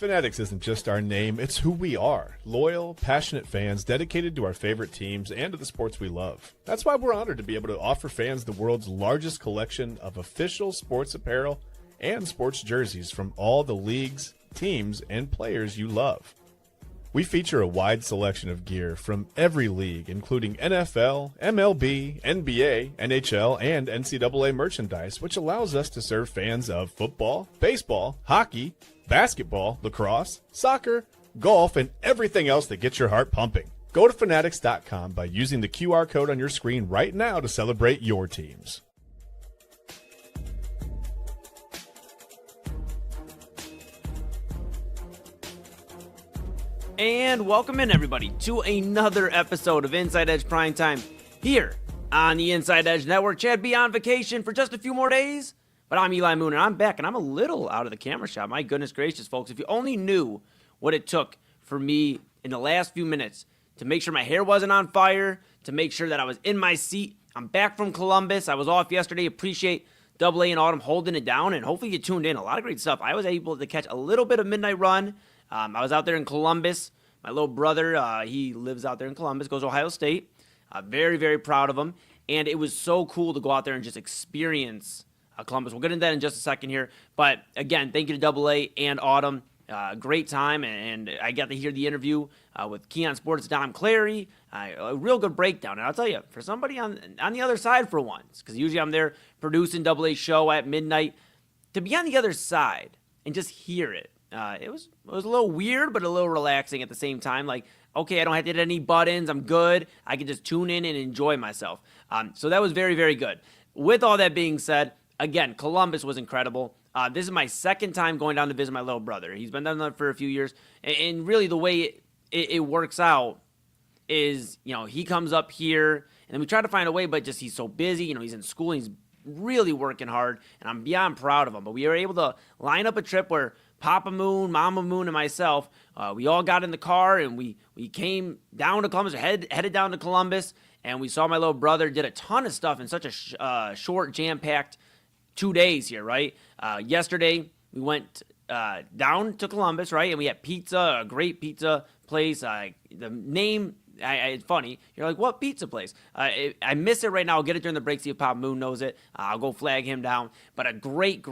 Fanatics isn't just our name, it's who we are. Loyal, passionate fans dedicated to our favorite teams and to the sports we love. That's why we're honored to be able to offer fans the world's largest collection of official sports apparel and sports jerseys from all the leagues, teams, and players you love. We feature a wide selection of gear from every league, including NFL, MLB, NBA, NHL, and NCAA merchandise, which allows us to serve fans of football, baseball, hockey, basketball, lacrosse, soccer, golf, and everything else that gets your heart pumping. Go to Fanatics.com by using the QR code on your screen right now to celebrate your teams. And welcome in, everybody, to another episode of Inside Edge Primetime here on the Inside Edge Network. Chad be on vacation for just a few more days, but I'm Eli Moon, and I'm back, and I'm a little out of the camera shot. My goodness gracious, folks. If you only knew what it took for me in the last few minutes to make sure my hair wasn't on fire, to make sure that I was in my seat. I'm back from Columbus. I was off yesterday. Appreciate Double A and Autumn holding it down, and hopefully you tuned in. A lot of great stuff. I was able to catch a little bit of Midnight Run. I was out there in Columbus. My little brother, he lives out there in Columbus, goes to Ohio State. Very, very proud of him. And it was so cool to go out there and just experience Columbus. We'll get into that in just a second here. But, again, thank you to Double A and Autumn. Great time, and I got to hear the interview with Keon Sports' Dom Clary. A real good breakdown. And I'll tell you, for somebody on the other side for once, because usually I'm there producing Double A show at midnight, to be on the other side and just hear it. It was a little weird, but a little relaxing at the same time. Like, okay, I don't have to hit any buttons. I'm good. I can just tune in and enjoy myself. So that was very, very good. With all that being said, again, Columbus was incredible. This is my second time going down to visit my little brother. He's been down there for a few years. And really the way it works out is, he comes up here, and then we try to find a way, but just he's so busy. He's in school, and he's really working hard, and I'm beyond proud of him. But we were able to line up a trip where Papa Moon, Mama Moon, and myself, we all got in the car, and we came down to Columbus, headed down to Columbus, and we saw my little brother, did a ton of stuff in such a short, jam-packed 2 days here, right? Yesterday, we went down to Columbus, right, and we had pizza, a great pizza place. The name, it's funny. You're like, what pizza place? I miss it right now. I'll get it during the break, see if Pop Moon knows it. I'll go flag him down. But a great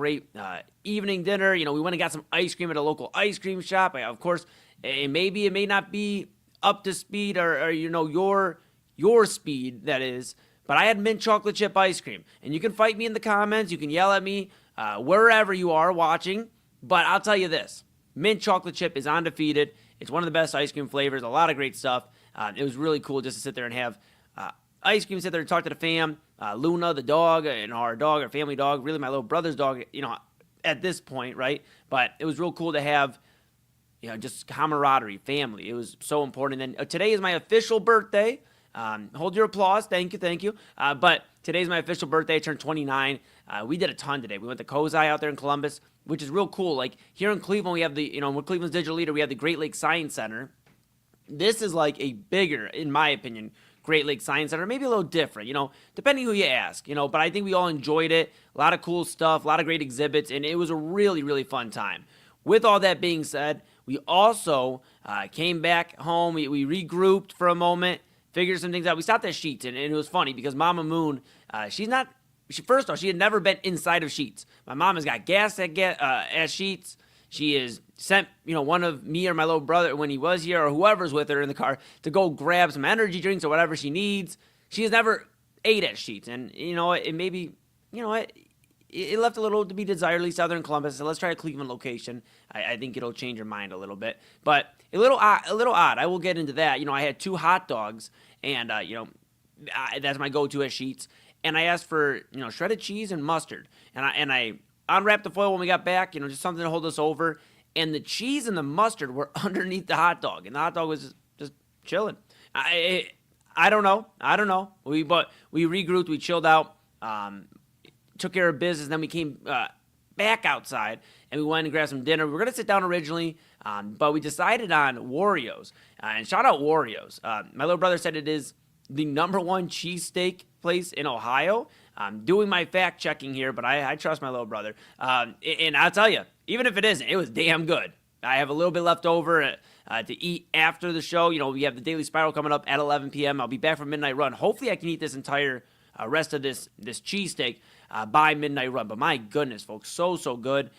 evening dinner. We went and got some ice cream at a local ice cream shop. Of course, maybe it may not be up to speed or your speed, that is. But I had mint chocolate chip ice cream. And you can fight me in the comments. You can yell at me wherever you are watching. But I'll tell you this. Mint chocolate chip is undefeated. It's one of the best ice cream flavors. A lot of great stuff. It was really cool just to sit there and have ice cream, sit there and talk to the fam. Luna, the dog, our family dog, really my little brother's dog, at this point, right? But it was real cool to have, just camaraderie, family. It was so important. And today is my official birthday. Hold your applause. Thank you. But today's my official birthday. I turned 29. We did a ton today. We went to Kozai out there in Columbus, which is real cool. Like here in Cleveland, we have we're Cleveland's digital leader. We have the Great Lakes Science Center. This is like a bigger, in my opinion, Great Lakes Science Center. Maybe a little different, depending who you ask, but I think we all enjoyed it. A lot of cool stuff, a lot of great exhibits, and it was a really, really fun time. With all that being said, we also came back home. We regrouped for a moment, figured some things out. We stopped at Sheetz, and it was funny because Mama Moon, first off, she had never been inside of Sheetz. My mom has got gas at Sheetz. She is sent, one of me or my little brother when he was here or whoever's with her in the car to go grab some energy drinks or whatever she needs. She has never ate at Sheetz. And, it maybe, it left a little to be desired, at least out there in Columbus. So let's try a Cleveland location. I think it'll change your mind a little bit. But a little odd. I will get into that. I had 2 hot dogs, and, that's my go-to at Sheetz. And I asked for, shredded cheese and mustard. And I unwrapped the foil when we got back, just something to hold us over. And the cheese and the mustard were underneath the hot dog. And the hot dog was just chilling. I don't know. But we regrouped. We chilled out. Took care of business. Then we came back outside. And we went and grabbed some dinner. We were going to sit down originally. But we decided on Wario's. And shout out Wario's. My little brother said it is the #1 cheesesteak place in Ohio. I'm doing my fact checking here, but I trust my little brother. And I'll tell you, even if it isn't, it was damn good. I have a little bit left over to eat after the show. We have the Daily Spiral coming up at 11 p.m. I'll be back from Midnight Run. Hopefully I can eat this entire rest of this cheesesteak by Midnight Run. But my goodness, folks, so good.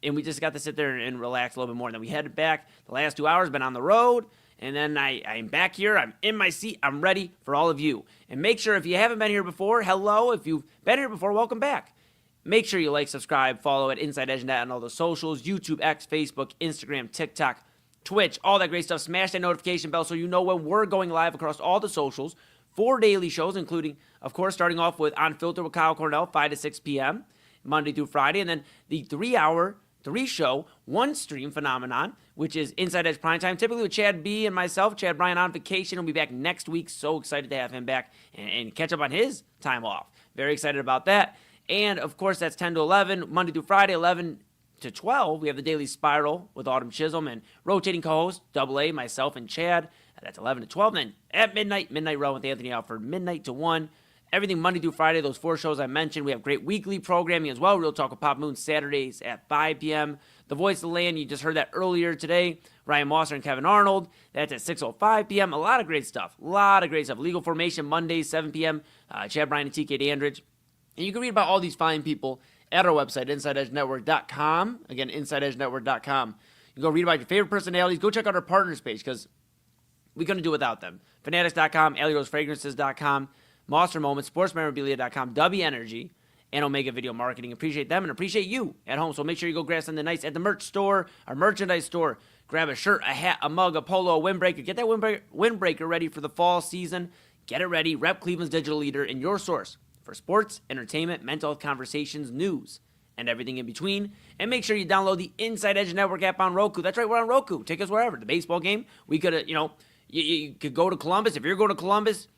And we just got to sit there and relax a little bit more. And then we headed back. The last 2 hours, been on the road. And then I'm back here. I'm in my seat. I'm ready for all of you. And make sure if you haven't been here before, hello. If you've been here before, welcome back. Make sure you like, subscribe, follow at InsideEdge Net on all the socials, YouTube, X, Facebook, Instagram, TikTok, Twitch, all that great stuff. Smash that notification bell so you know when we're going live across all the socials. 4 daily shows, including, of course, starting off with On Filter with Kyle Cornell, 5 to 6 p.m., Monday through Friday. And then the 3-show, one-stream phenomenon, which is Inside Edge Primetime, typically with Chad B. and myself. Chad Bryan on vacation. He'll be back next week. So excited to have him back and catch up on his time off. Very excited about that. And, of course, that's 10 to 11, Monday through Friday, 11 to 12. We have the Daily Spiral with Autumn Chisholm and rotating co-hosts, AA, myself, and Chad. That's 11 to 12. And then at Midnight Run with Anthony Alford, midnight to 1. Everything Monday through Friday, those 4 shows I mentioned. We have great weekly programming as well. Real Talk with Pop Moon Saturdays at 5 p.m. The Voice of the Land, you just heard that earlier today. Ryan Mosser and Kevin Arnold. That's at 6:05 p.m. A lot of great stuff. Legal Formation Mondays, 7 p.m. Chad Bryan and TK Dandridge. And you can read about all these fine people at our website, InsideEdgeNetwork.com. Again, InsideEdgeNetwork.com. You can go read about your favorite personalities. Go check out our partners page because we couldn't do without them. Fanatics.com, AlleyRoseFragrances.com, Monster Moments, SportsMemorabilia.com, W Energy, and Omega Video Marketing. Appreciate them and appreciate you at home. So make sure you go grab something nice at the merch store, our merchandise store. Grab a shirt, a hat, a mug, a polo, a windbreaker. Get that windbreaker ready for the fall season. Get it ready. Rep Cleveland's digital leader and your source for sports, entertainment, mental health conversations, news, and everything in between. And make sure you download the Inside Edge Network app on Roku. That's right, we're on Roku. Take us wherever. The baseball game, we could, you could go to Columbus. If you're going to Columbus,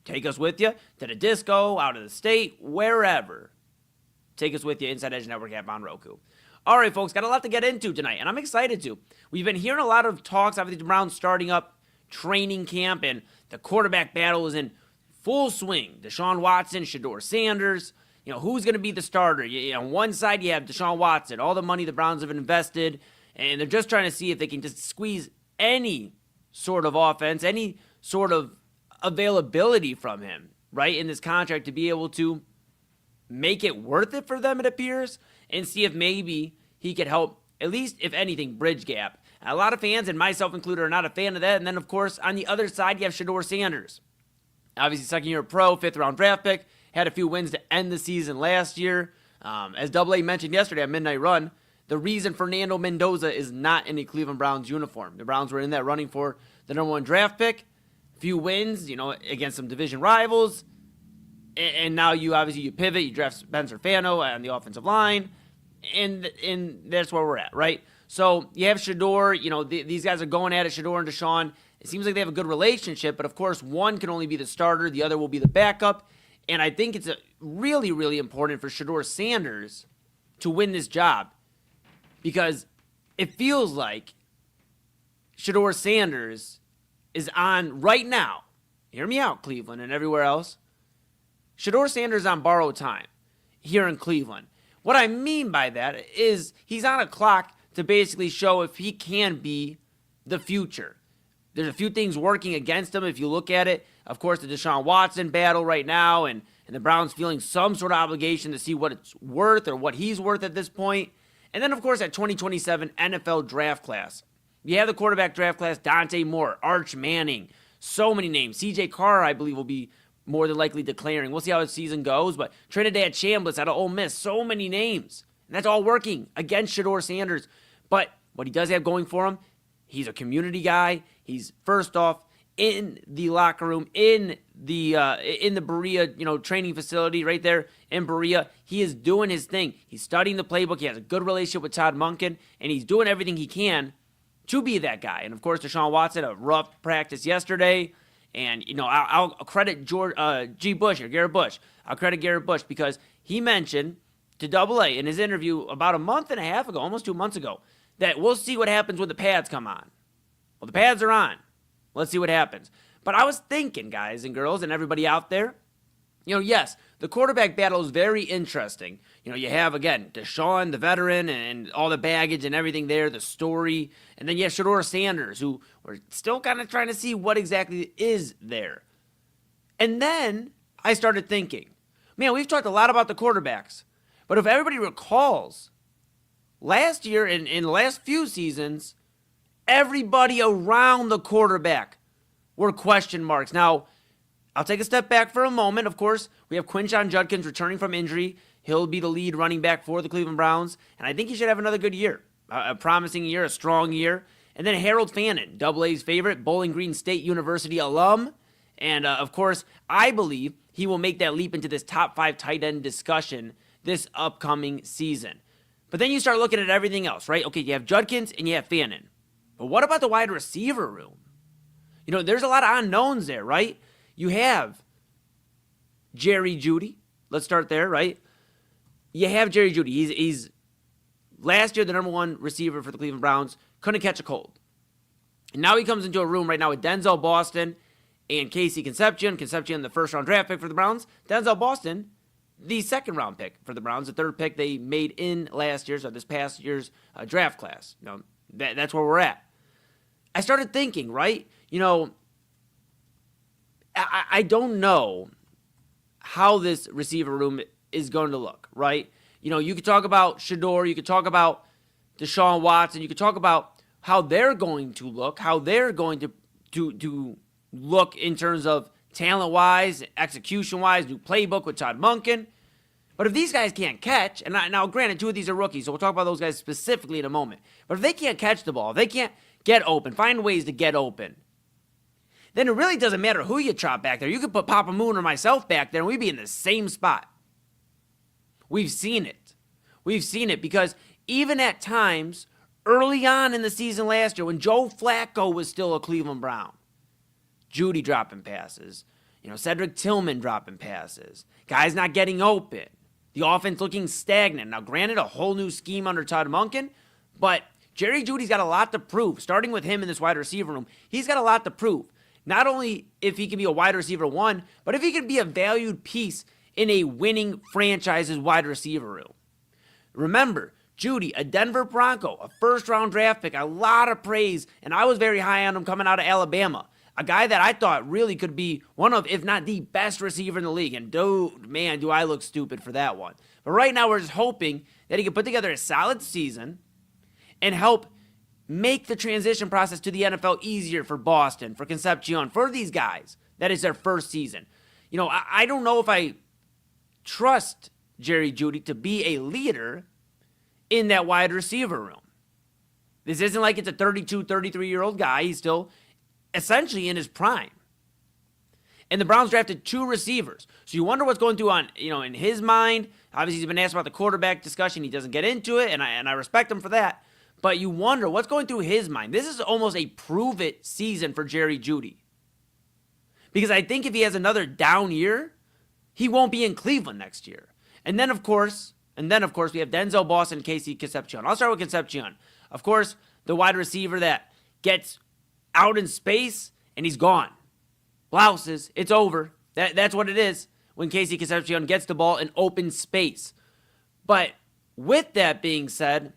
take us with you to the disco, out of the state, wherever. Take us with you, Inside Edge Network app on Roku. All right, folks, got a lot to get into tonight, and I'm excited to. We've been hearing a lot of talks, obviously, the Browns starting up training camp, and the quarterback battle is in full swing. Deshaun Watson, Shedeur Sanders. Who's going to be the starter? On one side, you have Deshaun Watson, all the money the Browns have invested, and they're just trying to see if they can just squeeze any sort of offense, any sort of availability from him, right, in this contract to be able to make it worth it for them, it appears, and see if maybe he could help, at least, if anything, bridge gap. A lot of fans, and myself included, are not a fan of that. And then, of course, on the other side, you have Shedeur Sanders. Obviously, second-year pro, 5th-round draft pick. Had a few wins to end the season last year. As AA mentioned yesterday at Midnight Run, the reason Fernando Mendoza is not in a Cleveland Browns uniform. The Browns were in that running for the number 1 draft pick. Few wins, against some division rivals. And now you pivot. You draft Spencer Fano on the offensive line. And that's where we're at, right? So you have Shedeur. These guys are going at it, Shedeur and Deshaun. It seems like they have a good relationship, but of course, one can only be the starter, the other will be the backup. And I think it's really, really important for Shedeur Sanders to win this job because it feels like Shedeur Sanders is on right now. Hear me out, Cleveland and everywhere else. Shedeur Sanders is on borrowed time here in Cleveland. What I mean by that is he's on a clock to basically show if he can be the future. There's a few things working against him if you look at it. Of course, the Deshaun Watson battle right now and the Browns feeling some sort of obligation to see what it's worth or what he's worth at this point. And then, of course, that 2027 NFL draft class. You have the quarterback draft class, Dante Moore, Arch Manning, so many names. C.J. Carr, I believe, will be more than likely declaring. We'll see how the season goes, but Trinidad Chambliss out of Ole Miss, so many names. And that's all working against Shedeur Sanders. But what he does have going for him, he's a community guy. He's, first off, in the locker room, in the Berea, training facility right there in Berea. He is doing his thing. He's studying the playbook. He has a good relationship with Todd Monken, and he's doing everything he can to be that guy. And, of course, Deshaun Watson, a rough practice yesterday. And, I'll credit Garrett Bush. I'll credit Garrett Bush because he mentioned to AA in his interview about a month and a half ago, almost 2 months ago, that we'll see what happens when the pads come on. Well, the pads are on. Let's see what happens. But I was thinking, guys and girls and everybody out there, yes, the quarterback battle is very interesting. You have, again, Deshaun, the veteran, and all the baggage and everything there, the story. And then you have Shedeur Sanders, who we're still kind of trying to see what exactly is there. And then I started thinking, man, we've talked a lot about the quarterbacks. But if everybody recalls, last year and in the last few seasons, everybody around the quarterback were question marks. Now, I'll take a step back for a moment. Of course, we have Quinshon Judkins returning from injury. He'll be the lead running back for the Cleveland Browns, and I think he should have another good year, a promising year, a strong year. And then Harold Fannin, Double-A's favorite, Bowling Green State University alum. And, of course, I believe he will make that leap into this top 5 tight end discussion this upcoming season. But then you start looking at everything else, right? Okay, you have Judkins and you have Fannin. But what about the wide receiver room? There's a lot of unknowns there, right? You have Jerry Jeudy. Let's start there, right? You have Jerry Jeudy. He's last year the number 1 receiver for the Cleveland Browns. Couldn't catch a cold. And now he comes into a room right now with Denzel Boston and Casey Concepcion. Concepcion, the first-round draft pick for the Browns. Denzel Boston, the second-round pick for the Browns, the third pick they made in last year's or this past year's draft class. That's where we're at. I started thinking, right? I don't know how this receiver room is going to look, right? You could talk about Shedeur, you could talk about Deshaun Watson, you could talk about how they're going to look, how they're going to look in terms of talent-wise, execution-wise, new playbook with Todd Monken. But if these guys can't catch, and now granted, 2 of these are rookies, so we'll talk about those guys specifically in a moment. But if they can't catch the ball, if they can't get open, find ways to get open, then it really doesn't matter who you chop back there. You could put Papa Moon or myself back there, and we'd be in the same spot. We've seen it. We've seen it because even at times, early on in the season last year, when Joe Flacco was still a Cleveland Brown, Jeudy dropping passes, Cedric Tillman dropping passes, guys not getting open, the offense looking stagnant. Now, granted, a whole new scheme under Todd Monken, but Jerry Jeudy's got a lot to prove. Starting with him in this wide receiver room, he's got a lot to prove. Not only if he can be a wide receiver 1, but if he can be a valued piece in a winning franchise's wide receiver room. Remember, Jeudy, a Denver Bronco, a first-round draft pick, a lot of praise, and I was very high on him coming out of Alabama. A guy that I thought really could be one of, if not the best receiver in the league. And dude, man, do I look stupid for that one. But right now we're just hoping that he can put together a solid season and help make the transition process to the NFL easier for Boston, for Concepcion, for these guys. That is their first season. I don't know if I trust Jerry Jeudy to be a leader in that wide receiver room. This isn't like it's a 32, 33-year-old guy. He's still essentially in his prime. And the Browns drafted 2 receivers. So you wonder what's going through on, in his mind. Obviously, he's been asked about the quarterback discussion. He doesn't get into it, and I respect him for that. But you wonder what's going through his mind. This is almost a prove-it season for Jerry Jeudy. Because I think if he has another down year, he won't be in Cleveland next year. And then, of course, we have Denzel Boston and Casey Concepcion. I'll start with Concepcion. Of course, the wide receiver that gets out in space and he's gone. Blouses, it's over. That's what it is when Casey Concepcion gets the ball in open space. But with that being said,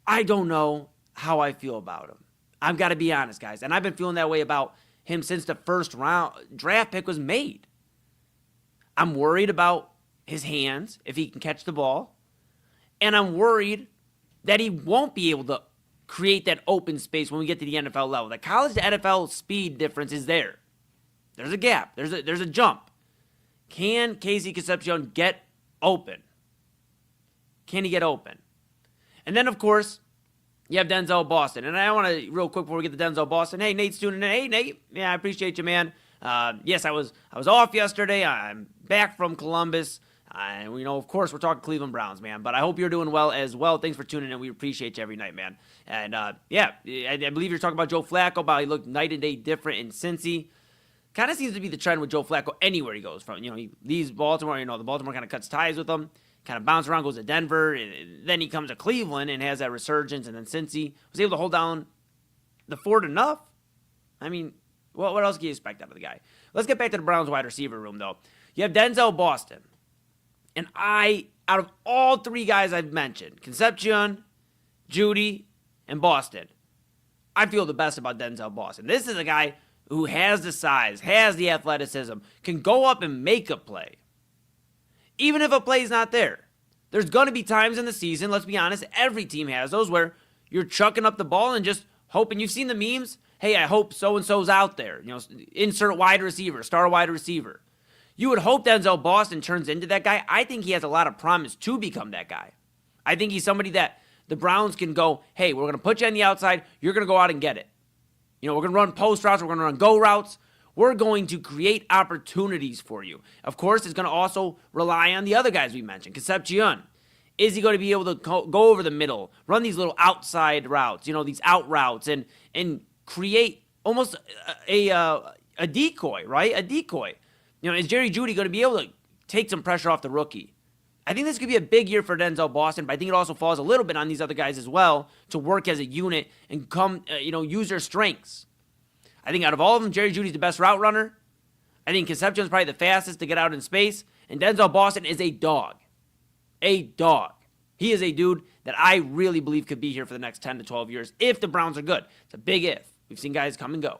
I don't know how I feel about him. I've got to be honest, guys. And I've been feeling that way about him since the first round draft pick was made. I'm worried about his hands, if he can catch the ball. And I'm worried that he won't be able to create that open space when we get to the NFL level. The college to NFL speed difference is there. There's a gap. There's a jump. Can Casey Concepcion get open? Can he get open? And then, of course, you have Denzel Boston. And I want to, real quick before we get to Denzel Boston, hey, Nate's tuning in. Hey, Nate. Yeah, I appreciate you, man. Yes, I was off yesterday. I'm back from Columbus. And, of course, we're talking Cleveland Browns, man. But I hope you're doing well as well. Thanks for tuning in. We appreciate you every night, man. And, I believe you're talking about Joe Flacco, about he looked night and day different in Cincy. Kind of seems to be the trend with Joe Flacco anywhere he goes from. He leaves Baltimore. The Baltimore kind of cuts ties with him. Kind of bounces around, goes to Denver. And then he comes to Cleveland and has that resurgence. And then Cincy was able to hold down the fort enough. I mean, what else can you expect out of the guy? Let's get back to the Browns wide receiver room, though. You have Denzel Boston. And out of all three guys I've mentioned, Concepcion, Judy, and Boston, I feel the best about Denzel Boston. This is a guy who has the size, has the athleticism, can go up and make a play. Even if a play's not there. There's going to be times in the season, let's be honest, every team has those where you're chucking up the ball and just hoping. You've seen the memes? Hey, I hope so-and-so's out there. Insert wide receiver, star wide receiver. You would hope Denzel Boston turns into that guy. I think he has a lot of promise to become that guy. I think he's somebody that the Browns can go, hey, we're going to put you on the outside. You're going to go out and get it. We're going to run post routes. We're going to run go routes. We're going to create opportunities for you. Of course, it's going to also rely on the other guys we mentioned. Concepcion. Is he going to be able to go over the middle, run these little outside routes, these out routes, and create almost a decoy, right? A decoy. Is Jerry Jeudy going to be able to take some pressure off the rookie? I think this could be a big year for Denzel Boston, but I think it also falls a little bit on these other guys as well to work as a unit and use their strengths. I think out of all of them, Jerry Jeudy's the best route runner. I think Concepcion's probably the fastest to get out in space, and Denzel Boston is a dog. A dog. He is a dude that I really believe could be here for the next 10 to 12 years if the Browns are good. It's a big if. We've seen guys come and go.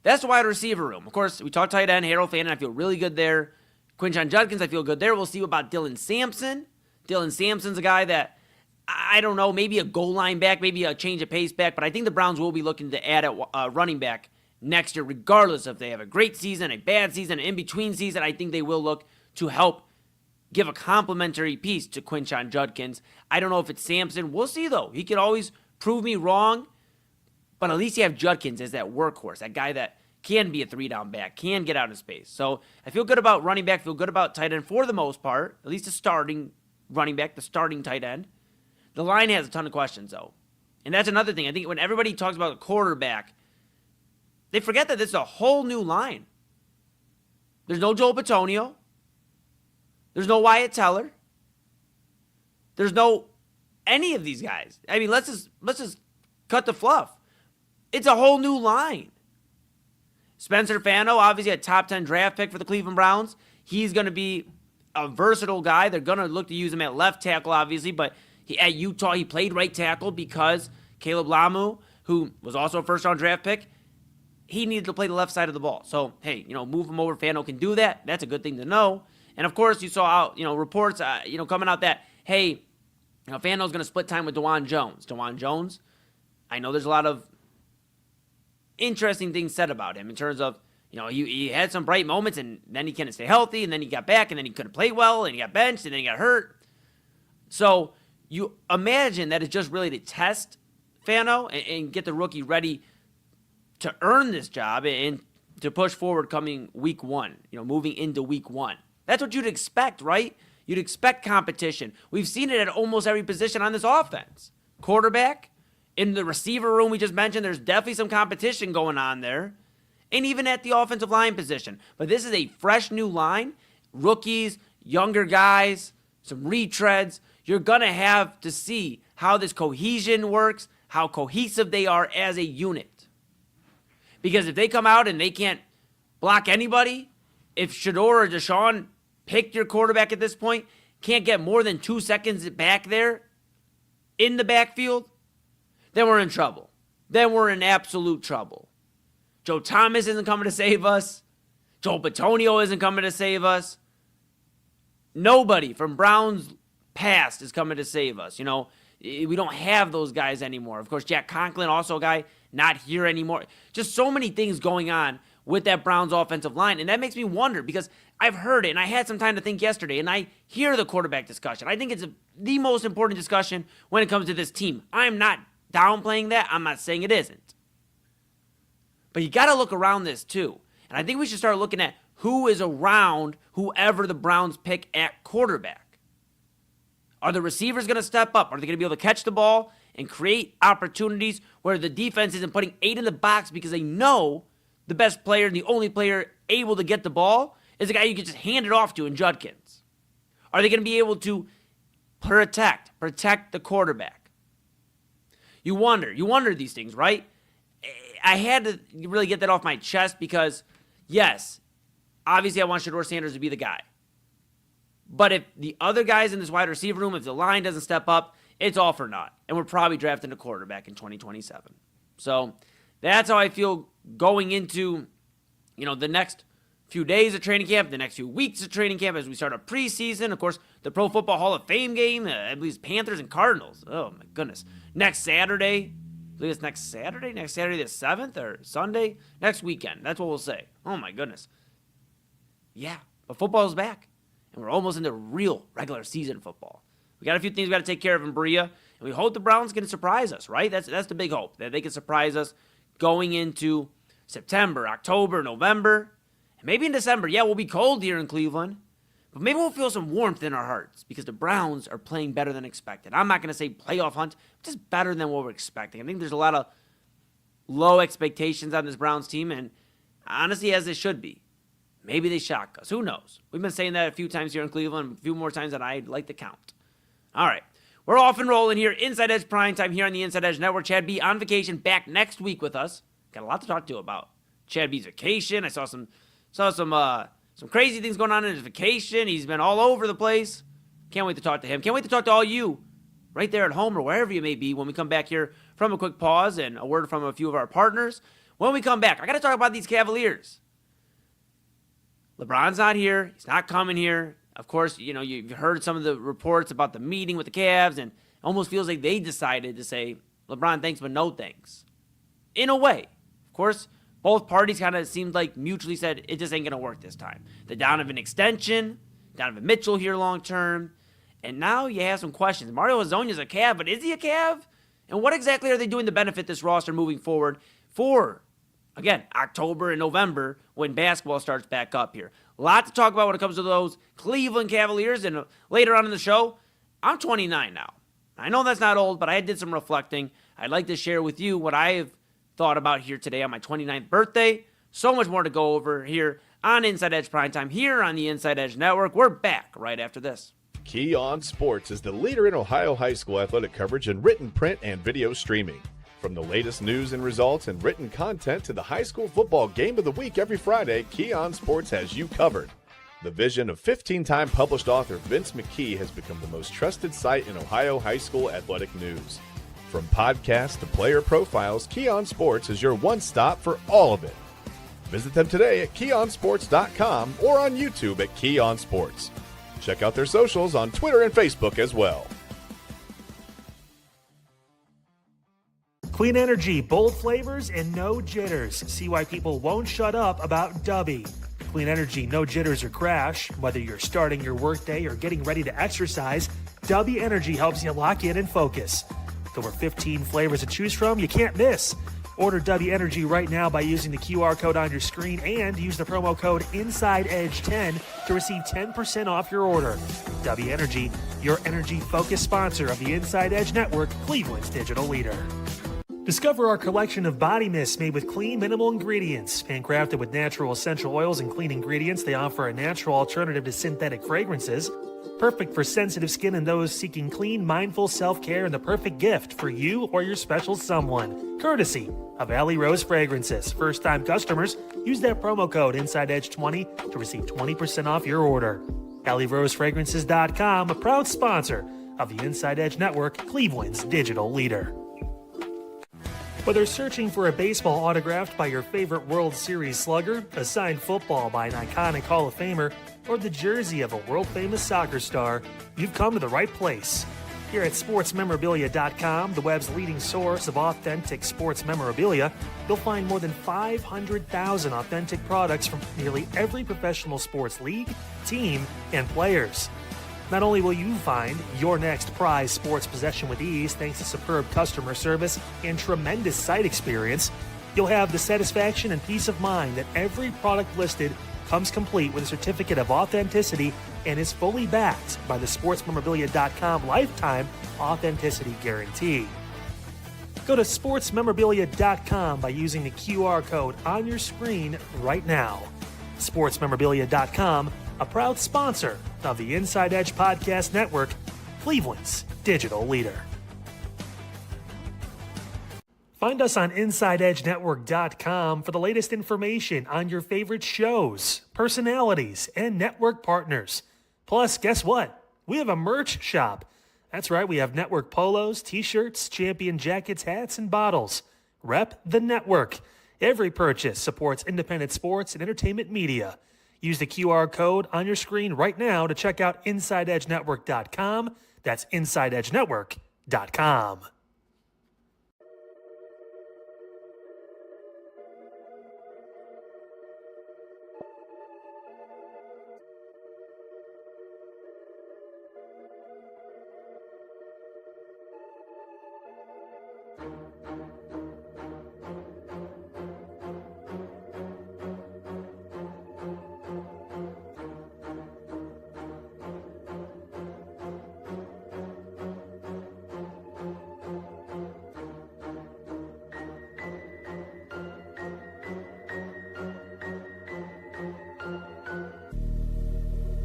That's the wide receiver room. Of course, we talked tight end, Harold Fannin. I feel really good there. Quinshon Judkins, I feel good there. We'll see about Dylan Sampson. Dylan Sampson's a guy that, I don't know, maybe a goal line back, maybe a change of pace back, but I think the Browns will be looking to add a running back next year, regardless if they have a great season, a bad season, an in-between season. I think they will look to help give a complimentary piece to Quinshon Judkins. I don't know if it's Sampson. We'll see, though. He could always prove me wrong, but at least you have Judkins as that workhorse, that guy that can be a three-down back, can get out of space. So I feel good about running back, feel good about tight end for the most part, at least the starting running back, the starting tight end. The line has a ton of questions, though. And that's another thing. I think when everybody talks about a quarterback, they forget that this is a whole new line. There's no Joel Bitonio. There's no Wyatt Teller. There's no any of these guys. I mean, let's just cut the fluff. It's a whole new line. Spencer Fano, obviously a top 10 draft pick for the Cleveland Browns. He's going to be a versatile guy. They're going to look to use him at left tackle, obviously, but at Utah, he played right tackle because Caleb Lamu, who was also a first-round draft pick, he needed to play the left side of the ball. So, hey, move him over. Fano can do that. That's a good thing to know. And, of course, you saw out, reports, coming out that, hey, Fano's going to split time with DeJuan Jones. DeJuan Jones, I know there's a lot of interesting things said about him in terms of, he had some bright moments and then he couldn't stay healthy and then he got back and then he couldn't play well and he got benched and then he got hurt. So you imagine that it's just really to test Fano and get the rookie ready to earn this job and to push forward coming week one, moving into week one. That's what you'd expect, right? You'd expect competition. We've seen it at almost every position on this offense. Quarterback, in the receiver room we just mentioned, there's definitely some competition going on there. And even at the offensive line position. But this is a fresh new line. Rookies, younger guys, some retreads. You're going to have to see how this cohesion works, how cohesive they are as a unit. Because if they come out and they can't block anybody, if Shador or Deshaun picked your quarterback at this point, can't get more than 2 seconds back there in the backfield, then we're in trouble. Then we're in absolute trouble. Joe Thomas isn't coming to save us. Joel Bitonio isn't coming to save us. Nobody from Brown's past is coming to save us. We don't have those guys anymore. Of course, Jack Conklin, also a guy not here anymore. Just so many things going on with that Browns offensive line. And that makes me wonder because I've heard it and I had some time to think yesterday and I hear the quarterback discussion. I think it's the most important discussion when it comes to this team. I'm not downplaying that. I'm not saying it isn't. But you got to look around this too. And I think we should start looking at who is around whoever the Browns pick at quarterback. Are the receivers going to step up? Are they going to be able to catch the ball and create opportunities where the defense isn't putting 8 in the box because they know the best player and the only player able to get the ball is a guy you can just hand it off to in Judkins? Are they going to be able to protect the quarterback? You wonder these things, right? I had to really get that off my chest because, yes, obviously I want Shedeur Sanders to be the guy. But if the other guys in this wide receiver room, if the line doesn't step up, it's all for naught. And we're probably drafting a quarterback in 2027. So that's how I feel going into, the next few days of training camp, the next few weeks of training camp as we start a preseason. Of course, the Pro Football Hall of Fame game, I believe it's Panthers and Cardinals. Oh, my goodness. Next Saturday. I believe it's next Saturday the 7th or Sunday. Next weekend. That's what we'll say. Oh, my goodness. Yeah, but football's back. And we're almost into real regular season football. We got a few things we got to take care of in Berea. And we hope the Browns can surprise us, right? That's the big hope, that they can surprise us going into September, October, November. And maybe in December. Yeah, we'll be cold here in Cleveland. But maybe we'll feel some warmth in our hearts because the Browns are playing better than expected. I'm not going to say playoff hunt, just better than what we're expecting. I think there's a lot of low expectations on this Browns team, and honestly, as it should be. Maybe they shock us. Who knows? We've been saying that a few times here in Cleveland, a few more times than I'd like to count. All right. We're off and rolling here. Inside Edge Primetime here on the Inside Edge Network. Chad B on vacation, back next week with us. Got a lot to talk to about Chad B's vacation. I saw some crazy things going on in his vacation. He's been all over the place. Can't wait to talk to him. Can't wait to talk to all you right there at home or wherever you may be when we come back here from a quick pause and a word from a few of our partners. When we come back, I got to talk about these Cavaliers. LeBron's not here. He's not coming here. Of course, you've heard some of the reports about the meeting with the Cavs, and it almost feels like they decided to say, LeBron, thanks, but no thanks. In a way. Of course, both parties kind of seemed like mutually said, it just ain't going to work this time. The Donovan extension, Donovan Mitchell here long term, and now you have some questions. Mario Hezonja's a Cav, but is he a Cav? And what exactly are they doing to benefit this roster moving forward for, again, October and November when basketball starts back up here? A lot to talk about when it comes to those Cleveland Cavaliers. And later on in the show, I'm 29 now. I know that's not old, but I did some reflecting. I'd like to share with you what I have thought about here today on my 29th birthday. So much more to go over here on Inside Edge Primetime here on the Inside Edge Network. We're back right after this. Keon Sports is the leader in Ohio high school athletic coverage in written, print, and video streaming. From the latest news and results and written content to the high school football game of the week every Friday, Keon Sports has you covered. The vision of 15-time published author Vince McKee has become the most trusted site in Ohio high school athletic news. From podcasts to player profiles, Keon Sports is your one stop for all of it. Visit them today at keonsports.com or on YouTube at Keon Sports. Check out their socials on Twitter and Facebook as well. Clean energy, bold flavors, and no jitters. See why people won't shut up about Dubby. Clean energy, no jitters or crash. Whether you're starting your workday or getting ready to exercise, Dubby Energy helps you lock in and focus. With over 15 flavors to choose from, you can't miss. Order Dubby Energy right now by using the QR code on your screen and use the promo code InsideEdge10 to receive 10% off your order. Dubby Energy, your energy-focused sponsor of the Inside Edge Network, Cleveland's digital leader. Discover our collection of body mists made with clean, minimal ingredients. Handcrafted with natural essential oils and clean ingredients, they offer a natural alternative to synthetic fragrances. Perfect for sensitive skin and those seeking clean, mindful self-care, and the perfect gift for you or your special someone. Courtesy of Alley Rose Fragrances. First-time customers, use that promo code InsideEdge20 to receive 20% off your order. AlleyRoseFragrances.com, a proud sponsor of the Inside Edge Network, Cleveland's digital leader. Whether searching for a baseball autographed by your favorite World Series slugger, a signed football by an iconic Hall of Famer, or the jersey of a world-famous soccer star, you've come to the right place. Here at SportsMemorabilia.com, the web's leading source of authentic sports memorabilia, you'll find more than 500,000 authentic products from nearly every professional sports league, team, and players. Not only will you find your next prized sports possession with ease thanks to superb customer service and tremendous site experience, you'll have the satisfaction and peace of mind that every product listed comes complete with a certificate of authenticity and is fully backed by the SportsMemorabilia.com lifetime authenticity guarantee. Go to SportsMemorabilia.com by using the QR code on your screen right now. SportsMemorabilia.com, a proud sponsor of the Inside Edge Podcast Network, Cleveland's digital leader. Find us on InsideEdgeNetwork.com for the latest information on your favorite shows, personalities, and network partners. Plus, guess what? We have a merch shop. That's right, we have network polos, t-shirts, champion jackets, hats, and bottles. Rep the network. Every purchase supports independent sports and entertainment media. Use the QR code on your screen right now to check out InsideEdgeNetwork.com. That's InsideEdgeNetwork.com.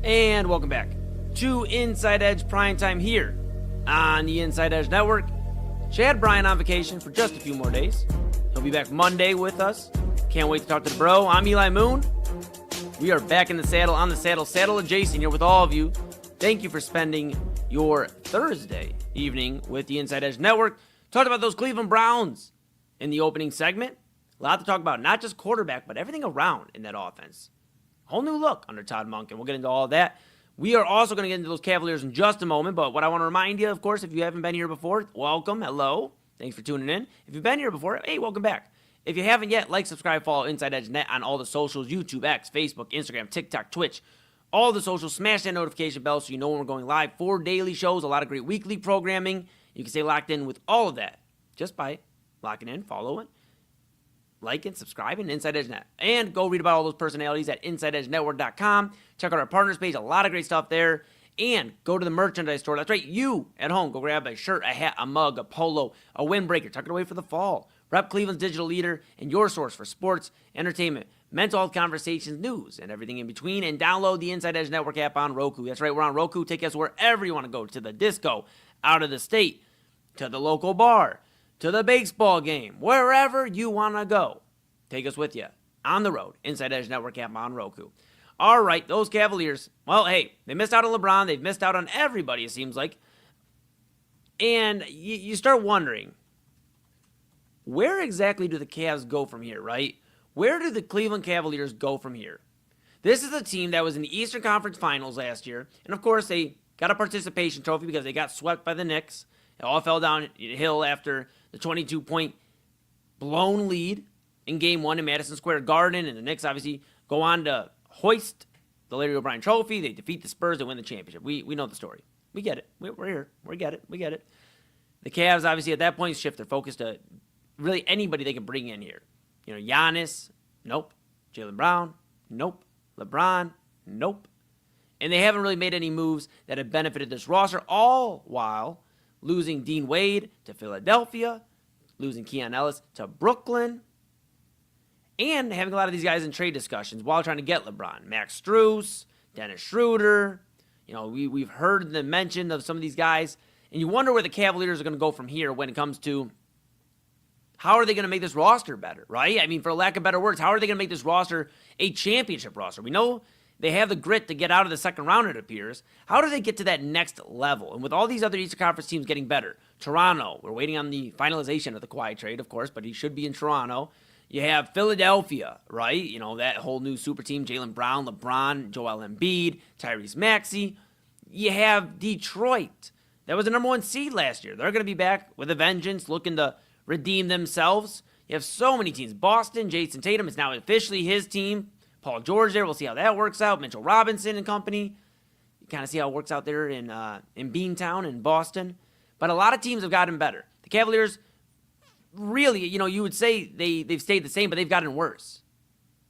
And welcome back to Inside Edge Primetime here on the Inside Edge Network. Chad Bryan on vacation for just a few more days. He'll be back Monday with us. Can't wait to talk to the bro. I'm Eli Moon. We are back in the saddle, on the saddle, saddle adjacent here with all of you. Thank you for spending your Thursday evening with the Inside Edge Network. Talked about those Cleveland Browns in the opening segment. A lot to talk about, not just quarterback, but everything around in that offense. Whole new look under Todd Monk, and we'll get into all of that. We are also going to get into those Cavaliers in just a moment, but what I want to remind you, of course, if you haven't been here before, welcome, hello, thanks for tuning in. If you've been here before, hey, welcome back. If you haven't yet, like, subscribe, follow Inside Edge Net on all the socials, YouTube, X, Facebook, Instagram, TikTok, Twitch, all the socials. Smash that notification bell so you know when we're going live. 4 daily shows, a lot of great weekly programming. You can stay locked in with all of that just by locking in, following, liking, subscribing to Inside Edge Net. And go read about all those personalities at InsideEdgeNetwork.com. Check out our partners page. A lot of great stuff there. And go to the merchandise store. That's right, you at home. Go grab a shirt, a hat, a mug, a polo, a windbreaker. Tuck it away for the fall. Rep Cleveland's digital leader and your source for sports, entertainment, mental health conversations, news, and everything in between. And download the Inside Edge Network app on Roku. That's right, we're on Roku. Take us wherever you want to go. To the disco, out of the state, to the local bar, to the baseball game, wherever you want to go. Take us with you on the road. Inside Edge Network app on Roku. All right, those Cavaliers, well, hey, they missed out on LeBron. They've missed out on everybody, it seems like. And you start wondering, where exactly do the Cavs go from here, right? Where do the Cleveland Cavaliers go from here? This is a team that was in the Eastern Conference Finals last year. And, of course, they got a participation trophy because they got swept by the Knicks. It all fell downhill after the 22-point blown lead in Game 1 in Madison Square Garden. And the Knicks obviously go on to hoist the Larry O'Brien trophy. They defeat the Spurs and win the championship. We know the story. We get it. We're here. We get it. The Cavs, obviously, at that point, shift their focus to really anybody they can bring in here. You know, Giannis, nope. Jaylen Brown, nope. LeBron, nope. And they haven't really made any moves that have benefited this roster, all while losing Dean Wade to Philadelphia, losing Keon Ellis to Brooklyn, and having a lot of these guys in trade discussions while trying to get LeBron. Max Strus, Dennis Schroeder. You know, we've heard the mention of some of these guys, and you wonder where the Cavaliers are going to go from here when it comes to how are they going to make this roster better, right? I mean, for lack of better words, how are they going to make this roster a championship roster? We know they have the grit to get out of the second round, it appears. How do they get to that next level? And with all these other Eastern Conference teams getting better, Toronto, we're waiting on the finalization of the Kawhi trade, of course, but he should be in Toronto. You have Philadelphia, right? You know, that whole new super team, Jaylen Brown, LeBron, Joel Embiid, Tyrese Maxey. You have Detroit. That was the number 1 seed last year. They're going to be back with a vengeance, looking to redeem themselves. You have so many teams. Boston, Jason Tatum is now officially his team. Paul George there. We'll see how that works out. Mitchell Robinson and company. You kind of see how it works out there in Beantown in Boston. But a lot of teams have gotten better. The Cavaliers, really, you know, you would say they've stayed the same, but they've gotten worse.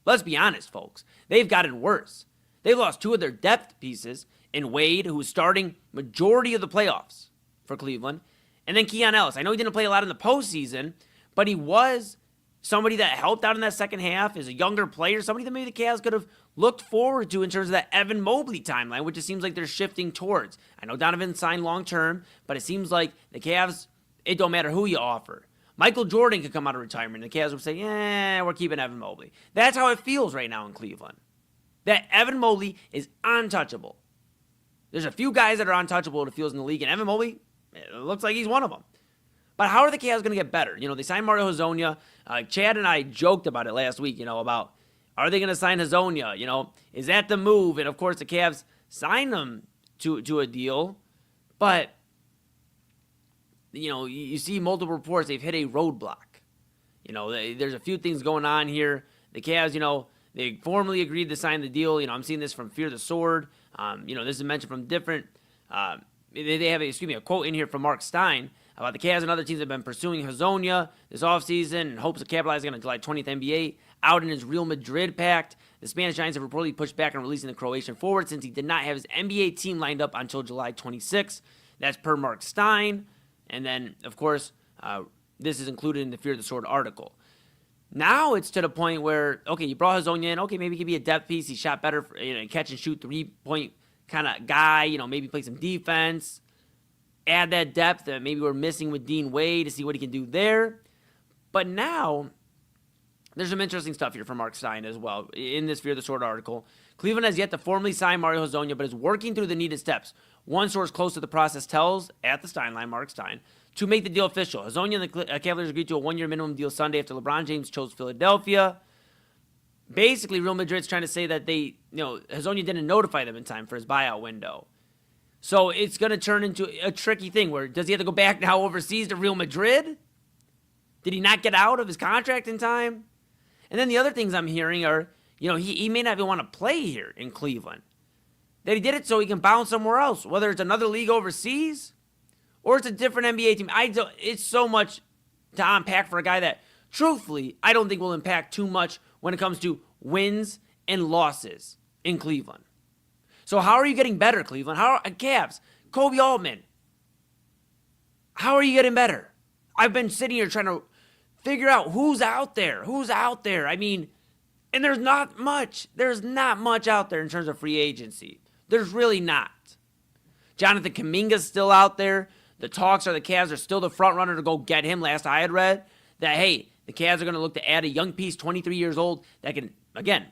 Let's be honest, folks. They've gotten worse. They've lost 2 of their depth pieces in Wade, who was starting majority of the playoffs for Cleveland, and then Keon Ellis. I know he didn't play a lot in the postseason, but he was somebody that helped out in that second half, is a younger player, somebody that maybe the Cavs could have looked forward to in terms of that Evan Mobley timeline, which it seems like they're shifting towards. I know Donovan signed long-term, but it seems like the Cavs, it don't matter who you offer. Michael Jordan could come out of retirement, and the Cavs would say, we're keeping Evan Mobley. That's how it feels right now in Cleveland. That Evan Mobley is untouchable. There's a few guys that are untouchable, it feels, in the league, and Evan Mobley, it looks like he's one of them. But how are the Cavs going to get better? They signed Mario Hezonja. Chad and I joked about it last week, about are they going to sign Hezonja? Is that the move? And, of course, the Cavs signed him to a deal. But, you see multiple reports they've hit a roadblock. There's a few things going on here. The Cavs, they formally agreed to sign the deal. I'm seeing this from Fear the Sword. This is mentioned from different they have a quote in here from Mark Stein about the Cavs and other teams have been pursuing Hezonja this offseason in hopes of capitalizing on a July 20th NBA out in his Real Madrid pact. The Spanish Giants have reportedly pushed back on releasing the Croatian forward since he did not have his NBA team lined up until July 26th. That's per Mark Stein. And then, of course, this is included in the Fear the Sword article. Now it's to the point where, okay, you brought Hezonja in. Okay, maybe he could be a depth piece. He shot better, catch and shoot 3-point kind of guy. Maybe play some defense. Add that depth that maybe we're missing with Dean Wade to see what he can do there. But now, there's some interesting stuff here from Mark Stein as well in this Fear the Sword article. Cleveland has yet to formally sign Mario Hezonja, but is working through the needed steps. One source close to the process tells, at the Stein line, Mark Stein, to make the deal official. Hezonja and the Cavaliers agreed to a one-year minimum deal Sunday after LeBron James chose Philadelphia. Basically, Real Madrid's trying to say that Hezonja didn't notify them in time for his buyout window. So it's going to turn into a tricky thing where does he have to go back now overseas to Real Madrid? Did he not get out of his contract in time? And then the other things I'm hearing are, he may not even want to play here in Cleveland. That he did it so he can bounce somewhere else, whether it's another league overseas or it's a different NBA team. It's so much to unpack for a guy that, truthfully, I don't think will impact too much when it comes to wins and losses in Cleveland. So how are you getting better, Cleveland? Cavs, Kobe Altman. How are you getting better? I've been sitting here trying to figure out who's out there. I mean, and there's not much. There's not much out there in terms of free agency. There's really not. Jonathan Kuminga's still out there. The talks are the Cavs are still the front runner to go get him. Last I had read that, hey, the Cavs are going to look to add a young piece, 23 years old, that can, again,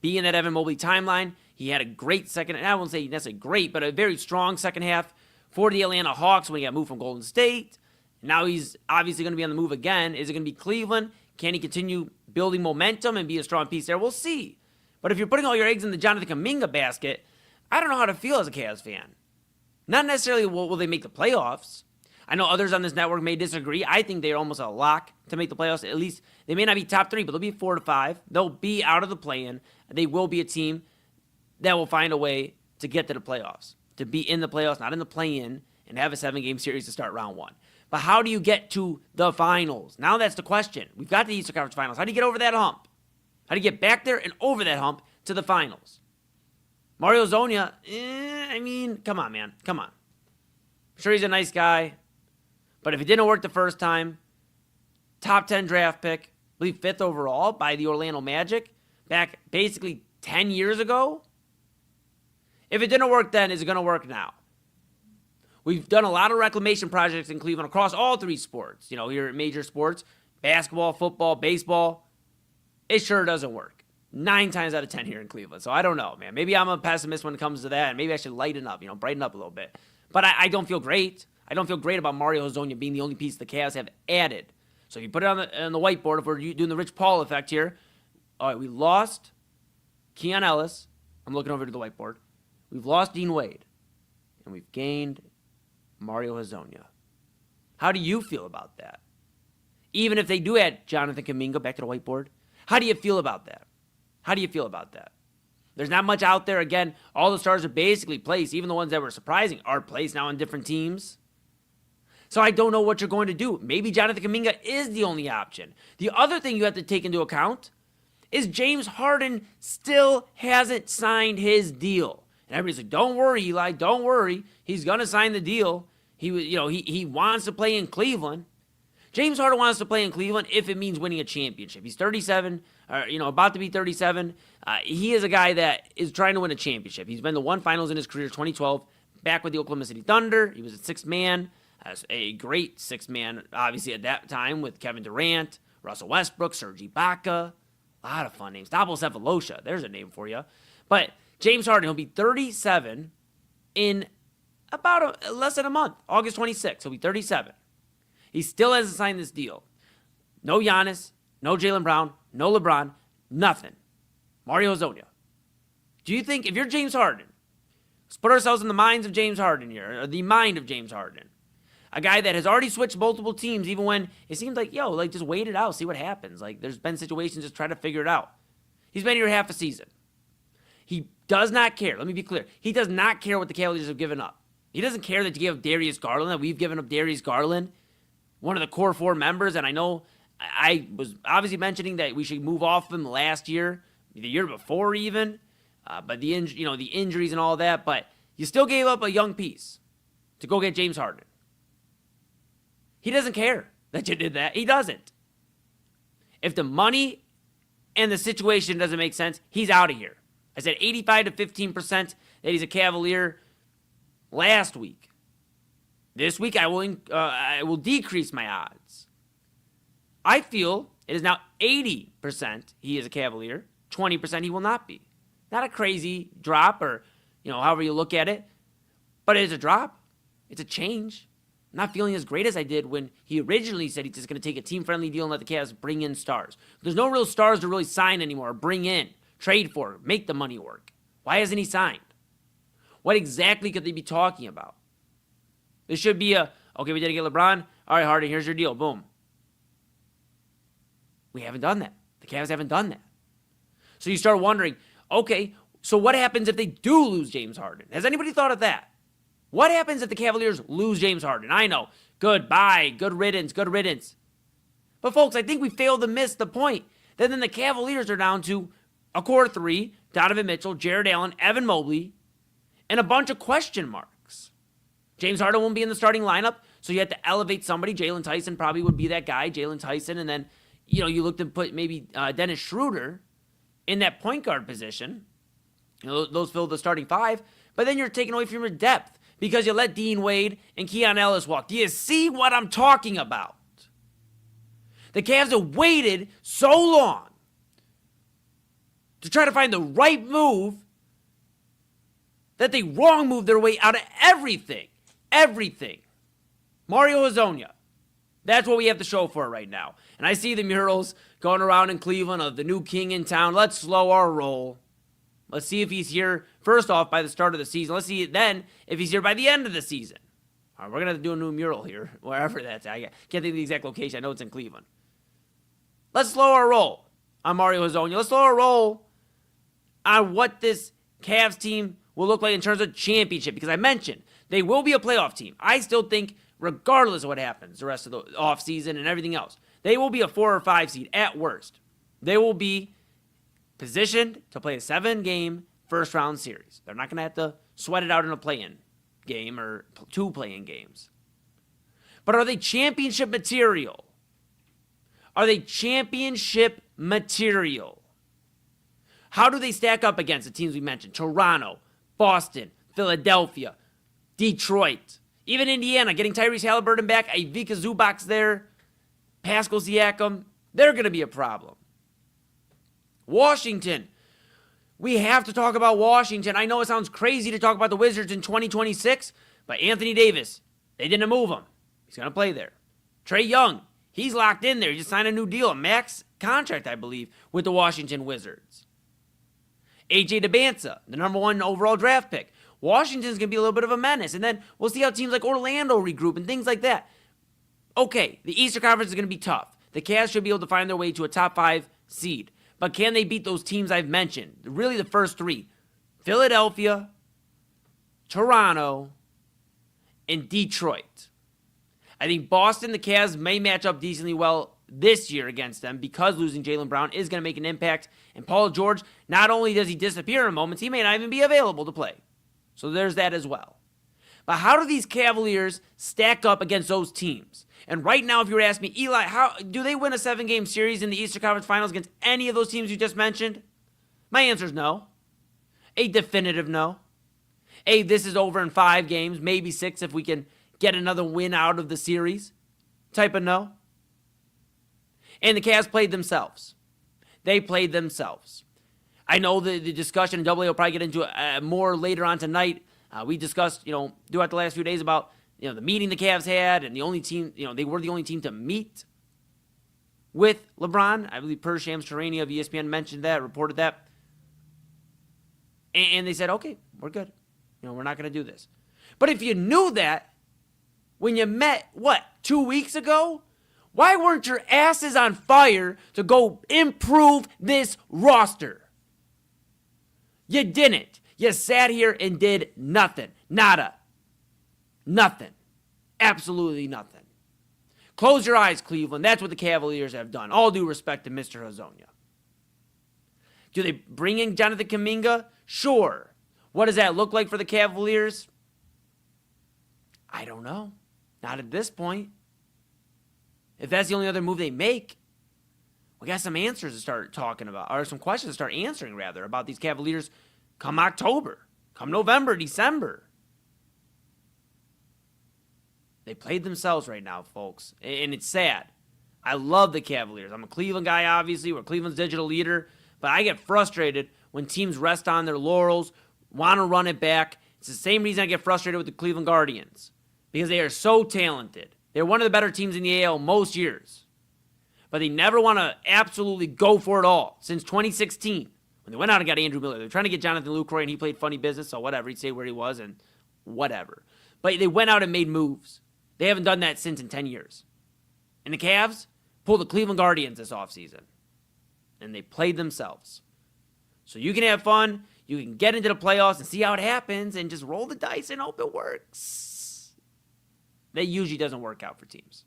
be in that Evan Mobley timeline. He had a great second, I won't say necessarily great, but a very strong second half for the Atlanta Hawks when he got moved from Golden State. Now he's obviously going to be on the move again. Is it going to be Cleveland? Can he continue building momentum and be a strong piece there? We'll see. But if you're putting all your eggs in the Jonathan Kuminga basket, I don't know how to feel as a Cavs fan. Not necessarily will they make the playoffs. I know others on this network may disagree. I think they're almost a lock to make the playoffs. At least they may not be top 3, but they'll be 4 to 5. They'll be out of the play-in. They will be a team that will find a way to get to the playoffs, to be in the playoffs, not in the play-in, and have a 7-game series to start round 1. But how do you get to the finals? Now that's the question. We've got the Eastern Conference Finals. How do you get over that hump? How do you get back there and over that hump to the finals? Mario Hezonja, come on, man. Come on. I'm sure he's a nice guy. But if it didn't work the first time, top 10 draft pick, I believe 5th overall by the Orlando Magic, back basically 10 years ago. If it didn't work then, is it going to work now? We've done a lot of reclamation projects in Cleveland across all 3 sports. Here at major sports, basketball, football, baseball. It sure doesn't work. 9 times out of 10 here in Cleveland. So I don't know, man. Maybe I'm a pessimist when it comes to that, and maybe I should lighten up, brighten up a little bit. But I don't feel great. I don't feel great about Mario Hezonja being the only piece the Cavs have added. So if you put it on the whiteboard, if we're doing the Rich Paul effect here, all right, we lost Keon Ellis. I'm looking over to the whiteboard. We've lost Dean Wade. And we've gained Mario Hezonja. How do you feel about that? Even if they do add Jonathan Kuminga back to the whiteboard, how do you feel about that? How do you feel about that? There's not much out there. Again, all the stars are basically placed. Even the ones that were surprising are placed now on different teams. So I don't know what you're going to do. Maybe Jonathan Kuminga is the only option. The other thing you have to take into account is James Harden still hasn't signed his deal. And everybody's like, don't worry, Eli, don't worry. He's going to sign the deal. He wants to play in Cleveland. James Harden wants to play in Cleveland if it means winning a championship. He's 37, about to be 37. He is a guy that is trying to win a championship. He's been to 1 finals in his career, 2012, back with the Oklahoma City Thunder. He was a 6th man. as a great six-man, obviously at that time, with Kevin Durant, Russell Westbrook, Serge Ibaka. A lot of fun names. Dabo Cephalosha, there's a name for you. But James Harden, he'll be 37 in about less than a month. August 26th, he'll be 37. He still hasn't signed this deal. No Giannis, no Jaylen Brown, no LeBron, nothing. Mario Hezonja. Do you think, if you're James Harden, let's put ourselves in the minds of James Harden here, or the mind of James Harden. A guy that has already switched multiple teams, even when it seems like, just wait it out, see what happens. Like, there's been situations, just try to figure it out. He's been here half a season. He does not care. Let me be clear. He does not care what the Cavaliers have given up. He doesn't care that you gave up Darius Garland, that we've given up Darius Garland, one of the core four members. And I know I was obviously mentioning that we should move off him last year, the year before even, but the injuries and all that. But you still gave up a young piece to go get James Harden. He doesn't care that you did that. He doesn't. If the money and the situation doesn't make sense, he's out of here. I said 85 to 15% that he's a Cavalier last week. This week I will decrease my odds. I feel it is now 80% he is a Cavalier, 20% he will not be. Not a crazy drop or, however you look at it, but it is a drop. It's a change. I'm not feeling as great as I did when he originally said he's just going to take a team-friendly deal and let the Cavs bring in stars. There's no real stars to really sign anymore, or bring in, trade for, make the money work. Why hasn't he signed? What exactly could they be talking about? There should be okay, we didn't get LeBron. All right, Harden, here's your deal. Boom. We haven't done that. The Cavs haven't done that. So you start wondering, okay, so what happens if they do lose James Harden? Has anybody thought of that? What happens if the Cavaliers lose James Harden? I know. Goodbye. Good riddance. Good riddance. But, folks, I think we failed to miss the point that then the Cavaliers are down to a core three, Donovan Mitchell, Jared Allen, Evan Mobley, and a bunch of question marks. James Harden won't be in the starting lineup, so you have to elevate somebody. Jalen Tyson probably would be that guy, Jalen Tyson, and then, you look to put maybe Dennis Schroeder in that point guard position. Those fill the starting five, but then you're taking away from your depth because you let Dean Wade and Keon Ellis walk. Do you see what I'm talking about? The Cavs have waited so long to try to find the right move that they wrong moved their way out of everything. Everything. Mario Hezonja. That's what we have to show for it right now. And I see the murals going around in Cleveland of the new king in town. Let's slow our roll. Let's see if he's here, first off, by the start of the season. Let's see then if he's here by the end of the season. All right, we're going to have to do a new mural here, wherever that's at. I can't think of the exact location. I know it's in Cleveland. Let's slow our roll on Mario Hezonja. Let's slow our roll on what this Cavs team will look like in terms of championship. Because I mentioned they will be a playoff team. I still think, regardless of what happens the rest of the offseason and everything else, they will be a 4 or 5 seed at worst. They will be positioned to play a 7-game first-round series. They're not going to have to sweat it out in a play-in game or 2 play-in games. But are they championship material? Are they championship material? How do they stack up against the teams we mentioned? Toronto, Boston, Philadelphia, Detroit, even Indiana, getting Tyrese Halliburton back, Ivica Zubac's there, Pascal Siakam. They're going to be a problem. Washington. We have to talk about Washington. I know it sounds crazy to talk about the Wizards in 2026, but Anthony Davis, they didn't move him. He's going to play there. Trae Young, he's locked in there. He just signed a new deal, a max contract, I believe, with the Washington Wizards. AJ DeBanza, the number 1 overall draft pick. Washington's going to be a little bit of a menace, and then we'll see how teams like Orlando regroup and things like that. Okay, the Eastern Conference is going to be tough. The Cavs should be able to find their way to a top 5 seed. But can they beat those teams I've mentioned? Really the first 3. Philadelphia, Toronto, and Detroit. I think Boston, the Cavs may match up decently well this year against them because losing Jaylen Brown is going to make an impact. And Paul George, not only does he disappear in moments, he may not even be available to play. So there's that as well. But how do these Cavaliers stack up against those teams? And right now, if you were to ask me, Eli, how do they win a 7-game series in the Eastern Conference Finals against any of those teams you just mentioned? My answer is no. A definitive no. This is over in 5 games, maybe 6 if we can get another win out of the series type of no. And the Cavs played themselves. They played themselves. I know the discussion in AA will probably get into more later on tonight. We discussed, throughout the last few days about, the meeting the Cavs had and the only team, they were the only team to meet with LeBron. I believe Per Shams Charania of ESPN mentioned that, reported that. And they said, okay, we're good. We're not going to do this. But if you knew that when you met, 2 weeks ago, why weren't your asses on fire to go improve this roster? You didn't. You sat here and did nothing. Nada. Nothing. Absolutely nothing. Close your eyes, Cleveland. That's what the Cavaliers have done. All due respect to Mr. Hezonja. Do they bring in Jonathan Kuminga? Sure. What does that look like for the Cavaliers? I don't know. Not at this point. If that's the only other move they make, we got some answers to start talking about, or some questions to start answering, rather, about these Cavaliers come October, come November, December. They played themselves right now, folks, and it's sad. I love the Cavaliers. I'm a Cleveland guy, obviously. We're Cleveland's digital leader, but I get frustrated when teams rest on their laurels, want to run it back. It's the same reason I get frustrated with the Cleveland Guardians, because they are so talented. They're one of the better teams in the AL most years, but they never want to absolutely go for it all since 2016 when they went out and got Andrew Miller. They're trying to get Jonathan Lucroy, and he played funny business, so whatever. He'd say where he was and whatever. But they went out and made moves. They haven't done that since in 10 years. And the Cavs pulled the Cleveland Guardians this offseason, and they played themselves. So you can have fun. You can get into the playoffs and see how it happens and just roll the dice and hope it works. That usually doesn't work out for teams.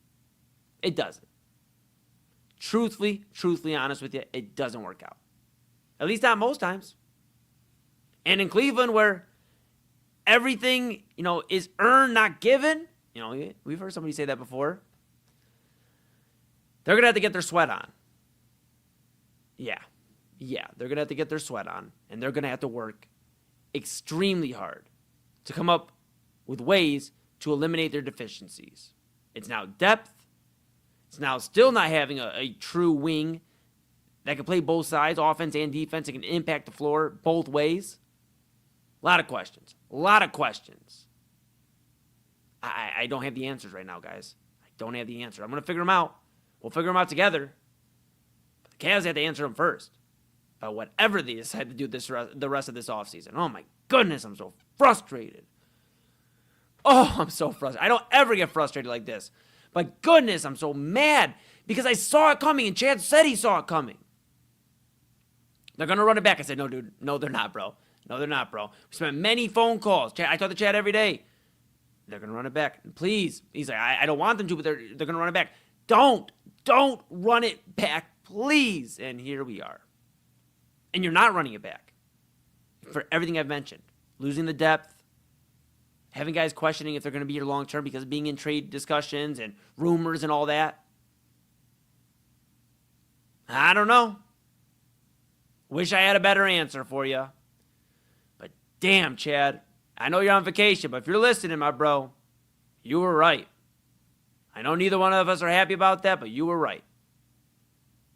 It doesn't. Truthfully honest with you, it doesn't work out. At least not most times. And in Cleveland, where everything, is earned, not given, we've heard somebody say that before. They're going to have to get their sweat on. Yeah, they're going to have to get their sweat on, and they're going to have to work extremely hard to come up with ways to eliminate their deficiencies. It's now depth. It's now still not having a true wing that can play both sides, offense and defense. It can impact the floor both ways. A lot of questions. I don't have the answers right now, guys. I don't have the answer. I'm going to figure them out. We'll figure them out together. But the Cavs have to answer them first. About whatever they decide to do the rest of this offseason. Oh, my goodness, I'm so frustrated. Oh, I'm so frustrated. I don't ever get frustrated like this. But goodness, I'm so mad because I saw it coming, and Chad said he saw it coming. They're going to run it back. I said, no, dude. No, they're not, bro. No, they're not, bro. We spent many phone calls. I talk to Chad every day. They're going to run it back. And please. He's like, I don't want them to, but they're going to run it back. Don't run it back, please. And here we are. And you're not running it back. For everything I've mentioned. Losing the depth. Having guys questioning if they're going to be here long term because of being in trade discussions and rumors and all that. I don't know. Wish I had a better answer for you. But damn, Chad. I know you're on vacation, but if you're listening, my bro, you were right. I know neither one of us are happy about that, but you were right.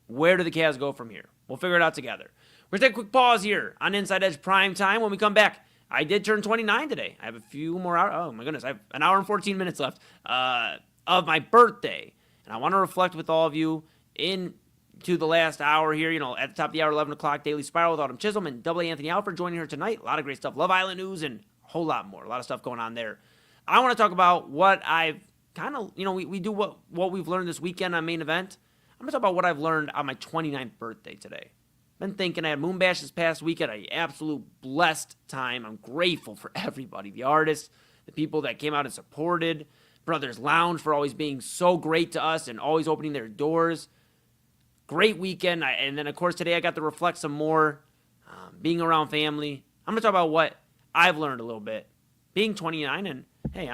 Where do the Cavs go from here? We'll figure it out together. We're going to take a quick pause here on Inside Edge Primetime. When we come back, I did turn 29 today. I have a few more hours. Oh, my goodness. I have an hour and 14 minutes left of my birthday. And I want to reflect with all of you into the last hour here. At the top of the hour, 11 o'clock, Daily Spiral with Autumn Chisholm and Double Anthony Alford joining her tonight. A lot of great stuff. Love Island news and a whole lot more. A lot of stuff going on there. I want to talk about what I've kind of, we do what we've learned this weekend on Main Event. I'm going to talk about what I've learned on my 29th birthday today. Been thinking, I had Moon Bash this past weekend. I had an absolute blessed time. I'm grateful for everybody, the artists, the people that came out and supported, Brothers Lounge for always being so great to us and always opening their doors. Great weekend. And then, of course, today I got to reflect some more, being around family. I'm going to talk about what I've learned a little bit. Being 29, and hey,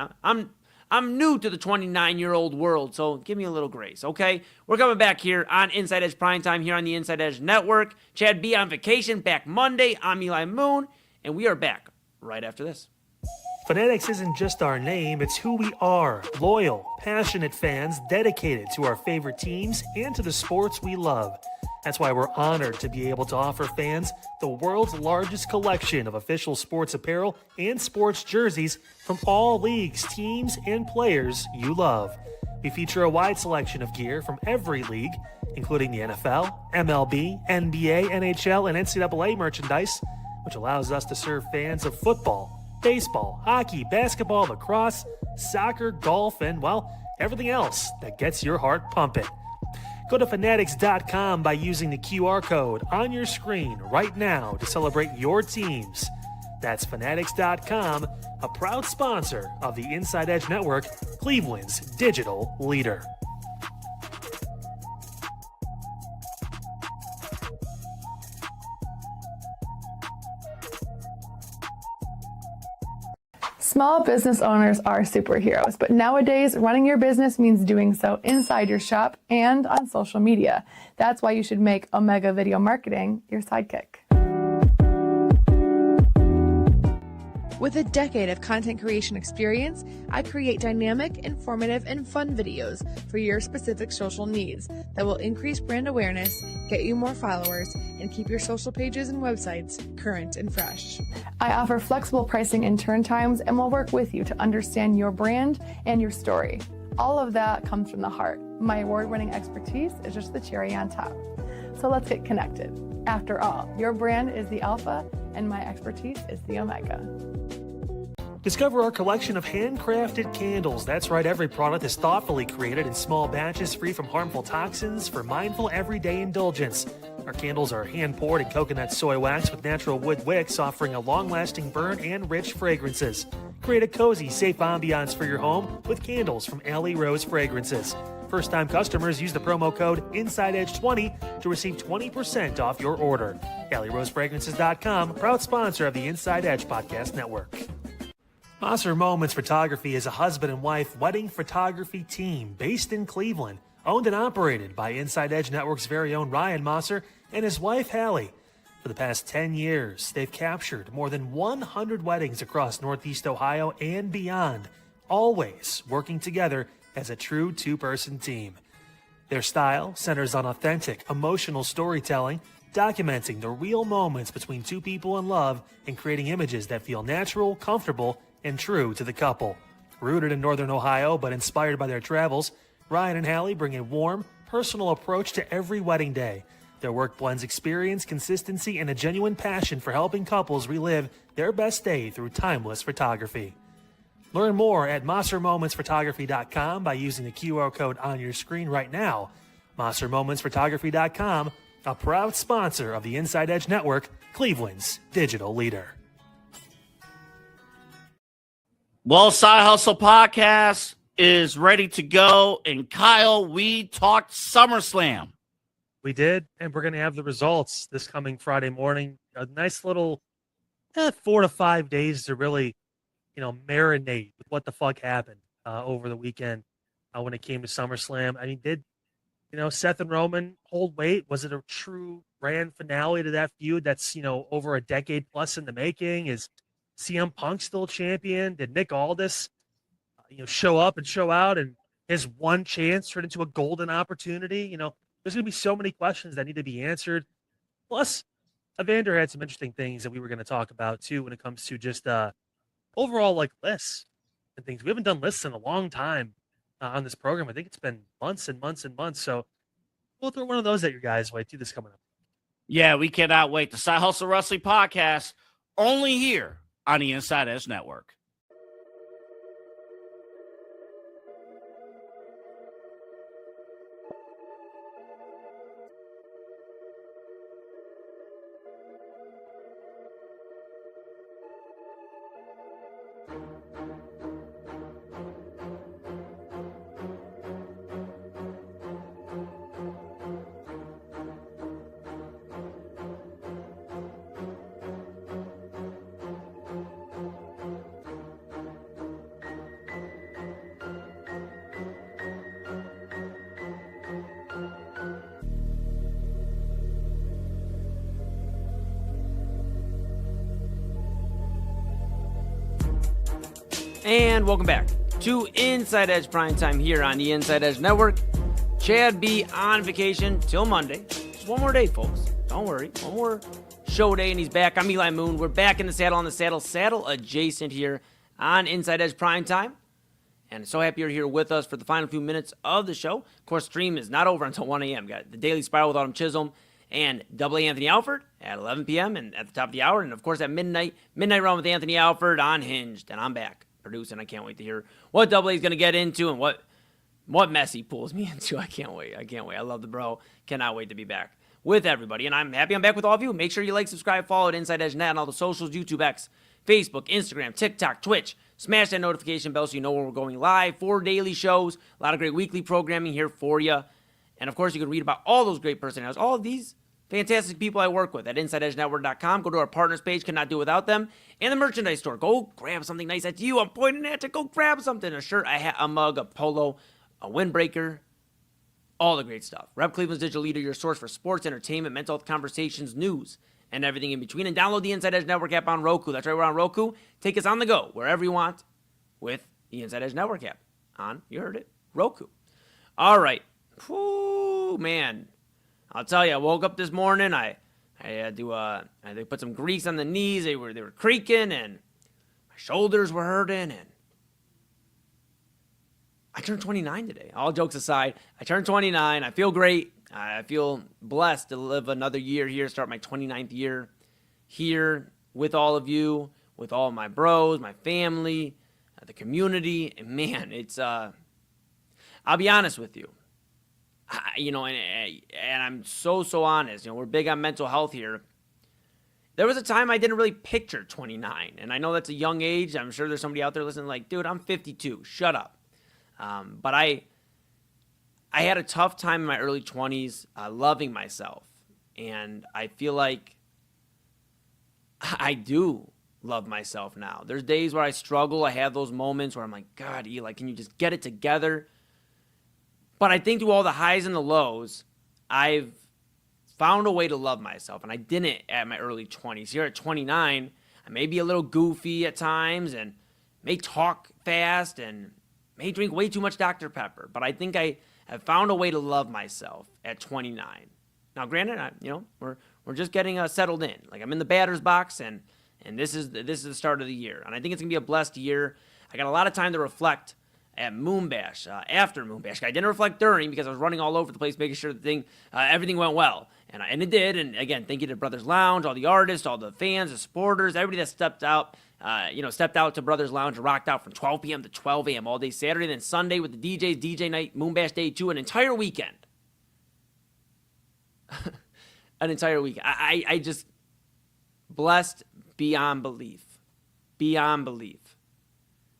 I'm new to the 29-year-old world, so give me a little grace, okay? We're coming back here on Inside Edge Primetime here on the Inside Edge Network. Chad B on vacation, back Monday. I'm Eli Moon, and we are back right after this. Fanatics isn't just our name, it's who we are. Loyal, passionate fans dedicated to our favorite teams and to the sports we love. That's why we're honored to be able to offer fans the world's largest collection of official sports apparel and sports jerseys from all leagues, teams, and players you love. We feature a wide selection of gear from every league, including the NFL, MLB, NBA, NHL, and NCAA merchandise, which allows us to serve fans of football, baseball, hockey, basketball, lacrosse, soccer, golf, and, well, everything else that gets your heart pumping. Go to Fanatics.com by using the QR code on your screen right now to celebrate your teams. That's Fanatics.com, a proud sponsor of the Inside Edge Network, Cleveland's digital leader. Small business owners are superheroes, but nowadays running your business means doing so inside your shop and on social media. That's why you should make Omega Video Marketing your sidekick. With a decade of content creation experience, I create dynamic, informative, and fun videos for your specific social needs that will increase brand awareness, get you more followers, and keep your social pages and websites current and fresh. I offer flexible pricing and turn times and will work with you to understand your brand and your story. All of that comes from the heart. My award-winning expertise is just the cherry on top. So let's get connected. After all, your brand is the alpha and my expertise is the omega. Discover our collection of handcrafted candles. That's right, every product is thoughtfully created in small batches free from harmful toxins for mindful everyday indulgence. Our candles are hand-poured in coconut soy wax with natural wood wicks, offering a long-lasting burn and rich fragrances. Create a cozy, safe ambiance for your home with candles from Alley Rose Fragrances. First-time customers use the promo code InsideEdge20 to receive 20% off your order. AlleyRoseFragrances.com, proud sponsor of the Inside Edge Podcast Network. Mosser Moments Photography is a husband and wife wedding photography team based in Cleveland, owned and operated by Inside Edge Network's very own Ryan Mosser and his wife Hallie. For the past 10 years, they've captured more than 100 weddings across Northeast Ohio and beyond, always working together as a true two-person team. Their style centers on authentic, emotional storytelling, documenting the real moments between two people in love and creating images that feel natural, comfortable, and true to the couple. Rooted in Northern Ohio but inspired by their travels, Ryan and Hallie bring a warm, personal approach to every wedding day. Their work blends experience, consistency, and a genuine passion for helping couples relive their best day through timeless photography. Learn more at MosserMomentsPhotography.com by using the QR code on your screen right now. MosserMomentsPhotography.com, a proud sponsor of the Inside Edge Network, Cleveland's digital leader. Well, Side Hustle Podcast is ready to go. And Kyle, we talked SummerSlam. We did, and we're going to have the results this coming Friday morning. A nice little 4 to 5 days to really, marinate with what the fuck happened over the weekend when it came to SummerSlam. I mean, did, Seth and Roman hold weight? Was it a true grand finale to that feud that's, over a decade plus in the making? Is CM Punk still champion? Did Nick Aldis, show up and show out, and his one chance turned into a golden opportunity? There's going to be so many questions that need to be answered. Plus, Evander had some interesting things that we were going to talk about too when it comes to just overall lists and things. We haven't done lists in a long time on this program. I think it's been months and months and months. So we'll throw one of those at your guys' way too. This coming up. Yeah, we cannot wait. The Side Hustle Wrestling Podcast, only here on the Inside Edge Network. And welcome back to Inside Edge Primetime here on the Inside Edge Network. Chad B on vacation till Monday. Just one more day, folks. Don't worry. One more show day, and he's back. I'm Eli Moon. We're back in the saddle on the saddle adjacent here on Inside Edge Primetime. And so happy you're here with us for the final few minutes of the show. Of course, stream is not over until 1 a.m. Got the Daily Spiral with Autumn Chisholm and Double A Anthony Alford at 11 p.m. and at the top of the hour. And, of course, at midnight run with Anthony Alford on Hinged. And I'm back producing. I can't wait to hear what Double A is going to get into and what mess he pulls me into. I can't wait. I love the bro. Cannot wait to be back with everybody. And I'm happy I'm back with all of you. Make sure you like, subscribe, follow at Inside Edge Net on all the socials, YouTube, X, Facebook, Instagram, TikTok, Twitch. Smash that notification bell so you know when we're going live. 4 daily shows. A lot of great weekly programming here for you. And, of course, you can read about all those great personalities, all of these fantastic people I work with at InsideEdgeNetwork.com. Go to our partners page. Cannot do without them. And the merchandise store. Go grab something nice. That's you. I'm pointing at you. Go grab something. A shirt, a hat, a mug, a polo, a windbreaker. All the great stuff. Rep Cleveland's digital leader, your source for sports, entertainment, mental health conversations, news, and everything in between. And download the Inside Edge Network app on Roku. That's right, we're on Roku. Take us on the go, wherever you want, with the Inside Edge Network app on, you heard it, Roku. All right. Whew, man. I'll tell you, I woke up this morning. I had to put some grease on the knees. They were creaking, and my shoulders were hurting, and I turned 29 today. All jokes aside, I turned 29. I feel great. I feel blessed to live another year here, start my 29th year here with all of you, with all my bros, my family, the community. And man, it's, I'll be honest with you, and I'm so honest. We're big on mental health here. There was a time I didn't really picture 29, and I know that's a young age. I'm sure there's somebody out there listening like, dude, I'm 52. Shut up. But I had a tough time in my early 20s loving myself, and I feel like I do love myself now. There's days where I struggle. I have those moments where I'm like, God, Eli, can you just get it together? But I think through all the highs and the lows, I've found a way to love myself, and I didn't at my early 20s. Here at 29, I may be a little goofy at times and may talk fast and may drink way too much Dr. Pepper, but I think I have found a way to love myself at 29. Now, granted, we're just getting settled in. Like, I'm in the batter's box, and this is the start of the year, and I think it's gonna be a blessed year. I got a lot of time to reflect at Moonbash, after Moonbash. I didn't reflect during because I was running all over the place, making sure everything went well, and it did. And again, thank you to Brothers Lounge, all the artists, all the fans, the supporters, everybody that stepped out to Brothers Lounge and rocked out from 12 p.m. to 12 a.m. all day Saturday, then Sunday with the DJs, DJ night, Moonbash Day 2, an entire weekend. An entire weekend. I just blessed beyond belief. Beyond belief.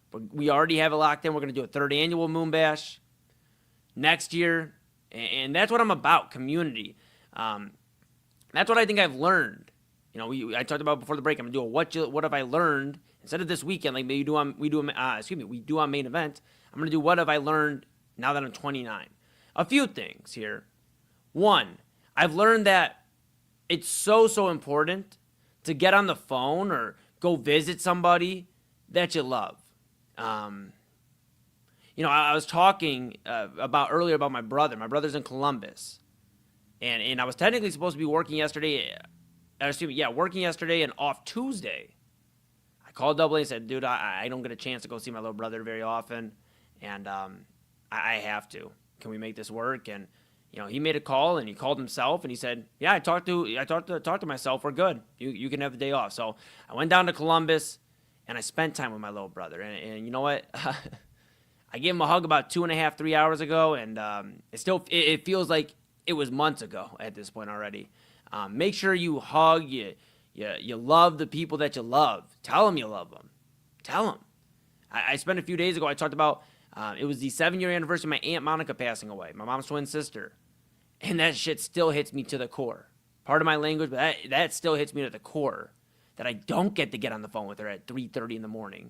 But we already have it locked in. We're going to do a third annual Moonbash next year, and that's what I'm about, community. That's what I think I've learned. I talked about before the break. I'm going to do a what have I learned instead of this weekend, like maybe we do on main event. I'm going to do what have I learned now that I'm 29. A few things here. One, I've learned that it's so important to get on the phone or go visit somebody that you love. I was talking earlier about my brother. My brother's in Columbus, and I was technically supposed to be working yesterday. Working yesterday and off Tuesday. I called Double A and said, dude, I don't get a chance to go see my little brother very often, and I have to. Can we make this work? And he made a call, and he called himself, and he said, yeah, I talked to myself. We're good. You can have the day off. So I went down to Columbus, and I spent time with my little brother. And you know what? I gave him a hug about 2.5, 3 hours ago, and it feels like it was months ago at this point already. Make sure you hug, you love the people that you love. Tell them you love them. Tell them. I spent a few days ago, I talked about, it was the 7-year anniversary of my Aunt Monica passing away, my mom's twin sister. And that shit still hits me to the core. Part of my language, but that still hits me to the core. That I don't get to get on the phone with her at 3:30 in the morning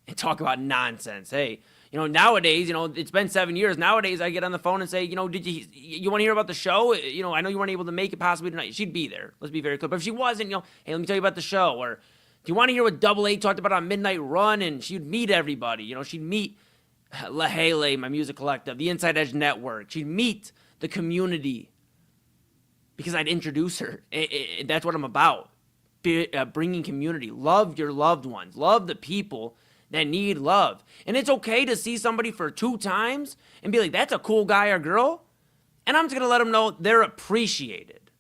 and talk about nonsense. Hey, nowadays, it's been 7 years. Nowadays, I get on the phone and say, did you want to hear about the show? I know you weren't able to make it possibly tonight. She'd be there. Let's be very clear. But if she wasn't, hey, let me tell you about the show. Or Do you want to hear what Double A talked about on Midnight Run? And she'd meet everybody. She'd meet LaHale, my music collective, the Inside Edge Network. She'd meet the community because I'd introduce her. That's what I'm about. Bringing community. Love your loved ones. Love the people that need love. And it's okay to see somebody for 2 times and be like, that's a cool guy or girl. And I'm just going to let them know they're appreciated.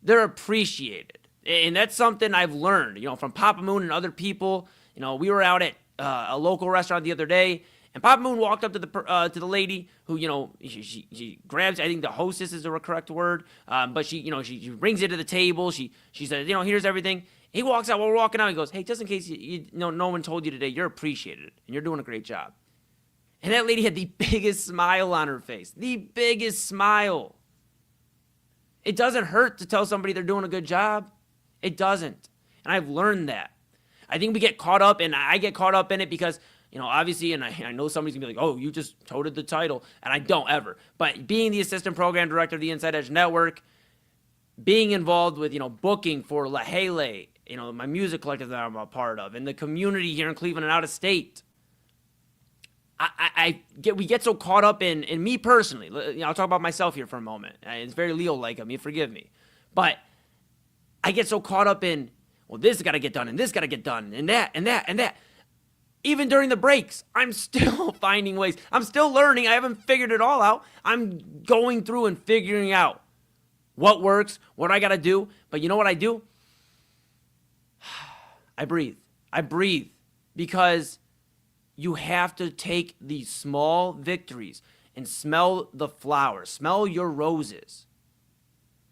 They're appreciated. And that's something I've learned, from Papa Moon and other people. We were out at a local restaurant the other day, and Papa Moon walked up to the lady who, she grabs, I think the hostess is the correct word, but she brings it to the table. She says, here's everything. He walks out while we're walking out. He goes, hey, just in case no one told you today, you're appreciated, and you're doing a great job. And that lady had the biggest smile on her face. The biggest smile. It doesn't hurt to tell somebody they're doing a good job. It doesn't. And I've learned that. I think we get caught up, and I get caught up in it because, obviously, and I know somebody's going to be like, oh, you just toted the title. And I don't ever. But being the assistant program director of the Inside Edge Network, being involved with, booking for LaHale, my music collective that I'm a part of, and the community here in Cleveland and out of state, we get so caught up in me personally. I'll talk about myself here for a moment. It's very Leo-like of me, forgive me. But I get so caught up in, well, this has got to get done, and this got to get done, and that, and that, and that. Even during the breaks, I'm still finding ways. I'm still learning. I haven't figured it all out. I'm going through and figuring out what works, what I got to do. But you know what I do? I breathe. I breathe because you have to take these small victories and smell the flowers. Smell your roses.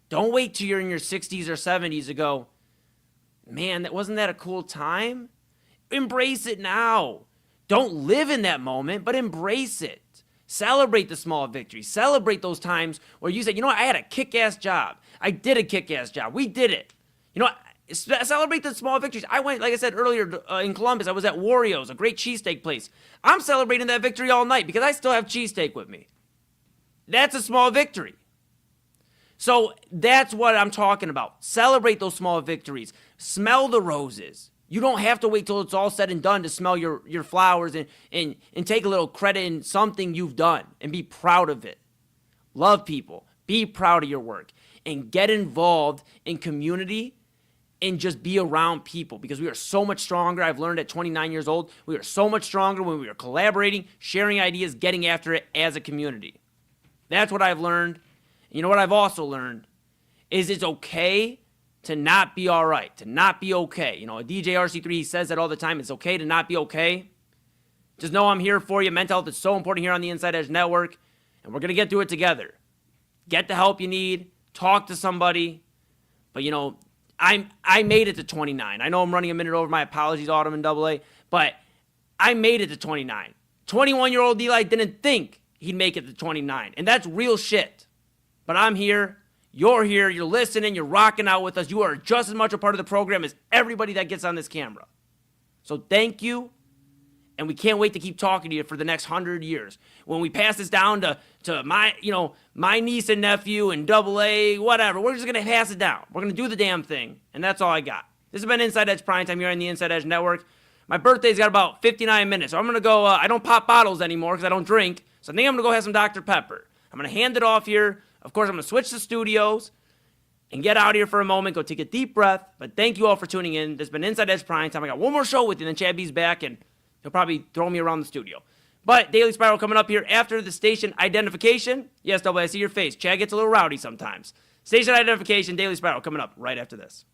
Don't wait till you're in your 60s or 70s to go, man, wasn't that a cool time? Embrace it now. Don't live in that moment, but embrace it. Celebrate the small victories. Celebrate those times where you said, I had a kick-ass job. I did a kick-ass job. We did it. Celebrate the small victories. I went, like I said earlier, in Columbus. I was at Wario's, a great cheesesteak place. I'm celebrating that victory all night because I still have cheesesteak with me. That's a small victory. So that's what I'm talking about. Celebrate those small victories. Smell the roses. You don't have to wait till it's all said and done to smell your flowers and take a little credit in something you've done and be proud of it. Love people. Be proud of your work. And get involved in community and just be around people because we are so much stronger. I've learned at 29 years old, we are so much stronger when we are collaborating, sharing ideas, getting after it as a community. That's what I've learned. You know what I've also learned is it's okay to not be all right, to not be okay. A DJ RC3, he says that all the time. It's okay to not be okay. Just know I'm here for you. Mental health is so important here on the Inside Edge Network, and we're going to get through it together. Get the help you need. Talk to somebody. But, I made it to 29. I know I'm running a minute over. My apologies, Autumn and Double A, but I made it to 29. 21-year-old Eli didn't think he'd make it to 29, and that's real shit. But I'm here. You're here. You're listening. You're rocking out with us. You are just as much a part of the program as everybody that gets on this camera. So thank you. And we can't wait to keep talking to you for the next 100 years. When we pass this down to my niece and nephew and Double A, whatever, we're just going to pass it down. We're going to do the damn thing. And that's all I got. This has been Inside Edge Primetime here on the Inside Edge Network. My birthday's got about 59 minutes. So I'm going to go, I don't pop bottles anymore because I don't drink. So I think I'm going to go have some Dr. Pepper. I'm going to hand it off here. Of course, I'm going to switch to studios and get out here for a moment, go take a deep breath. But thank you all for tuning in. This has been Inside Edge Primetime. I got one more show with you, then Chad B's back, and he'll probably throw me around the studio. But Daily Spiral coming up here after the station identification. Yes, Double, I see your face. Chad gets a little rowdy sometimes. Station identification, Daily Spiral coming up right after this.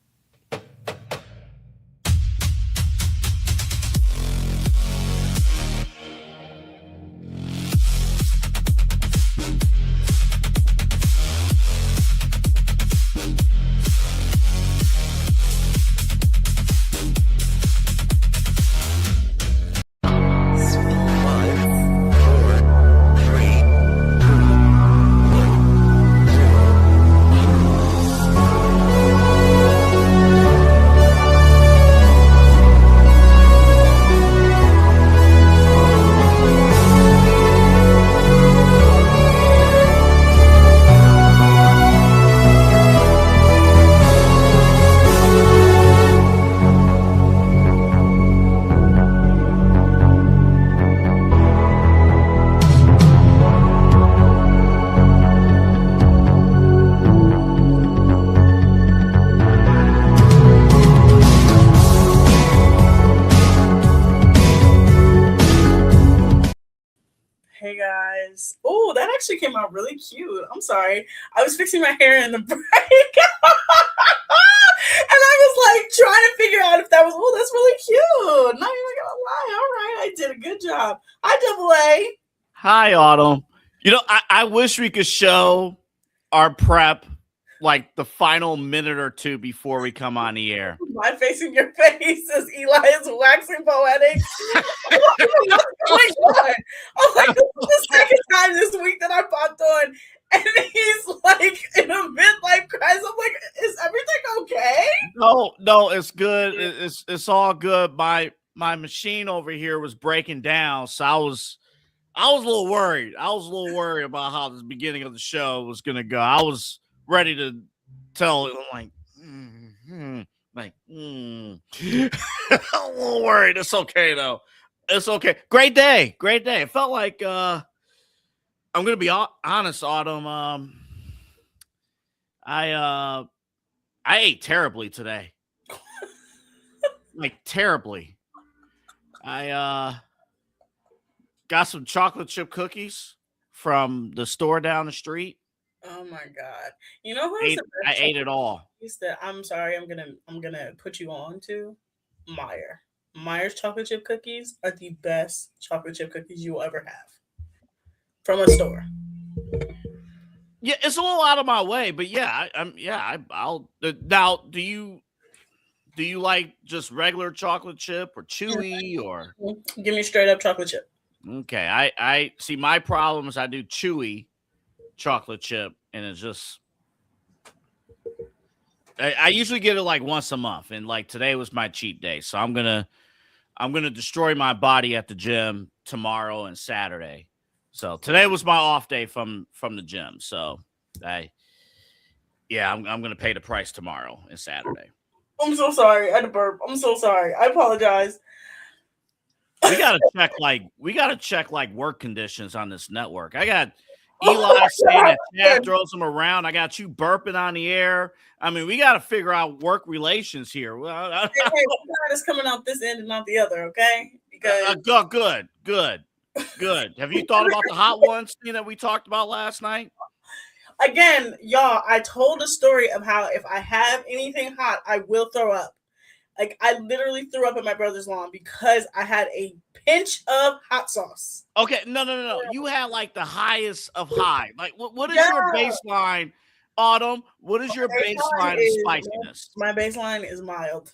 is. Oh, that actually came out really cute. I'm sorry. I was fixing my hair in the break. And I was like trying to figure out if that was, oh, that's really cute. Not even gonna lie. All right, I did a good job. Hi, Double A. Hi, Autumn. You know, I wish we could show our prep like the final minute or two before we come on the air. My facing your face as Eli is waxing poetic. What's going on? I'm like, this is the second time this week that I popped on, and he's like in a midlife crisis. I'm like, is everything okay? No, it's good. It's all good. My machine over here was breaking down, so I was a little worried. I was a little worried about how the beginning of the show was gonna go. I was ready to tell him like, I'm a little worried. It's okay though. It's okay. Great day. It felt like I'm gonna be honest, Autumn. I ate terribly today. Like terribly. I got some chocolate chip cookies from the store down the street. Oh my God! You know who I ate it all. That I'm sorry. I'm gonna put you on to Meyer. Meyer's chocolate chip cookies are the best chocolate chip cookies you will ever have from a store. Yeah, it's a little out of my way, but yeah, I'll now. Do you like just regular chocolate chip or chewy or? Give me straight up chocolate chip. Okay, I see. My problem is I do chewy chocolate chip, and it's just I usually get it like once a month, and like today was my cheat day, so I'm gonna destroy my body at the gym tomorrow and Saturday. So today was my off day from the gym, so I'm gonna pay the price tomorrow and Saturday. I'm so sorry. I had to burp. I'm so sorry. I apologize. We gotta check like work conditions on this network. I got Eli saying that Chad throws him around. I got you burping on the air. I mean, we got to figure out work relations here. Well, one side is coming out this end and not the other, okay? Because good. Have you thought about the hot ones that we talked about last night? Again, y'all, I told a story of how if I have anything hot, I will throw up. Like, I literally threw up at my brother's lawn because I had a pinch of hot sauce. Okay, no. You had like the highest of high. Like, what is your baseline, Autumn? What is your baseline of spiciness? My baseline is mild.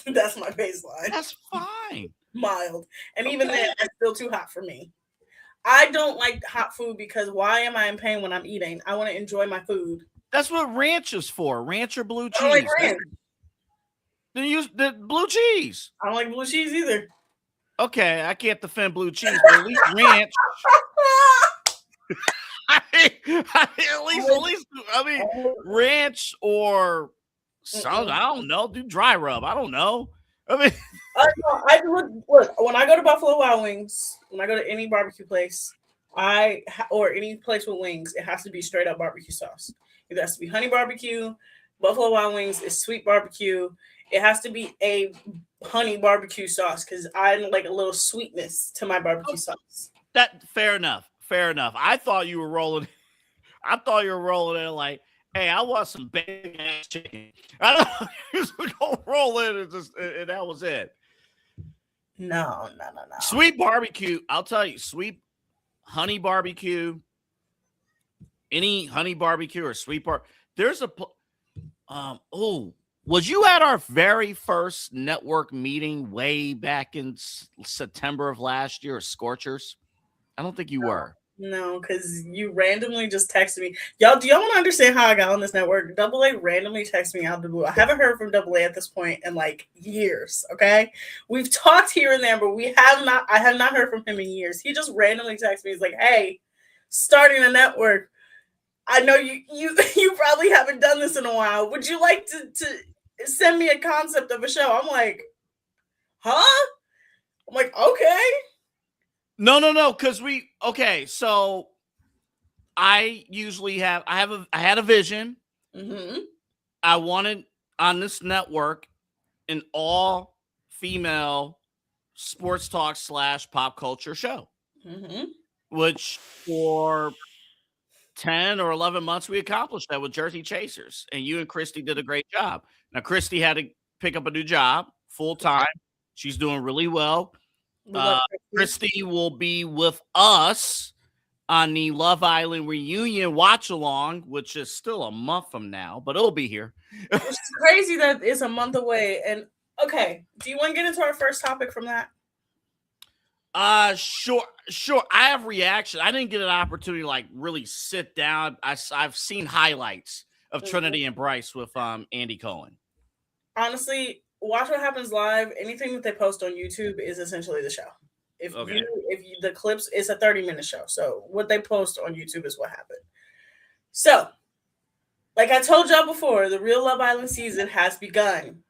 That's my baseline. That's fine. Mild. And even then, it's still too hot for me. I don't like hot food because why am I in pain when I'm eating? I want to enjoy my food. That's what ranch is for. Ranch or blue cheese. I don't like ranch. Then use the blue cheese. I don't like blue cheese either. Okay, I can't defend blue cheese, but at least ranch. I mean, ranch or something. I don't know. Do dry rub. I don't know. I mean, look. When I go to Buffalo Wild Wings, when I go to any barbecue place, or any place with wings, it has to be straight up barbecue sauce. It has to be honey barbecue. Buffalo Wild Wings is sweet barbecue. It has to be a honey barbecue sauce because I like a little sweetness to my barbecue sauce. That fair enough. I thought you were rolling. In like, hey, I want some big ass chicken. I don't know. You just go roll in and that was it. No. Sweet barbecue. I'll tell you, sweet honey barbecue. Any honey barbecue or sweet there's a was you at our very first network meeting way back in September of last year, Scorchers? I don't think you were. No, because you randomly just texted me. Y'all, do y'all want to understand how I got on this network? Double A randomly texted me out of the blue. I haven't heard from Double A at this point in like years, okay? We've talked here and there, but I have not heard from him in years. He just randomly texted me. He's like, hey, starting a network. I know you probably haven't done this in a while. Would you like to send me a concept of a show? I'm like, huh? I'm like, okay. No, because so I had a vision. Mm-hmm. I wanted on this network an all-female sports talk / pop culture show. Mm-hmm. which for 10 or 11 months, we accomplished that with Jersey Chasers. And you and Christy did a great job. Now, Christy had to pick up a new job full time. She's doing really well. Christy will be with us on the Love Island reunion watch along, which is still a month from now, but it'll be here. It's crazy that it's a month away. And okay, do you want to get into our first topic from that? Sure. I have reaction. I didn't get an opportunity to like really sit down. I've seen highlights of Trinity and Bryce with Andy Cohen. Honestly, watch what happens live. Anything that they post on YouTube is essentially the show. If the clips, it's a 30-minute show. So what they post on YouTube is what happened. So, like I told y'all before, the real Love Island season has begun.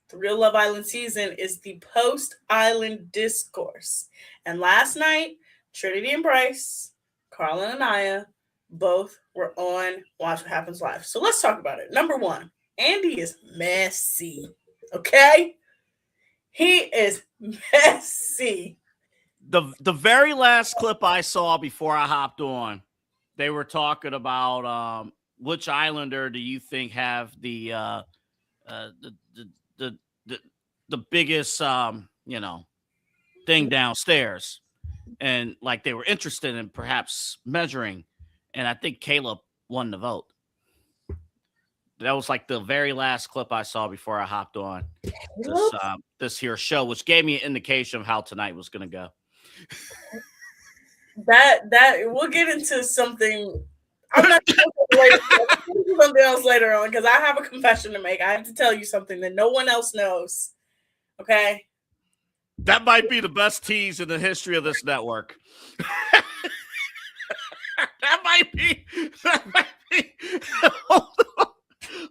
The real Love Island season is the post-Island discourse. And last night, Trinity and Bryce, Carl and Anaya, both were on Watch What Happens Live. So let's talk about it. Number one, Andy is messy. Okay? He is messy. The very last clip I saw before I hopped on, they were talking about which Islander do you think have the biggest thing downstairs, and like they were interested in perhaps measuring, and I think Caleb won the vote. That was like the very last clip I saw before I hopped on this here show, which gave me an indication of how tonight was going to go. That we'll get into something. I'm not something else later on because I have a confession to make. I have to tell you something that no one else knows. Okay. That might be the best tease in the history of this network. That might be.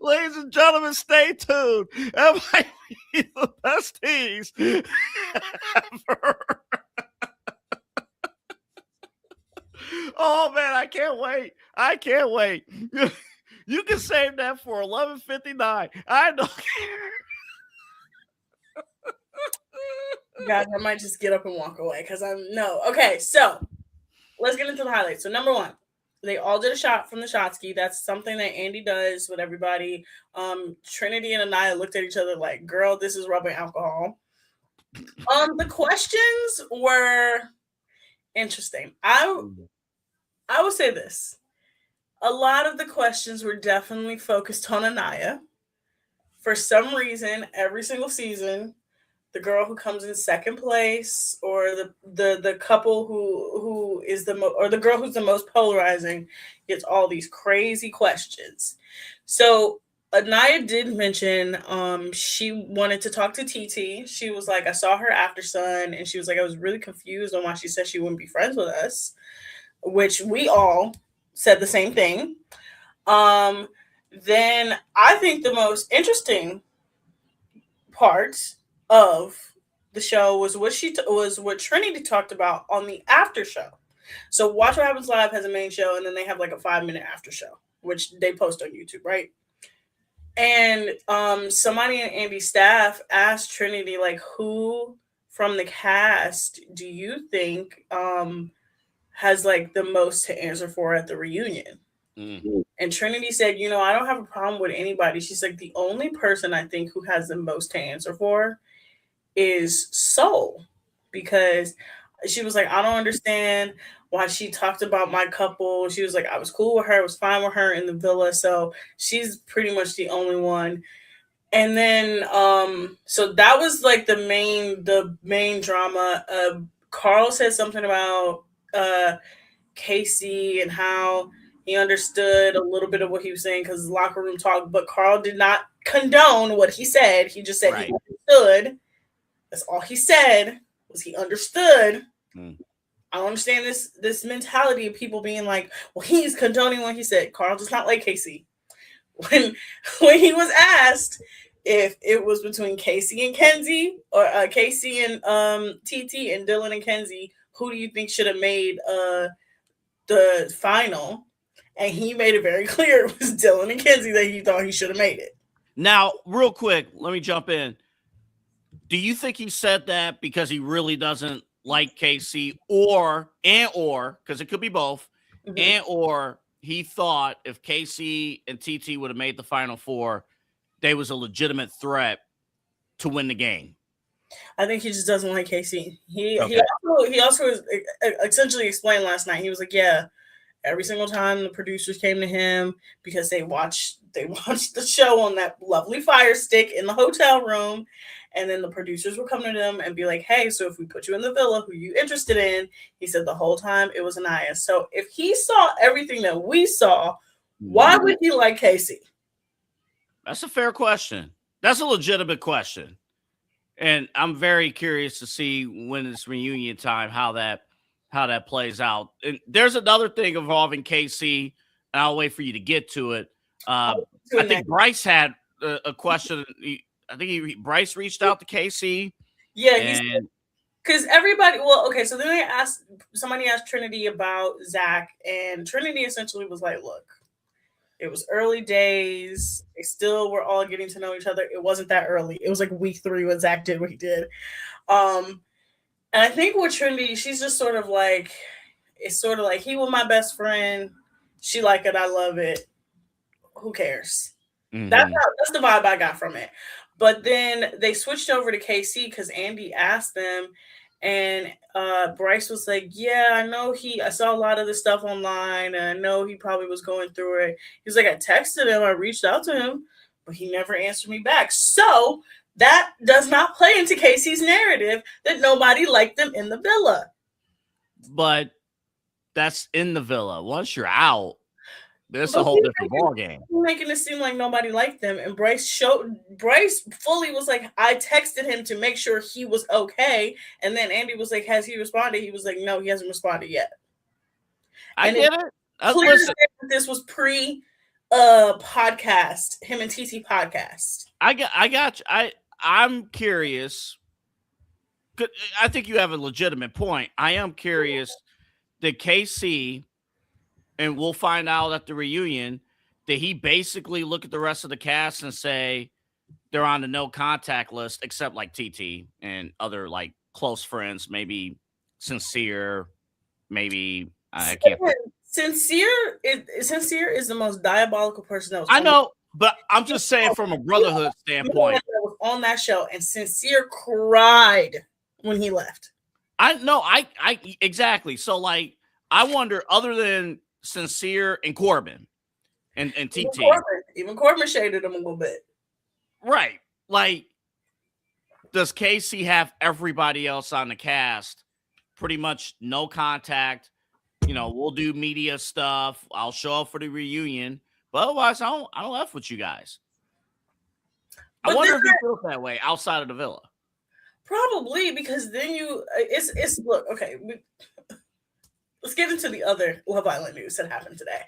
Ladies and gentlemen, stay tuned. That might be the best tease ever. Oh man, I can't wait. You can save that for 11:59. I don't care. Guys, I might just get up and walk away because okay, so let's get into the highlights. So number one, they all did a shot from the shot ski. That's something that Andy does with everybody. Trinity and Anaya looked at each other like, girl, this is rubbing alcohol. The questions were interesting. I will say this. A lot of the questions were definitely focused on Anaya. For some reason, every single season, the girl who comes in second place, or the couple who is or the girl who's the most polarizing, gets all these crazy questions. So Anaya did mention she wanted to talk to TT. She was like, I saw her after Sun, and she was like, I was really confused on why she said she wouldn't be friends with us, which we all said the same thing. Then I think the most interesting part of the show was what Trinity talked about on the after show. So Watch What Happens Live has a main show, and then they have like a 5-minute after show, which they post on YouTube, right? And somebody in Andy's staff asked Trinity, like, who from the cast do you think has like the most to answer for at the reunion? Mm-hmm. And Trinity said, I don't have a problem with anybody. She's like, the only person I think who has the most to answer for is Soul, because she was like, I don't understand why she talked about my couple. She was like, I was cool with her. I was fine with her in the villa. So she's pretty much the only one. And then, so that was like the main drama. Carl said something about Casey and how he understood a little bit of what he was saying because locker room talk, but Carl did not condone what he said. He just said he understood. That's all he said, was he understood. I don't understand this mentality of people being like, well, he's condoning what he said. Carl does not like Casey. When he was asked if it was between Casey and Kenzie, or Casey and TT and Dylan and Kenzie, who do you think should have made the final? And he made it very clear it was Dylan and Kenzie that he thought he should have made it. Now, real quick, let me jump in. Do you think he said that because he really doesn't like KC or because it could be both, and or he thought if KC and TT would have made the Final Four, they was a legitimate threat to win the game. I think he just doesn't like KC. He Okay. he also essentially explained last night. He was like, yeah, every single time the producers came to him because they watched the show on that lovely Fire Stick in the hotel room, and then the producers would come to them and be like, hey, so if we put you in the villa, who are you interested in? He said the whole time it was Anaya. So if he saw everything that we saw, why would he like Casey? That's a fair question. That's a legitimate question. And I'm very curious to see when it's reunion time, how that plays out. And there's another thing involving KC, and I'll wait for you to get to it. I think Bryce had a question. Bryce reached out to KC. Yeah, because everybody. Well, okay. So then somebody asked Trinity about Zach, and Trinity essentially was like, "Look, it was early days. They still were all getting to know each other. It wasn't that early. It was like week 3 when Zach did what he did." And I think with Trinity, she's just sort of like, it's sort of like, he was my best friend. She like it. I love it. Who cares? Mm-hmm. That's the vibe I got from it. But then they switched over to KC because Andy asked them, and Bryce was like, yeah, I know I saw a lot of the stuff online, and I know he probably was going through it. He's like, I texted him, I reached out to him, but he never answered me back. So that does not play into Casey's narrative that nobody liked them in the villa. But that's in the villa. Once you're out, that's a whole different ballgame. Making it seem like nobody liked them, and Bryce fully was like, I texted him to make sure he was okay, and then Andy was like, has he responded? He was like, no, he hasn't responded yet. I get it. Listen, this was pre podcast, him and TT podcast. I got you. I'm curious. I think you have a legitimate point. I am curious. Did KC, and we'll find out at the reunion, did he basically look at the rest of the cast and say they're on the no contact list, except like TT and other like close friends, maybe Sincere, maybe I can't. Sincere is the most diabolical person that was. I know, but I'm just saying from a brotherhood standpoint. That was on that show, and Sincere cried when he left. I know, I exactly. So like, I wonder, other than Sincere and Corbin and TT, even Corbin shaded him a little bit, right? Like, does Casey have everybody else on the cast pretty much no contact? You know, we'll do media stuff. I'll show up for the reunion, but otherwise, I don't F with you guys. I wonder if he feels that way outside of the villa. Probably, because then it's look, okay. Let's get into the other Love Island news that happened today.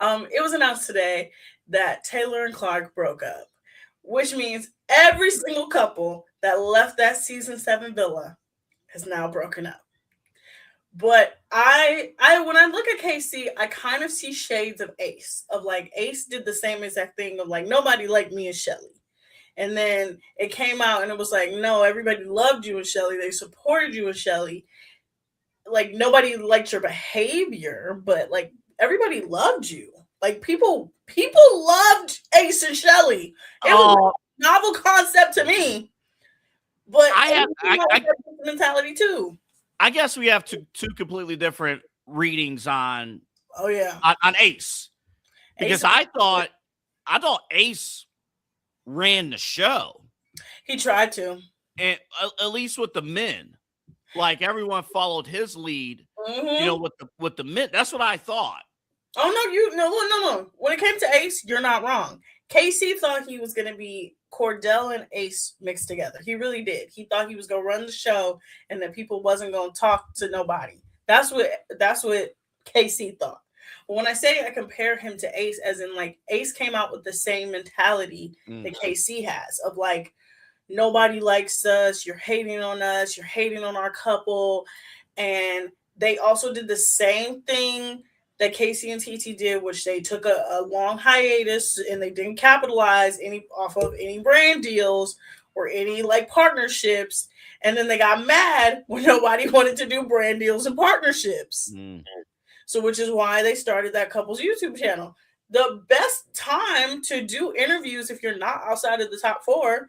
It was announced today that Taylor and Clark broke up, which means every single couple that left that season 7 villa has now broken up. But I when I look at KC, I kind of see shades of Ace, of like Ace did the same exact thing of like, nobody liked me and Shelly. And then it came out and it was like, no, everybody loved you and Shelly. They supported you and Shelly. Like, nobody liked your behavior, but like everybody loved you. Like people loved Ace and Shelly. It was a novel concept to me. But I have mentality too. I guess we have two completely different readings on on Ace. Because I thought Ace ran the show. He tried to. And at least with the men. Like, everyone followed his lead, you know, with the men. That's what I thought. Oh, no. When it came to Ace, you're not wrong. Casey thought he was going to be Cordell and Ace mixed together. He really did. He thought he was going to run the show and that people wasn't going to talk to nobody. That's what Casey thought. But when I say I compare him to Ace, as in like Ace came out with the same mentality that Casey has of like, nobody likes us, you're hating on us, you're hating on our couple. And they also did the same thing that Casey and TT did, which they took a long hiatus and they didn't capitalize off of any brand deals or any like partnerships. And then they got mad when nobody wanted to do brand deals and partnerships. So, which is why they started that couple's YouTube channel. The best time to do interviews, if you're not outside of the top 4,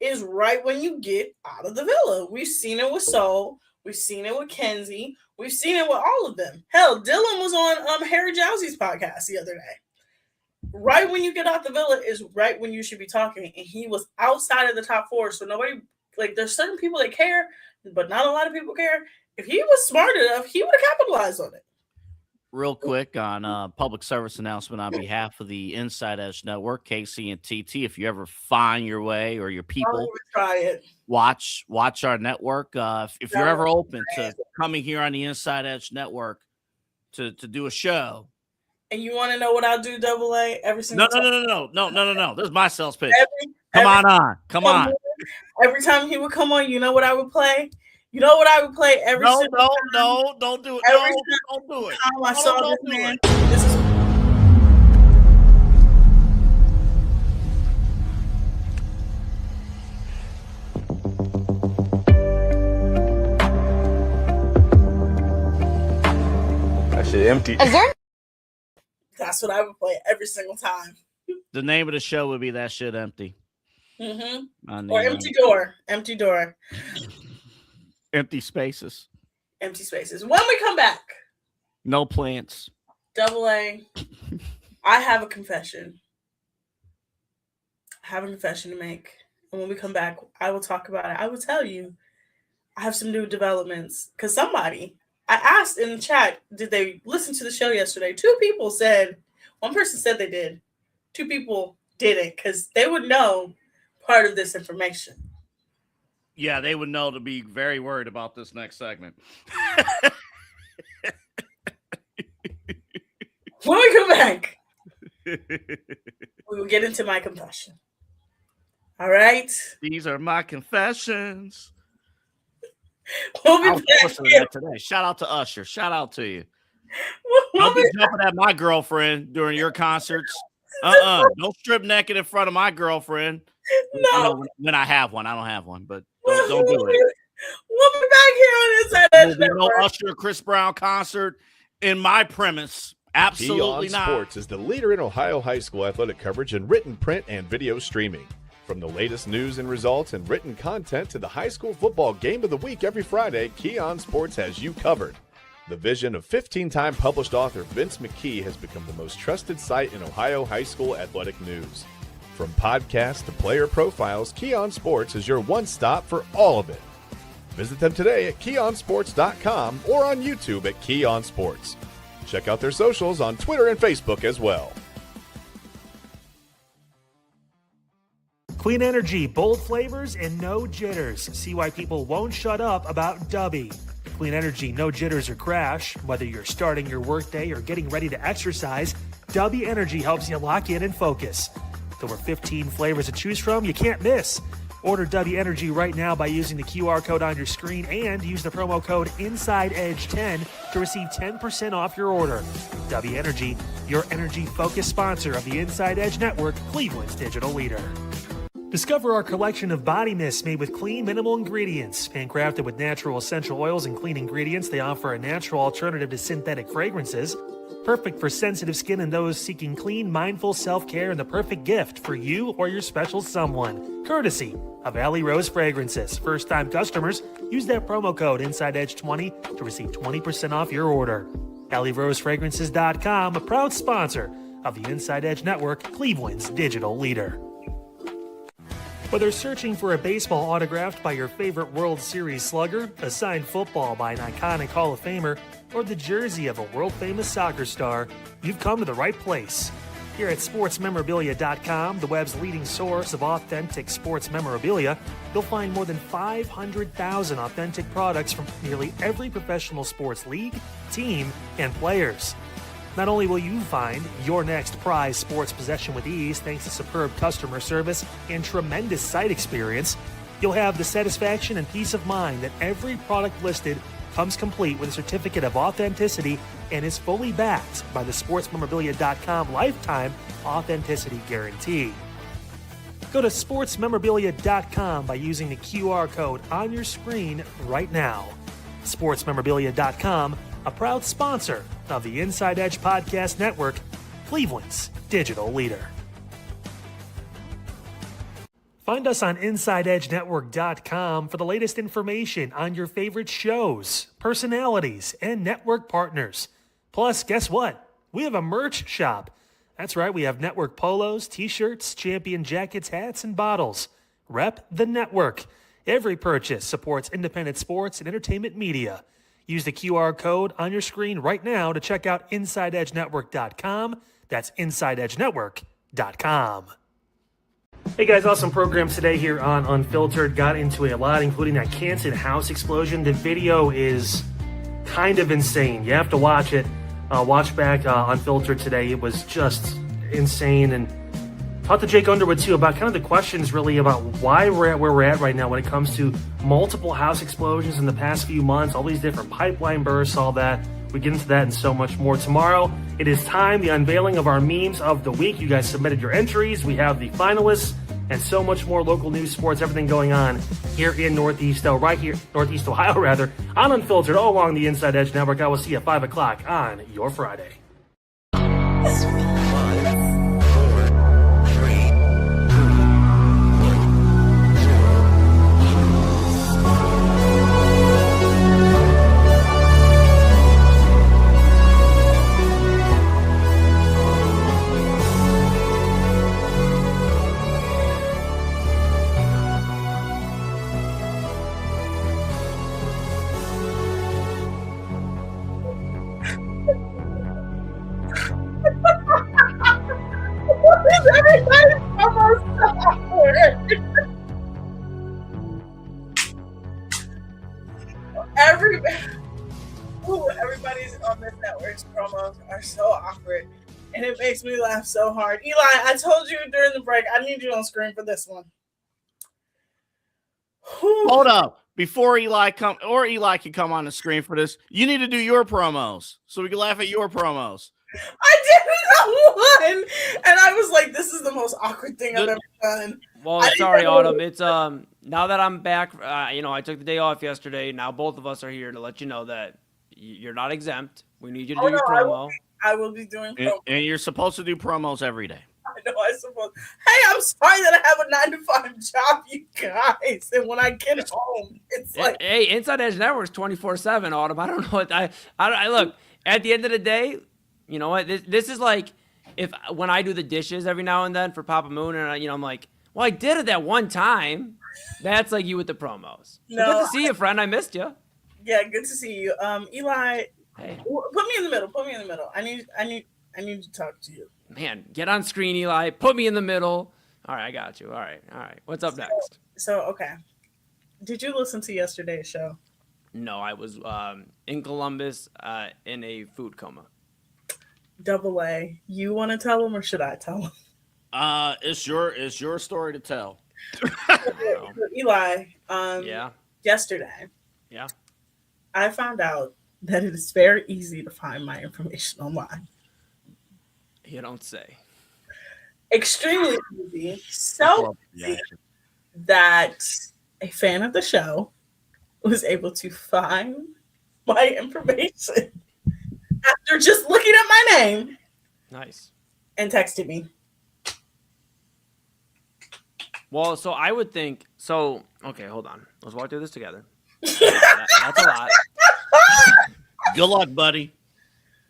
is right when you get out of the villa. We've seen it with Soul. We've seen it with Kenzie. We've seen it with all of them. Hell, Dylan was on Harry Jowsey's podcast the other day. Right when you get out the villa is right when you should be talking. And he was outside of the top 4. So nobody, like, there's certain people that care, but not a lot of people care. If he was smart enough, he would have capitalized on it. Real quick on public service announcement on behalf of the Inside Edge Network, KC and TT. If you ever find your way or your people try it, watch our network. If you're ever open to coming here on the Inside Edge Network to do a show, and you want to know what I'll do, AA, every single time. No. This is my sales pitch. Come on. Every time he would come on, you know what I would play? You know what I would play every single time? No, don't do it. Don't do it. I saw this man. That shit empty. That's what I would play every single time. The name of the show would be That Shit Empty. Or Empty Door. Empty Door. Empty spaces. Empty spaces. When we come back, no plants. AA, I have a confession. I have a confession to make. And when we come back, I will talk about it. I will tell you, I have some new developments. Because I asked in the chat, did they listen to the show yesterday? 2 people said, one person said they did. 2 people didn't because they would know part of this information. Yeah, they would know to be very worried about this next segment. When we come back, we will get into my confession. All right? These are my confessions. We'll be back here. Today. Shout out to Usher. Shout out to you. Don't be jumping at my girlfriend during your concerts. Don't strip naked in front of my girlfriend. No. When I have one. I don't have one, but don't do it. We'll be back here on Inside Edge Network. No Usher Chris Brown concert in my premise. Absolutely not. Sports is the leader in Ohio high school athletic coverage in written, print, and video streaming. From the latest news and results and written content to the high school football game of the week every Friday, Keon Sports has you covered. The vision of 15-time published author Vince McKee has become the most trusted site in Ohio high school athletic news. From podcasts to player profiles, Keon Sports is your one-stop for all of it. Visit them today at keonsports.com or on YouTube at Keon Sports. Check out their socials on Twitter and Facebook as well. Clean energy, bold flavors, and no jitters. See why people won't shut up about Dubby. Clean energy, no jitters or crash. Whether you're starting your workday or getting ready to exercise, Dubby Energy helps you lock in and focus. With over 15 flavors to choose from, you can't miss. Order Dubby Energy right now by using the QR code on your screen and use the promo code InsideEdge10 to receive 10% off your order. Dubby Energy, your energy-focused sponsor of the Inside Edge Network, Cleveland's digital leader. Discover our collection of body mists made with clean, minimal ingredients. Handcrafted with natural essential oils and clean ingredients, they offer a natural alternative to synthetic fragrances. Perfect for sensitive skin and those seeking clean, mindful self-care, and the perfect gift for you or your special someone. Courtesy of Alley Rose Fragrances. First-time customers, use that promo code InsideEdge20 to receive 20% off your order. AlleyRoseFragrances.com, a proud sponsor of the Inside Edge Network, Cleveland's digital leader. Whether searching for a baseball autographed by your favorite World Series slugger, a signed football by an iconic Hall of Famer, or the jersey of a world-famous soccer star, you've come to the right place. Here at sportsmemorabilia.com, the web's leading source of authentic sports memorabilia, you'll find more than 500,000 authentic products from nearly every professional sports league, team, and players. Not only will you find your next prized sports possession with ease thanks to superb customer service and tremendous site experience, you'll have the satisfaction and peace of mind that every product listed comes complete with a certificate of authenticity and is fully backed by the sportsmemorabilia.com lifetime authenticity guarantee. Go to sportsmemorabilia.com by using the QR code on your screen right now. Sportsmemorabilia.com, a proud sponsor of the Inside Edge Podcast Network, Cleveland's digital leader. Find us on InsideEdgeNetwork.com for the latest information on your favorite shows, personalities, and network partners. Plus, guess what? We have a merch shop. That's right, we have network polos, t-shirts, champion jackets, hats, and bottles. Rep the network. Every purchase supports independent sports and entertainment media. Use the QR code on your screen right now to check out InsideEdgeNetwork.com. That's InsideEdgeNetwork.com. Hey guys, awesome programs today here on Unfiltered. Got into a lot, including that Canton house explosion. The video is kind of insane. You have to watch it. Watch back Unfiltered today. It was just insane. And talked to Jake Underwood too about kind of the questions really about why we're at where we're at right now when it comes to multiple house explosions in the past few months, all these different pipeline bursts, all that. We get into that and so much more tomorrow. It is time, the unveiling of our memes of the week. You guys submitted your entries. We have the finalists and so much more local news, sports, everything going on here in Northeast Ohio, rather, on Unfiltered, all along the Inside Edge Network. I will see you at 5 o'clock on your Friday. Everybody's on this network's promos are so awkward, and it makes me laugh so hard. Eli, I told you during the break, I need you on screen for this one. Hold up. Before Eli can come on the screen for this, you need to do your promos so we can laugh at your promos. I didn't know one, and I was like, "This is the most awkward thing I've ever done." Well, sorry, Autumn. It's now that I'm back, I took the day off yesterday. Now both of us are here to let you know that you're not exempt. We need you to do your promo. I will be doing promo. And you're supposed to do promos every day. I know I suppose. Hey, I'm sorry that I have a 9-to-5 job, you guys. And when I get home, it's like, hey, Inside Edge Network's 24/7, Autumn. I don't know what I look. At the end of the day, you know what? This is like when I do the dishes every now and then for Papa Moon, and I'm like, well, I did it that one time. That's like you with the promos. No, good to see you, friend. I missed you. Yeah, good to see you. Eli, hey, put me in the middle. Put me in the middle. I need to talk to you. Man, get on screen, Eli. Put me in the middle. All right, I got you. All right. What's up next? So, okay. Did you listen to yesterday's show? No, I was in Columbus in a food coma. Double A. You want to tell him or should I tell him? It's your story to tell. Eli, yeah. Yesterday, yeah, I found out that it is very easy to find my information online. You don't say. Extremely easy. So easy that a fan of the show was able to find my information after just looking at my name. Nice. And texted me. Well, so I would think so. Okay, hold on. Let's walk through this together. That's a lot. Good luck, buddy.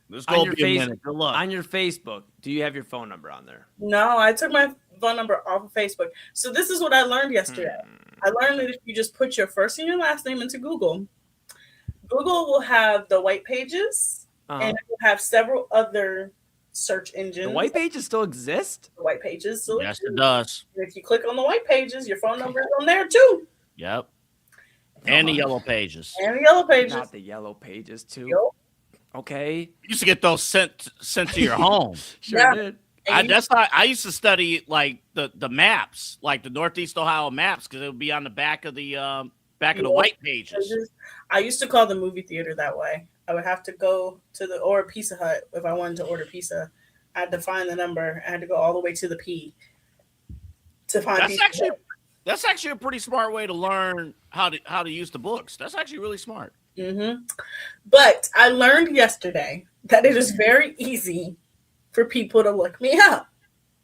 This on gonna your be a minute. Good luck. On your Facebook, do you have your phone number on there? No, I took my phone number off of Facebook. So this is what I learned yesterday. I learned that if you just put your first and your last name into Google, Google will have the white pages and it will have several other search engines. The white pages still exist? The white pages still exist. Yes, it does. And if you click on the white pages, your phone number is on there too. Yep. And the yellow pages. And the yellow pages. Not the yellow pages too. Yep. Okay. You used to get those sent to your home. Sure did. I used to study like the maps, like the Northeast Ohio maps, because it would be on the back of the white pages. I used to call the movie theater that way. I would have to go to or Pizza Hut if I wanted to order pizza. I had to find the number. I had to go all the way to the P. to find people. That's actually a pretty smart way to learn how to use the books. That's actually really smart. Mm-hmm. But I learned yesterday that it is very easy for people to look me up.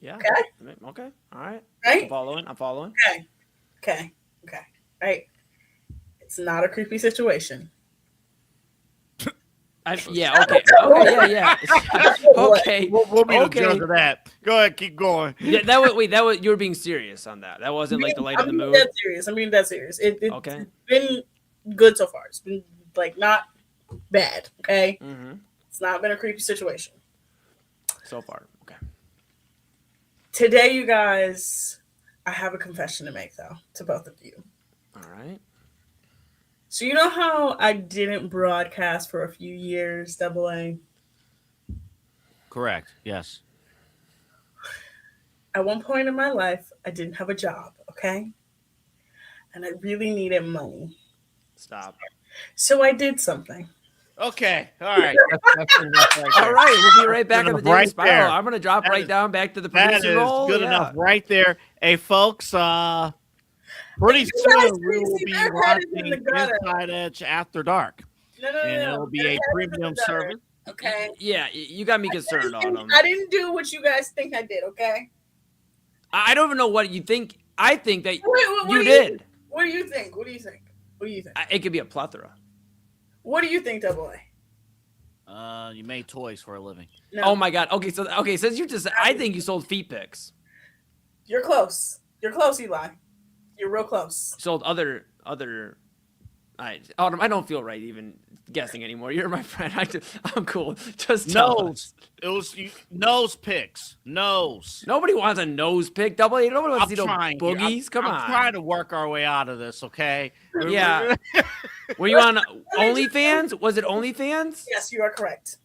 Yeah. Okay. Okay. All right. Right. I'm following. Okay. Right. It's not a creepy situation. Yeah. Okay. Okay. Yeah. Okay. We'll be the judge of that. Go ahead. Keep going. Yeah. That was you were being serious on that. That wasn't like the light of the mood. I'm being dead serious. It's okay. been good so far. It's been like not bad. Okay. Mm-hmm. It's not been a creepy situation so far. Okay. Today, you guys, I have a confession to make though to both of you. All right. So you know how I didn't broadcast for a few years, AA? Correct. Yes. At one point in my life, I didn't have a job, okay? And I really needed money. Stop. So I did something. Okay. All right. All right. We'll be right back on the daily spiral. There. I'm going to drop down back to the producer role. Good enough right there. Hey, folks, pretty soon we will be launching Inside Edge After Dark. No. And it will be a premium service. Okay. Yeah, you got me concerned on them. I didn't do what you guys think I did, okay? I don't even know what you think. I think that you did. What do you think? It could be a plethora. What do you think, AA? You made toys for a living. No. Oh my God. Okay, since you just, I think you sold feet pics. You're close. You're close, Eli. You're real close. Sold other. Autumn, I don't feel right even guessing anymore. You're my friend. I'm cool. Just tell us. It was nose picks. Nose. Nobody wants a nose pick. Nobody wants to see no boogies. Come on. I'm trying to work our way out of this, okay? Yeah. Were you on OnlyFans? Was it OnlyFans? Yes, you are correct.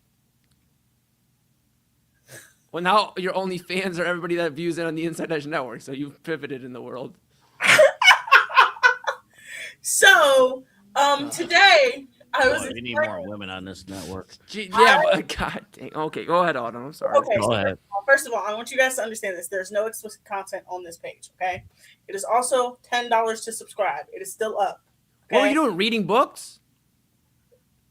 Well, now your OnlyFans are everybody that views it on the Inside Edge Network, so you've pivoted in the world. So, today I was. We need more women on this network. But God dang. Okay, go ahead, Autumn. I'm sorry. Okay, go ahead. First of all, I want you guys to understand this. There's no explicit content on this page, okay? It is also $10 to subscribe. It is still up. Okay? What were you doing? Reading books?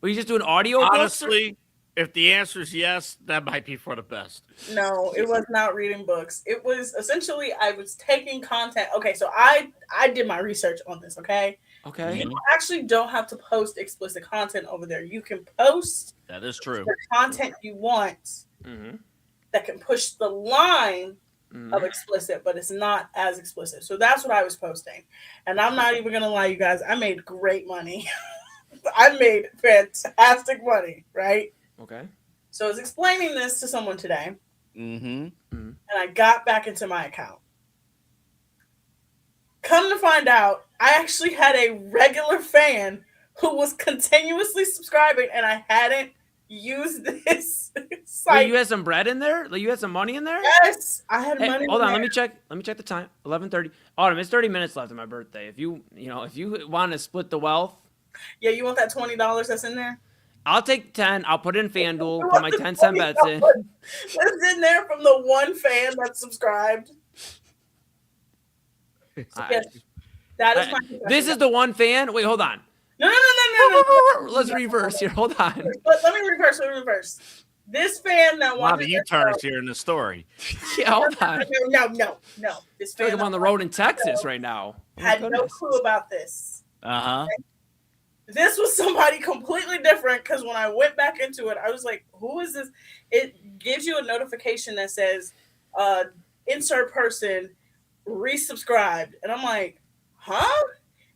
Were you just doing audio books? Honestly, if the answer is yes, that might be for the best. No, it was not reading books. It was essentially I was taking content. Okay, so I did my research on this, okay? Okay. You actually don't have to post explicit content over there. You can post that is true. The content you want that can push the line of explicit, but it's not as explicit. So that's what I was posting. And I'm not even going to lie, you guys. I made great money. I made fantastic money, right? Okay. So I was explaining this to someone today. And I got back into my account. Come to find out, I actually had a regular fan who was continuously subscribing, and I hadn't used this site. Wait, you had some bread in there? Like you had some money in there? Yes, I had money. Hold on, let me check the time. 11:30. Autumn, it's 30 minutes left of my birthday. If you want to split the wealth. Yeah, you want that $20 that's in there? I'll take 10. I'll put it in FanDuel. Put my 10-cent bets in. That's in there from the one fan that subscribed. Yes, that is my this is the one fan. Wait, hold on. No. Let's reverse here. Hold on. Let me reverse. This fan that wanted. A lot of U-turns here in the story. Yeah, hold on. No. This fan. I feel like I'm on the road in Texas right now. Had no clue about this. Okay? This was somebody completely different because when I went back into it, I was like, who is this? It gives you a notification that says, insert person resubscribed. And I'm like, huh?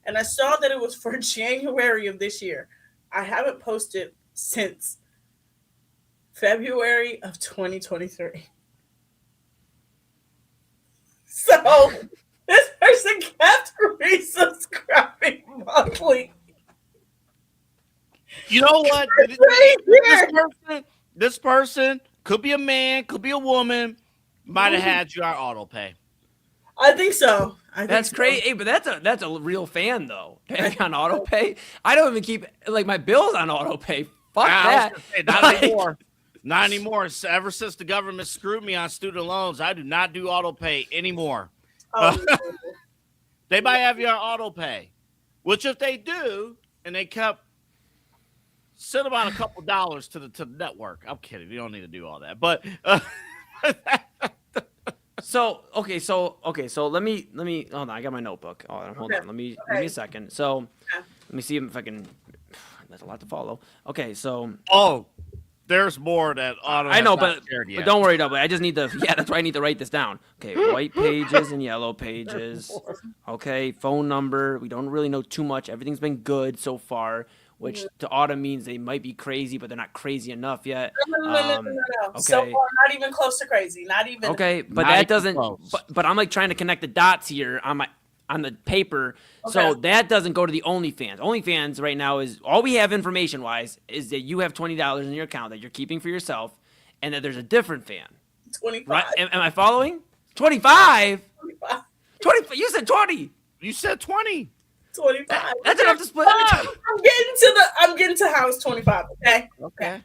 And I saw that it was for January of this year. I haven't posted since February of 2023. So this person kept resubscribing monthly. You know what? This person could be a man, could be a woman, might have had you on auto pay. I think so. That's crazy. Hey, but that's a real fan though. Paying on auto pay. I don't even keep like my bills on auto pay. Fuck that. Say, not anymore. Not anymore. Ever since the government screwed me on student loans, I do not do auto pay anymore. Oh, They might have you on auto pay, which if they do, and they send them on a couple dollars to the network. I'm kidding. You don't need to do all that, but. So let me hold on. I got my notebook. Hold on. Give me a second. So let me see if I can. That's a lot to follow. Okay, so there's more that I know, but don't worry, I just need to. Yeah, that's why I need to write this down. Okay, white pages and yellow pages. Okay, phone number. We don't really know too much. Everything's been good so far. Which to Autumn means they might be crazy, but they're not crazy enough yet. No. Okay. So far, not even close to crazy. Not even. Okay, but that doesn't. But I'm like trying to connect the dots here on the paper. Okay. So that doesn't go to the OnlyFans. OnlyFans right now is all we have information wise is that you have $20 in your account that you're keeping for yourself, and that there's a different fan. 25. Right? Am I following? 25. 20. You said 20. You said 20. 25. That's enough to split. I'm getting to house 25. Okay.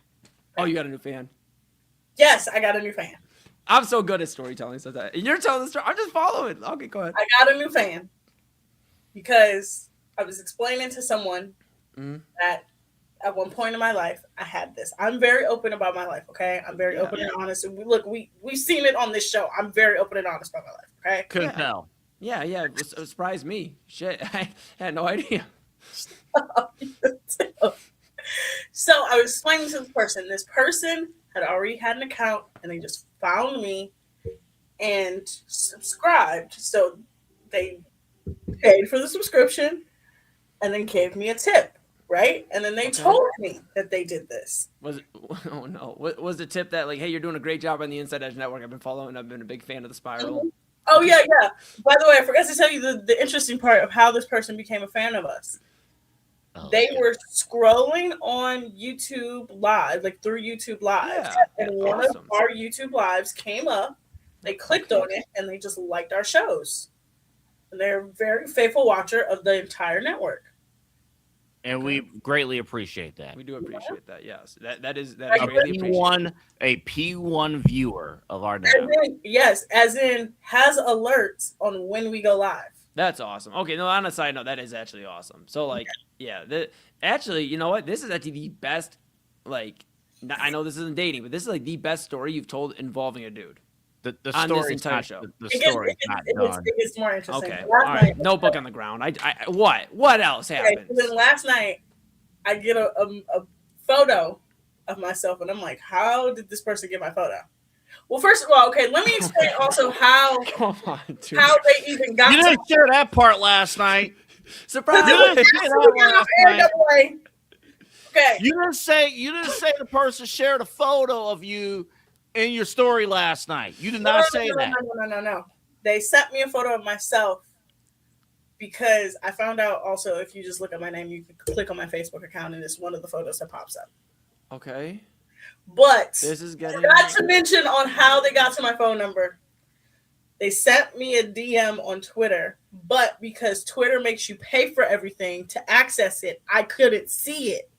Oh, you got a new fan. Yes, I got a new fan. I'm so good at storytelling. So that you're telling the story. I'm just following. Okay, go ahead. I got a new fan because I was explaining to someone that at one point in my life I had this. I'm very open about my life. Okay, I'm very open and honest. And we've seen it on this show. I'm very open and honest about my life. Okay, couldn't tell. Yeah, it surprised me. Shit, I had no idea. So I was explaining to this person. This person had already had an account, and they just found me and subscribed. So they paid for the subscription and then gave me a tip, right? And then they told me that they did this. Was it? Oh no! What was the tip that like, hey, you're doing a great job on the Inside Edge Network. I've been following. I've been a big fan of the Spiral. Mm-hmm. Oh, yeah. By the way, I forgot to tell you the interesting part of how this person became a fan of us. They were scrolling on YouTube Live, like through YouTube Live. And one of our YouTube Lives came up. They clicked on it, and they just liked our shows. And they're a very faithful watcher of the entire network. And we greatly appreciate that. We do appreciate that. Yes, that is really appreciated. A P1 viewer of our network. As in has alerts on when we go live. That's awesome. Okay, no, on a side note, that is actually awesome. So like, actually, you know what? This is actually the best. Like, I know this isn't dating, but this is like the best story you've told involving a dude. The on story this entire show. The story not done. It's more interesting. Okay, all right. Notebook on the ground. What else happened? Then last night, I get a photo of myself, and I'm like, how did this person get my photo? Well, first of all, okay, let me explain also how they even got. You didn't share that part last night. Surprise! Okay. You didn't say the person shared a photo of you in your story last night. You did not say that. No. They sent me a photo of myself because I found out also if you just look at my name, you can click on my Facebook account and it's one of the photos that pops up. Okay. But this is getting not to mention on how they got to my phone number. They sent me a DM on Twitter, but because Twitter makes you pay for everything to access it, I couldn't see it.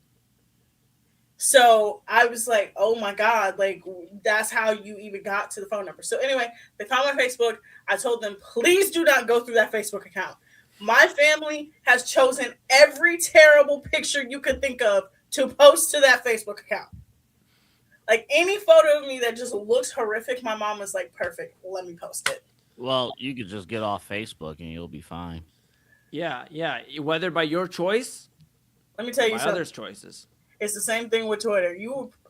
So I was like, oh my God, like that's how you even got to the phone number. So anyway, they found my Facebook. I told them, please do not go through that Facebook account. My family has chosen every terrible picture you could think of to post to that Facebook account. Like any photo of me that just looks horrific, my mom was like, perfect, let me post it. Well, you could just get off Facebook and you'll be fine. Yeah. Whether by your choice, let me tell you something. Others' choices. It's the same thing with Twitter.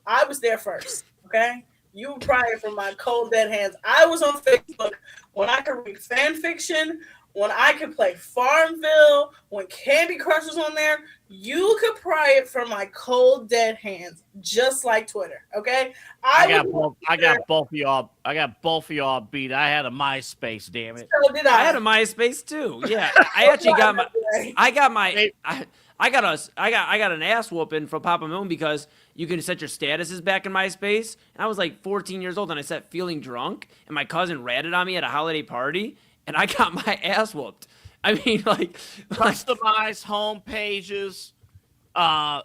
I was there first, okay? You were prior from my cold dead hands. I was on Facebook when I could read fan fiction, when I could play Farmville, when Candy Crush was on there. You could pry it from my cold dead hands, just like Twitter, okay? I got both of y'all beat. I had a MySpace, damn it. So did I. I had a MySpace too. Yeah, I actually got I got an ass whooping from Papa Moon because you can set your statuses back in MySpace. And I was like 14 years old and I set feeling drunk, and my cousin ratted on me at a holiday party, and I got my ass whooped. I mean, like customized home pages, a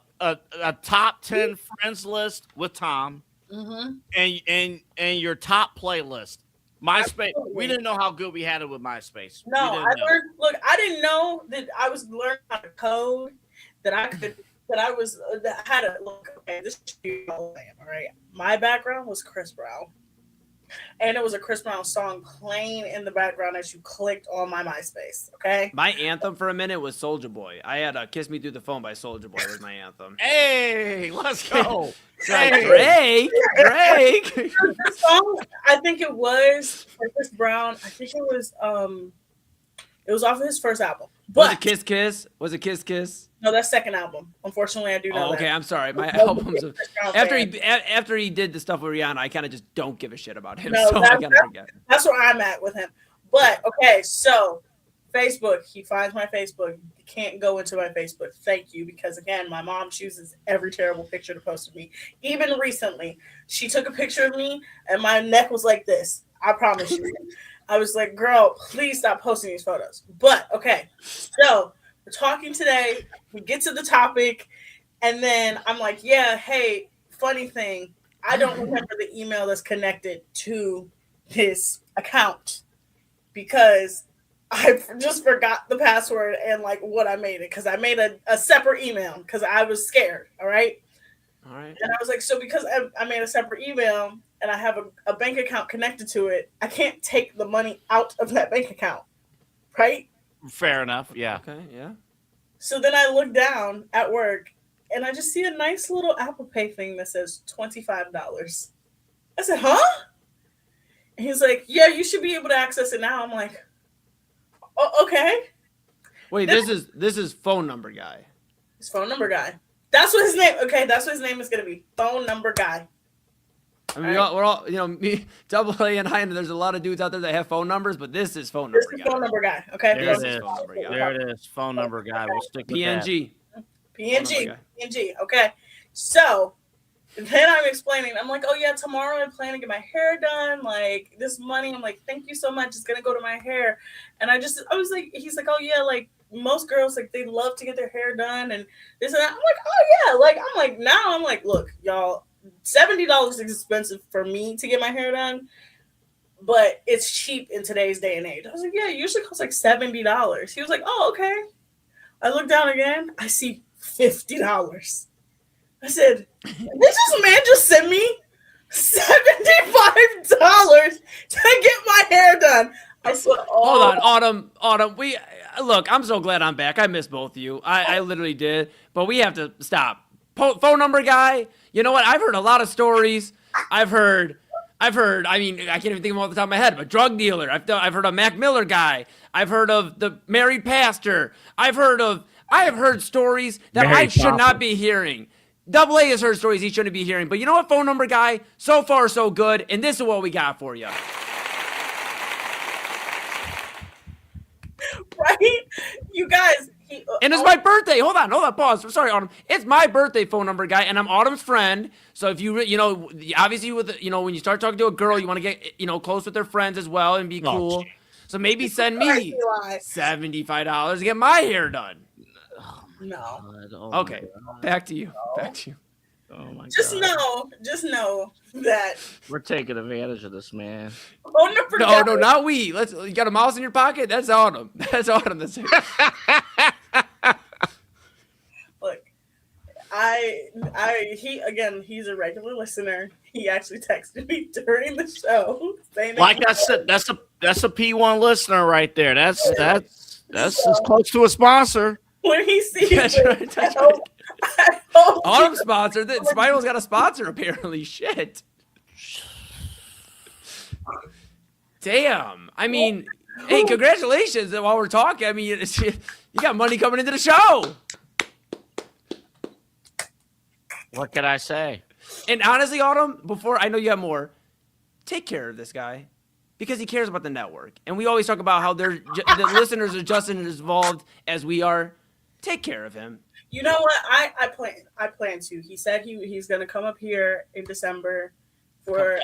top 10 friends list with Tom, and your top playlist. MySpace. We didn't know how good we had it with MySpace. No, I didn't know that I was learning how to code, that I could, that I was, that I had to look, okay, this should be all I am, all right? My background was Chris Brown. And it was a Chris Brown song playing in the background as you clicked on my MySpace, okay? My anthem for a minute was Soulja Boy. I had Kiss Me Through the Phone by Soulja Boy was my anthem. Hey, let's go. Drake. The song, I think it was for Chris Brown. I think it was off of his first album. But was it Kiss Kiss? Was it Kiss Kiss? No, that's second album. Unfortunately, I do know. Oh, okay, that. I'm sorry. My albums after he did the stuff with Rihanna, I kind of just don't give a shit about him. No, so I gotta forget. That's where I'm at with him. But okay, so Facebook, he finds my Facebook. You can't go into my Facebook. Thank you, because again, my mom chooses every terrible picture to post of me. Even recently, she took a picture of me, and my neck was like this. I promise you. I was like, girl, please stop posting these photos. But okay, so we're talking today. We get to the topic, and then I'm like, yeah, hey, funny thing, I don't remember the email that's connected to this account because I just forgot the password and like what I made it, because I made a separate email because I was scared. All right. And I was like, so because I made a separate email and I have a bank account connected to it, I can't take the money out of that bank account. Right? Fair enough. Yeah. Okay. Yeah. So then I look down at work and I just see a nice little Apple Pay thing that says $25. I said, huh? And he's like, yeah, you should be able to access it now. I'm like, oh, okay. Wait, this is phone number guy. His phone number guy. That's what his name. Okay, that's what his name is gonna be. Phone number guy. I mean, we're all, me, Double A and I, and there's a lot of dudes out there that have phone numbers, but this is phone number guy. Phone number guy. Okay. There it is. Phone number guy. We'll stick with PNG. that. PNG. Okay. So then I'm explaining. I'm like, oh yeah, tomorrow I plan to get my hair done. Like this money. I'm like, thank you so much. It's gonna go to my hair. And I was like, he's like, oh yeah, like most girls, like they love to get their hair done and this and that. I'm like, oh yeah. Like I'm like, look, y'all, $70 is expensive for me to get my hair done, but it's cheap in today's day and age. I was like, yeah, it usually costs like $70. He was like, oh, okay. I look down again. I see $50. I said, this man just sent me $75 to get my hair done. I said, oh. Hold on, Autumn. Look, I'm so glad I'm back. I miss both of you. I literally did, but we have to stop. Phone number guy. You know what? I've heard a lot of stories. I've heard. I mean, I can't even think of them off the top of my head. But drug dealer. I've heard of Mac Miller guy. I've heard of the married pastor. I have heard stories that I should not be hearing. Double A has heard stories he shouldn't be hearing. But you know what, phone number guy? So far, so good. And this is what we got for you. Right? You guys. And it's my birthday. Hold on, pause. Sorry, Autumn. It's my birthday, phone number guy, and I'm Autumn's friend. So if obviously when you start talking to a girl, you want to get, close with their friends as well and be cool. So maybe send me $75 to get my hair done. No. Okay, back to you. Oh my God. Just know that we're taking advantage of this, man. No, not we. You got a mouse in your pocket? That's Autumn. That's Autumn. That's it. Look, he's a regular listener. He actually texted me during the show saying like I said, that's a P1 listener right there. That's as close to a sponsor. When he sees that's it, right. Autumn sponsored. Spinal's got a sponsor apparently. Shit. Damn. I mean, hey, congratulations while we're talking. I mean, you got money coming into the show. What can I say? And honestly, Autumn, before I know you have more, take care of this guy because he cares about the network. And we always talk about how the listeners are just as involved as we are. Take care of him. You know what? I plan to. He said he's going to come up here in December for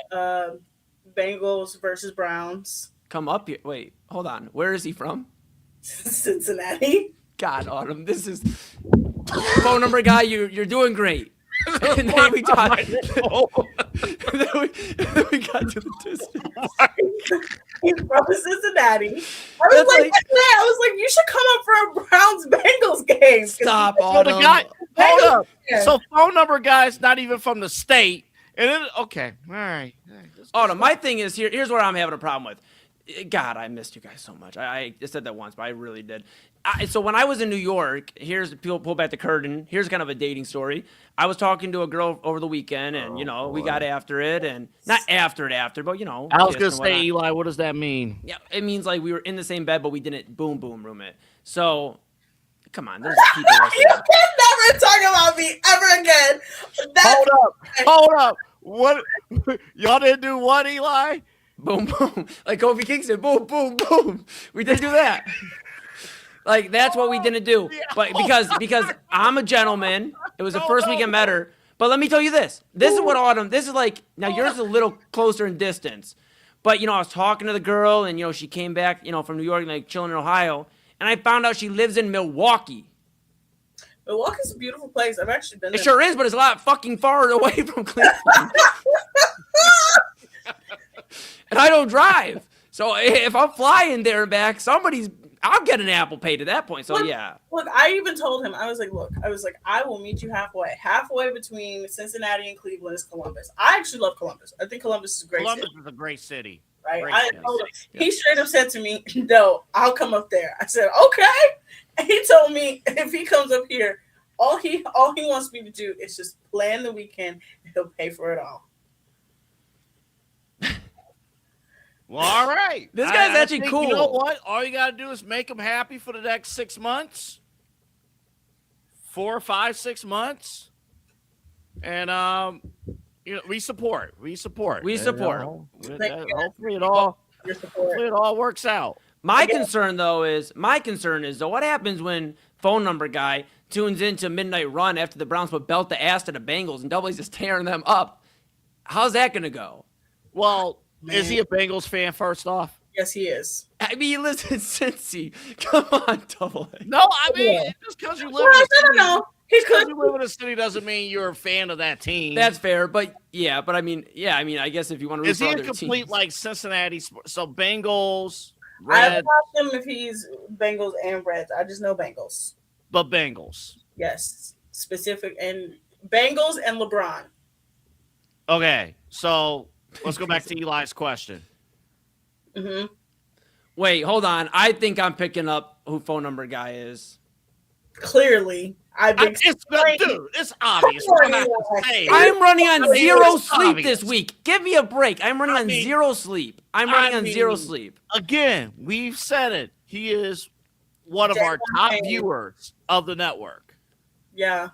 Bengals versus Browns. Come up here. Wait, hold on. Where is he from? Cincinnati. God, Autumn, this is phone number guy. You're doing great. And then we got, and then we got to the distance. He's from Cincinnati. I was like, you should come up for a Browns-Bengals game. Stop, Well, the Autumn. guy, hold up. Yeah. So phone number guy's not even from the state. And then, okay, all right. Autumn, my thing is here's what I'm having a problem with. God, I missed you guys so much. I said that once, but I really did. So when I was in New York, here's people pull back the curtain. Here's kind of a dating story. I was talking to a girl over the weekend, and we got after it, and not after it, but I was gonna say, Eli, what does that mean? Yeah, it means like we were in the same bed, but we didn't boom room it. So, come on, there's people. You can never talk about me ever again. Hold up. What? Y'all didn't do what, Eli? Boom, boom. Like Kofi Kingston, boom, boom, boom. We didn't do that. Like, that's what we didn't do. But because I'm a gentleman, it was the first weekend met her. But let me tell you this. This is what Autumn, this is like, now yours is a little closer in distance. But, I was talking to the girl, and, she came back, from New York, like, chilling in Ohio. And I found out she lives in Milwaukee. Milwaukee's a beautiful place. I've actually been there. It sure is, but it's a lot fucking far away from Cleveland. And I don't drive. So if I'm flying there and back, I'll get an Apple Pay to that point. So, yeah. Look, I even told him, I was like, I will meet you halfway. Halfway between Cincinnati and Cleveland is Columbus. I actually love Columbus. I think Columbus is a great city. Columbus is a great city. Right? Great I city. told him. He straight up said to me, no, I'll come up there. I said, okay. And he told me if he comes up here, all he wants me to do is just plan the weekend and he'll pay for it all. Well, all right. This guy's actually think, cool. You know what? All you got to do is make him happy for the next 6 months. 4, 5, 6 months. And, we support. We support. Hopefully it all works out. My concern is what happens when phone number guy tunes into Midnight Run after the Browns put belt to ass to the Bengals and Double's just tearing them up. How's that going to go? Well, is he a Bengals fan first off? Yes, he is. I mean, listen, Cincy. Come on, Double A. No, I mean, just because you live in a city. No. Because you live in a city doesn't mean you're a fan of that team. That's fair, but I mean, I guess if you want to root is for he other a complete teams. like Cincinnati? So Bengals, I've Reds, asked him if he's Bengals and Reds. I just know Bengals. but Bengals. Yes, specific and Bengals and LeBron. Okay, so let's go back to Eli's question. Mm-hmm. Wait, hold on. I think I'm picking up who phone number guy is. Clearly, It's obvious. I'm running on zero sleep obvious. this week. Give me a break. I'm running on zero sleep. Zero sleep. Again, we've said it. He is one of our top viewers of the network. Yeah.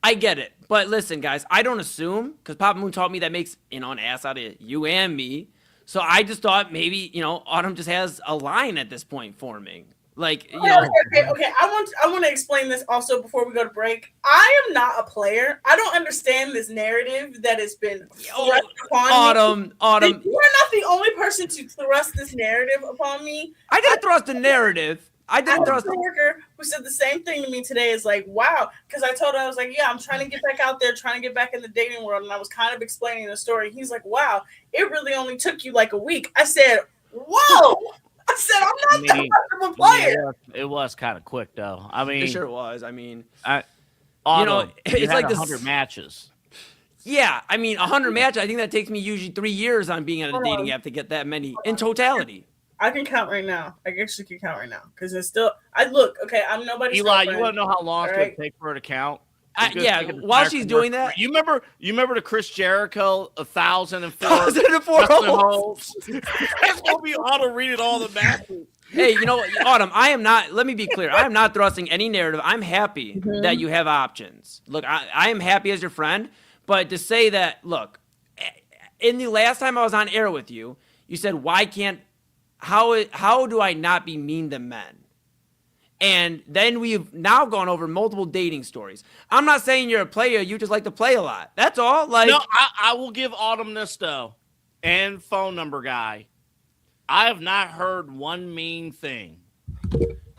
I get it. But listen, guys, I don't assume, because Papa Moon taught me that makes, an ass out of you and me. So I just thought maybe, Autumn just has a line at this point forming. Like, Okay. I want to explain this also before we go to break. I am not a player. I don't understand this narrative that has been thrust upon me. Autumn. You are not the only person to thrust this narrative upon me. I didn't thrust the narrative. I have a coworker who said the same thing to me today. Is like, wow, because I told her, I was like, yeah, I'm trying to get back out there, trying to get back in the dating world, and I was kind of explaining the story. He's like, wow, it really only took you like a week. I said, whoa. I said, I'm not that much of a player. It was kind of quick, though. I mean, It sure was. I mean, it's like this 100 matches. Yeah, I mean, 100 matches. I think that takes me usually 3 years on being on a dating app to get that many in totality. I can count right now. I actually can count right now because it's still. I'm nobody's. Eli, you want to know how long it's going to take for her to count? While she's doing that, you remember the Chris Jericho 1,004 holes. That's going to be Autumn reading all the matches. Hey, Autumn, I am not. Let me be clear. I am not thrusting any narrative. I'm happy that you have options. Look, I am happy as your friend, but to say that, look, in the last time I was on air with you, you said, how do I not be mean to men? And then we've now gone over multiple dating stories. I'm not saying you're a player. You just like to play a lot. That's all. No, I will give Autumn this, though, and phone number guy. I have not heard one mean thing.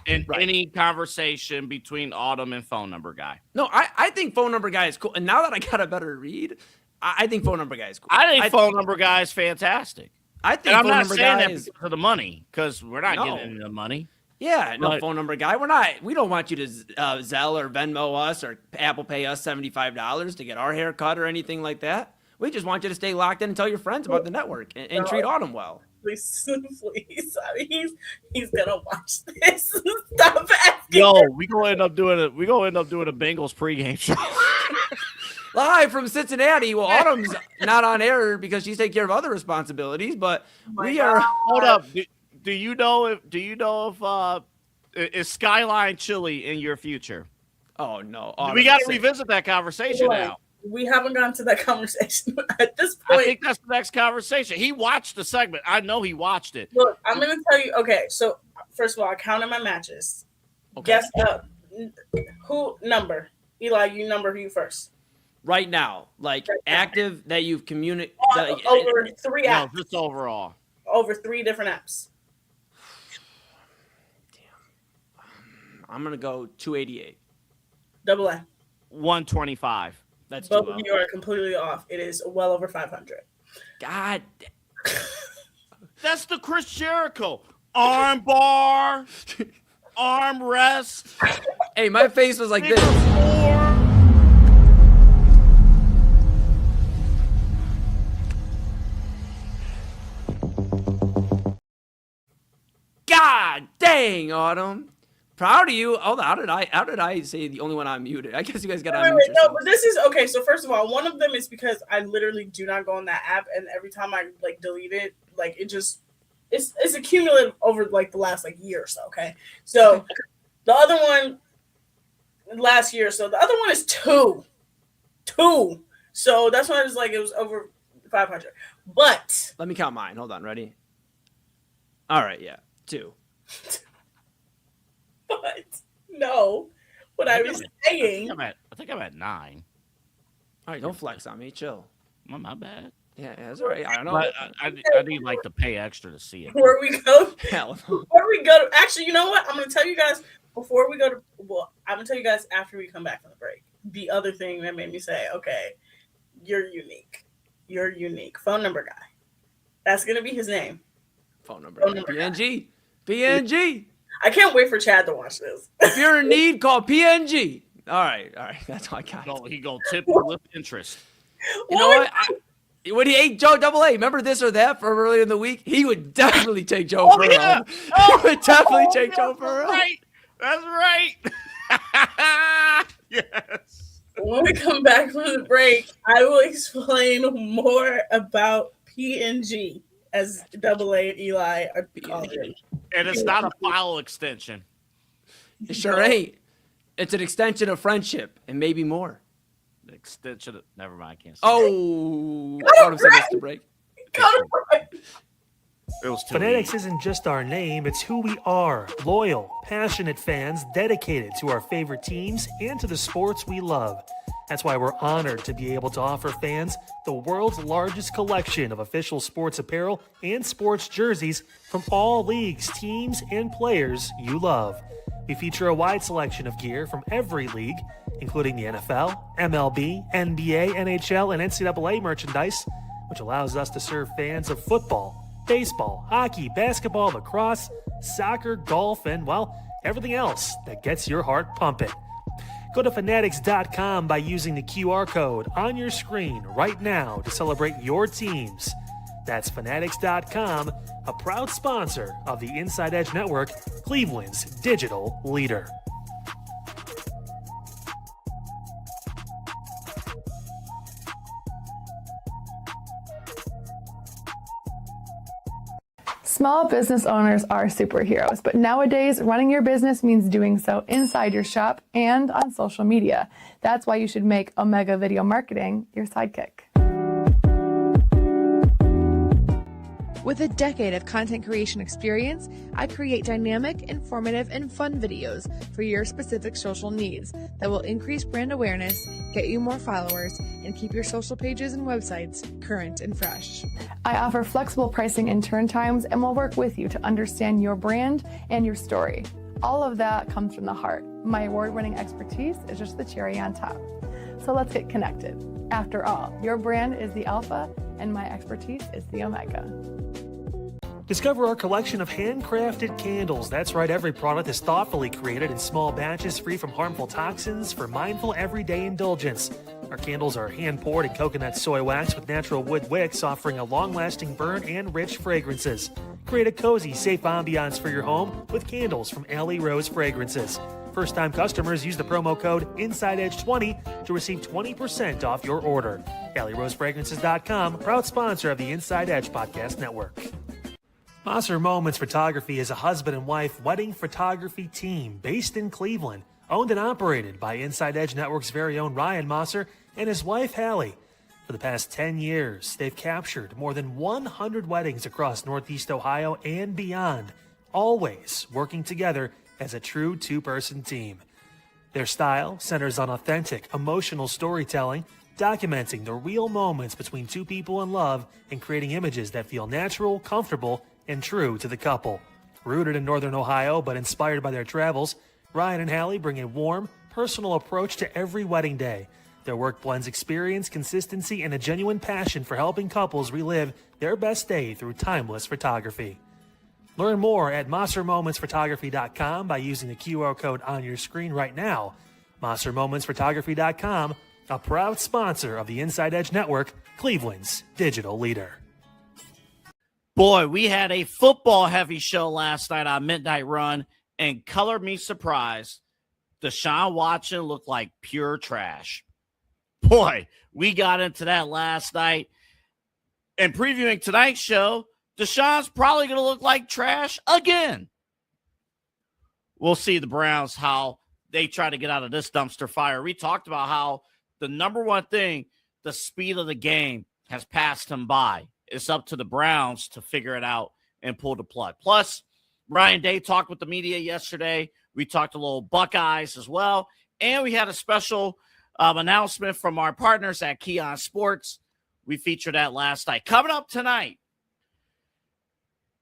in any conversation between Autumn and phone number guy. No, I think phone number guy is cool. And now that I got a better read, I think phone number guy is cool. I think phone number guy is fantastic. I think I'm phone not number saying guy that is for the money, because we're not getting into the money. Yeah, no But- phone number guy. We don't want you to Zelle or Venmo us or Apple Pay us $75 to get our hair cut or anything like that. We just want you to stay locked in and tell your friends about the network and treat Autumn well. Please. I mean, he's gonna watch this. Stop asking. Yo, we gonna end up doing a Bengals pregame show. Live from Cincinnati. Well, Autumn's not on air because she's taking care of other responsibilities, but we are. Hold up. Do you know if is Skyline Chili in your future? Oh no, We got to revisit that conversation now. We haven't gotten to that conversation at this point. I think that's the next conversation. He watched the segment. I know he watched it. Look, I'm gonna tell you. Okay, so first of all, I counted my matches. Okay. Guess who number? Eli, you number you first. Right now, like active that you've communicated Over 3 No, apps. just overall. Over 3 different apps. I'm gonna go 288. Double A. 125. That's too Both low. of you are completely off. It is well over 500. God. That's the Chris Jericho arm bar, arm rest. Hey, my face was like this. God dang, Autumn. Proud of you. Oh, how did I say the only one I muted? I guess you guys got to unmute No, yourselves. but this is okay. So first of all, one of them is because I literally do not go on that app, and every time I like delete it, like it just it's accumulative over like the last like year or so. Okay, so the other one last year, so the other one is two. So that's why I was like it was over 500. But Let me count mine. Hold on. Ready? All right. Yeah. 2. but no, what I was saying. I think I'm at 9. All right. Don't flex on me. Chill. Well, my bad. Yeah. That's all right. I don't know. But I need like to pay extra to see it. Before we go, Hell. before we go to, actually, you know what? I'm going to tell you guys before we go to, well, I'm going to tell you guys after we come back from the break. The other thing that made me say, okay, you're unique. You're unique. Phone number guy. That's going to be his name. Phone number. Phone number PNG. PNG. I can't wait for Chad to watch this. If you're in need, call PNG. All right. That's all I got. He go tip with interest. You know what? When he ate Joe Double A, remember this or that from earlier in the week? He would definitely take Joe Burrow. Yeah. He would definitely take Joe Burrow. That's right. Yes. When we come back from the break, I will explain more about PNG, as Double A and Eli are calling it. And it's not a file extension. It sure ain't. It's an extension of friendship and maybe more. The extension of, never mind, I can't say Oh, Autumn said that's the break. it was too Fanatics easy. isn't just our name, it's who we are. Loyal, passionate fans dedicated to our favorite teams and to the sports we love. That's why we're honored to be able to offer fans the world's largest collection of official sports apparel and sports jerseys from all leagues, teams, and players you love. We feature a wide selection of gear from every league, including the NFL, MLB, NBA, NHL, and NCAA merchandise, which allows us to serve fans of football, baseball, hockey, basketball, lacrosse, soccer, golf, and, well, everything else that gets your heart pumping. Go to fanatics.com by using the QR code on your screen right now to celebrate your teams. That's fanatics.com, a proud sponsor of the Inside Edge Network, Cleveland's digital leader. Small business owners are superheroes, but nowadays running your business means doing so inside your shop and on social media. That's why you should make Omega Video Marketing your sidekick. With a decade of content creation experience, I create dynamic, informative, and fun videos for your specific social needs that will increase brand awareness, get you more followers, and keep your social pages and websites current and fresh. I offer flexible pricing and turn times and will work with you to understand your brand and your story. All of that comes from the heart. My award-winning expertise is just the cherry on top. So let's get connected. After all, your brand is the alpha and my expertise is the omega. Discover our collection of handcrafted candles. That's right, every product is thoughtfully created in small batches free from harmful toxins for mindful everyday indulgence. Our candles are hand-poured in coconut soy wax with natural wood wicks, offering a long-lasting burn and rich fragrances. Create a cozy, safe ambiance for your home with candles from Alley Rose Fragrances. First-time customers use the promo code InsideEdge20 to receive 20% off your order. AlleyRoseFragrances.com, proud sponsor of the Inside Edge Podcast Network. Mosser Moments Photography is a husband and wife wedding photography team based in Cleveland, owned and operated by Inside Edge Network's very own Ryan Mosser and his wife, Hallie. For the past 10 years, they've captured more than 100 weddings across Northeast Ohio and beyond, always working together as a true two-person team. Their style centers on authentic, emotional storytelling, documenting the real moments between two people in love and creating images that feel natural, comfortable, and true to the couple. Rooted in Northern Ohio but inspired by their travels, Ryan and Hallie bring a warm, personal approach to every wedding day. Their work blends experience, consistency, and a genuine passion for helping couples relive their best day through timeless photography. Learn more at MosserMomentsPhotography.com by using the QR code on your screen right now. MosserMomentsPhotography.com, a proud sponsor of the Inside Edge Network, Cleveland's digital leader. Boy, we had a football-heavy show last night on Midnight Run, and color me surprised, Deshaun Watson looked like pure trash. Boy, we got into that last night. And previewing tonight's show, Deshaun's probably going to look like trash again. We'll see the Browns, how they try to get out of this dumpster fire. We talked about how the number one thing, the speed of the game, has passed him by. It's up to the Browns to figure it out and pull the plug. Plus, Ryan Day talked with the media yesterday. We talked a little Buckeyes as well. And we had a special announcement from our partners at Keon Sports. We featured that last night. Coming up tonight,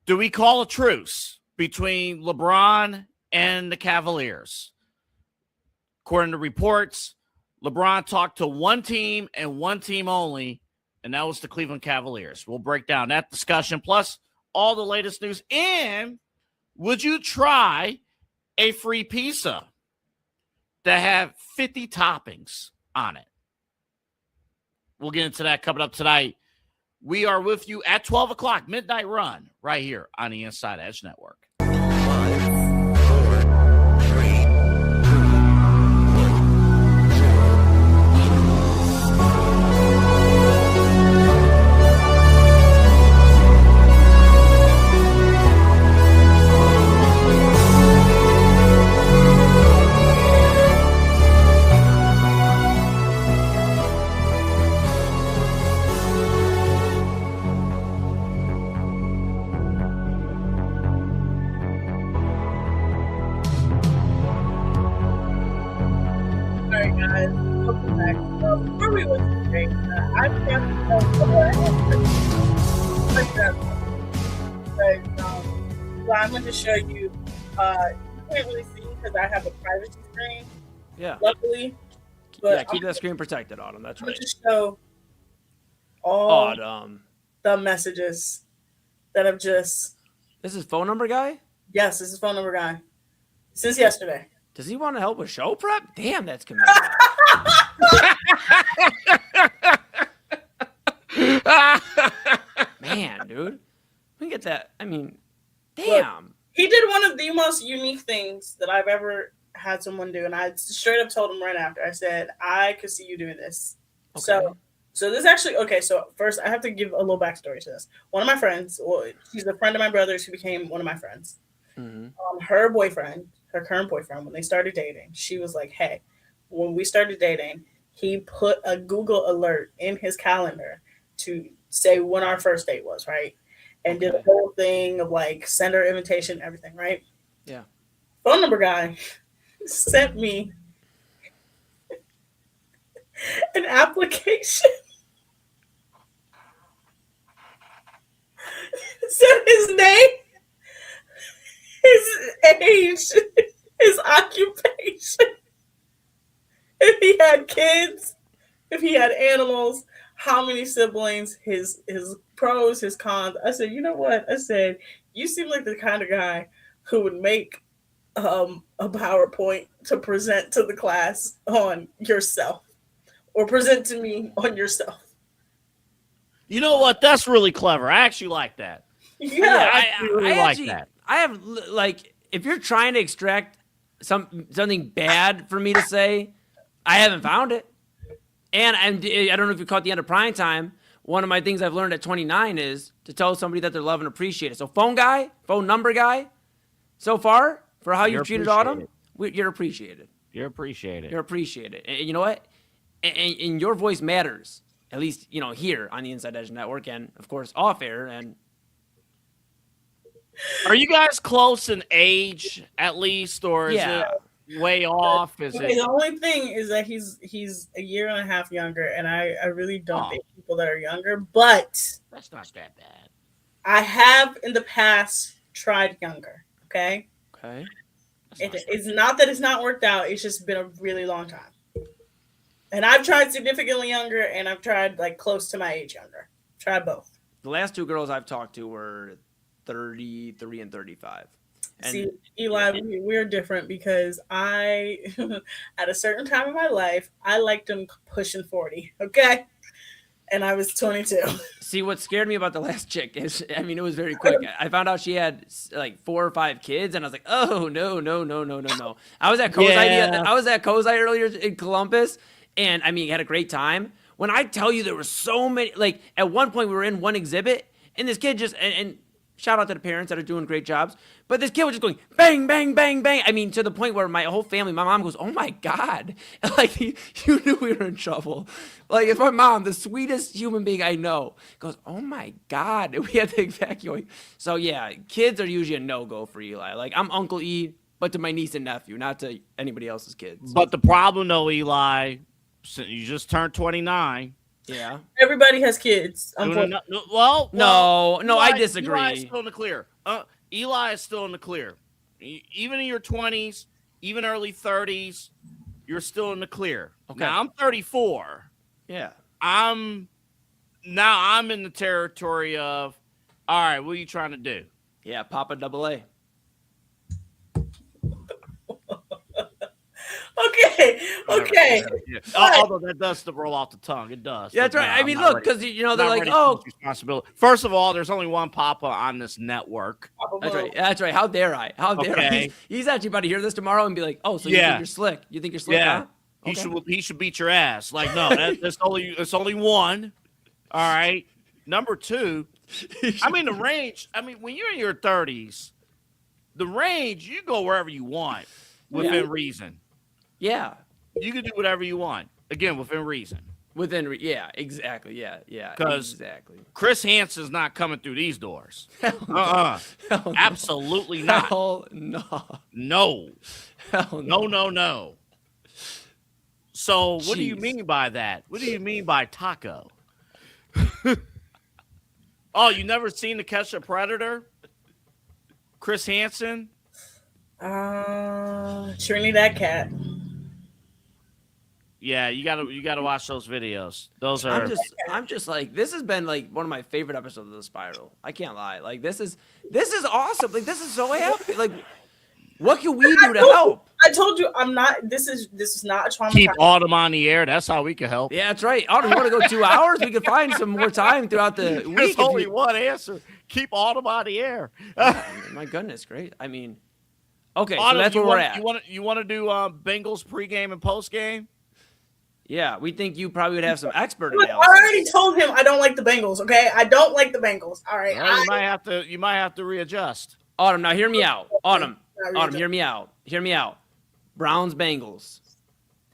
do we call a truce between LeBron and the Cavaliers? According to reports, LeBron talked to one team and one team only, and that was the Cleveland Cavaliers. We'll break down that discussion, plus all the latest news. And would you try a free pizza that have 50 toppings on it? We'll get into that coming up tonight. We are with you at 12 o'clock, Midnight Run, right here on the Inside Edge Network. Before we went to break, I'm so I'm going to show you. You can't really see because I have a privacy screen. Yeah. Luckily, But keep that screen protected, Autumn. That's right. Just show all the messages that have just. This is phone number guy? Yes, this is phone number guy. Since yesterday. Does he want to help with show prep? Damn, that's committed. Man, dude. We get that. I mean, damn. Look, he did one of the most unique things that I've ever had someone do, and I straight up told him right after. I said, I could see you doing this. Okay. So this actually, okay, so first I have to give a little backstory to this. One of my friends, well, she's a friend of my brother's who became one of my friends. Mm-hmm. Her boyfriend, her current boyfriend, when they started dating, she was like, hey, when we started dating, he put a Google alert in his calendar to say when our first date was, right? And did a whole thing of like send her invitation, everything, right? Yeah. Phone number guy sent me an application. Said his name, his age, occupation, if he had kids, if he had animals, how many siblings, his pros, his cons. I said, you know what? I said, you seem like the kind of guy who would make a PowerPoint to present to the class on yourself, or present to me on yourself. You know what? That's really clever. I actually like that. Yeah, I really like that. I have, like, if you're trying to extract something bad for me to say, I haven't found it. And I don't know if you caught the end of Primetime. One of my things I've learned at 29 is to tell somebody that they're loved and appreciated. So phone number guy, so far, for how you've treated Autumn, you're appreciated. You're appreciated. You're appreciated. And you know what? And your voice matters, at least, here on the Inside Edge Network and, of course, off air. And are you guys close in age, at least, or is it way off? The only thing is that he's a year and a half younger, and I really don't date people that are younger, but that's not that bad. I have in the past tried younger. Okay. It's not that it's not worked out. It's just been a really long time. And I've tried significantly younger, and I've tried like close to my age younger. Tried both. The last two girls I've talked to were 33 and 35. And see, Eli, we're different because I, at a certain time in my life, I liked them pushing 40. Okay. And I was 22. See, what scared me about the last chick is, it was very quick. I found out she had like 4 or 5 kids, and I was like, oh, no. I was at Kozai earlier in Columbus, and had a great time. When I tell you there were so many, like at one point we were in one exhibit, and this kid just, and shout out to the parents that are doing great jobs, but this kid was just going bang, bang, bang, bang. To the point where my whole family, my mom goes, oh my God. Like, you knew we were in trouble. Like, it's my mom, the sweetest human being I know, goes, oh my God. And we had to evacuate. So yeah, kids are usually a no-go for Eli. Like, I'm Uncle E, but to my niece and nephew, not to anybody else's kids. But the problem though, Eli, you just turned 29. Yeah. Everybody has kids. No, Eli, I disagree. Eli is still in the clear. Eli is still in the clear. Even in your 20s, even early 30s, you're still in the clear. Okay. Now I'm 34. Yeah. I'm in the territory of, all right, what are you trying to do? Yeah, Papa AA. Okay. Yeah. Although that does roll off the tongue. It does. Yeah, that's right. Look, because, they're like, oh. Responsibility. First of all, there's only one Papa on this network. That's right. How dare I? He's actually about to hear this tomorrow and be like, oh, so you think you're slick? You think you're slick, huh? Okay. He should beat your ass. Like, no, it's only one. All right. Number 2, the range. When you're in your 30s, the range, you go wherever you want within reason. Yeah. You can do whatever you want. Again, within reason. Exactly. Yeah. Because exactly. Chris Hansen's not coming through these doors. No. Absolutely not. Hell no. No. Hell no. No. So what do you mean by that? What do you mean by taco? Oh, you never seen To Catch a Predator? Chris Hansen? Trinidad Cat. Yeah, you gotta watch those videos. Those are. I'm just like, this has been like one of my favorite episodes of The Spiral. I can't lie. Like, this is awesome. Like, this is so happy. Like, what can we do to help? I told you I'm not. This is not a trauma. Keep Autumn on the air. That's how we can help. Yeah, that's right. Autumn, you want to go 2 hours? We can find some more time throughout the week. There's only one answer. Keep Autumn on the air. My goodness, great. Okay, Autumn, so that's where we're at. You want to do Bengals pregame and postgame? Yeah, we think you probably would have some expert analysis. I already told him I don't like the Bengals. Okay, I don't like the Bengals. All right, well, you might have to readjust. Autumn, now hear me out. Autumn, hear me out. Hear me out. Browns Bengals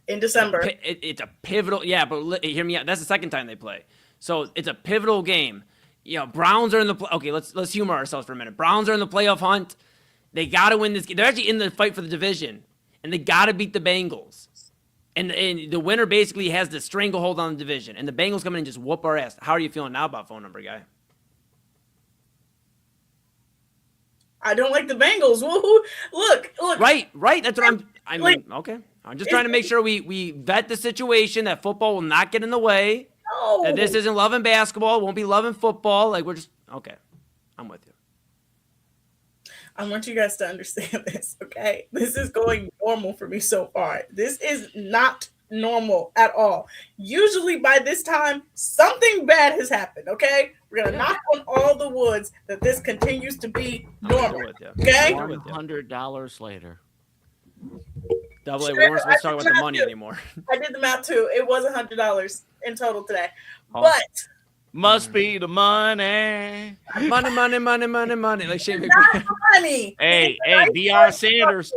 in December. It's a pivotal. Yeah, but hear me out. That's the second time they play, so it's a pivotal game. Browns are in the okay. Let's humor ourselves for a minute. Browns are in the playoff hunt. They got to win this game. They're actually in the fight for the division, and they got to beat the Bengals. And the winner basically has the stranglehold on the division. And the Bengals come in and just whoop our ass. How are you feeling now about phone number guy? I don't like the Bengals. Well, look. Right. That's what okay. I'm just trying to make sure we vet the situation, that football will not get in the way. No. That this isn't loving basketball, won't be loving football. Like, we're just, okay. I'm with you. I want you guys to understand this, okay? This is going normal for me so far. This is not normal at all. Usually by this time, something bad has happened, okay? We're going to knock on all the woods that this continues to be normal, okay? $100 later. Double A, we weren't supposed to talk about the money anymore. I did the math too. It was $100 in total today. Oh. But must be the money. Money. Like Shane McMahon. Money. Hey, Deion Sanders.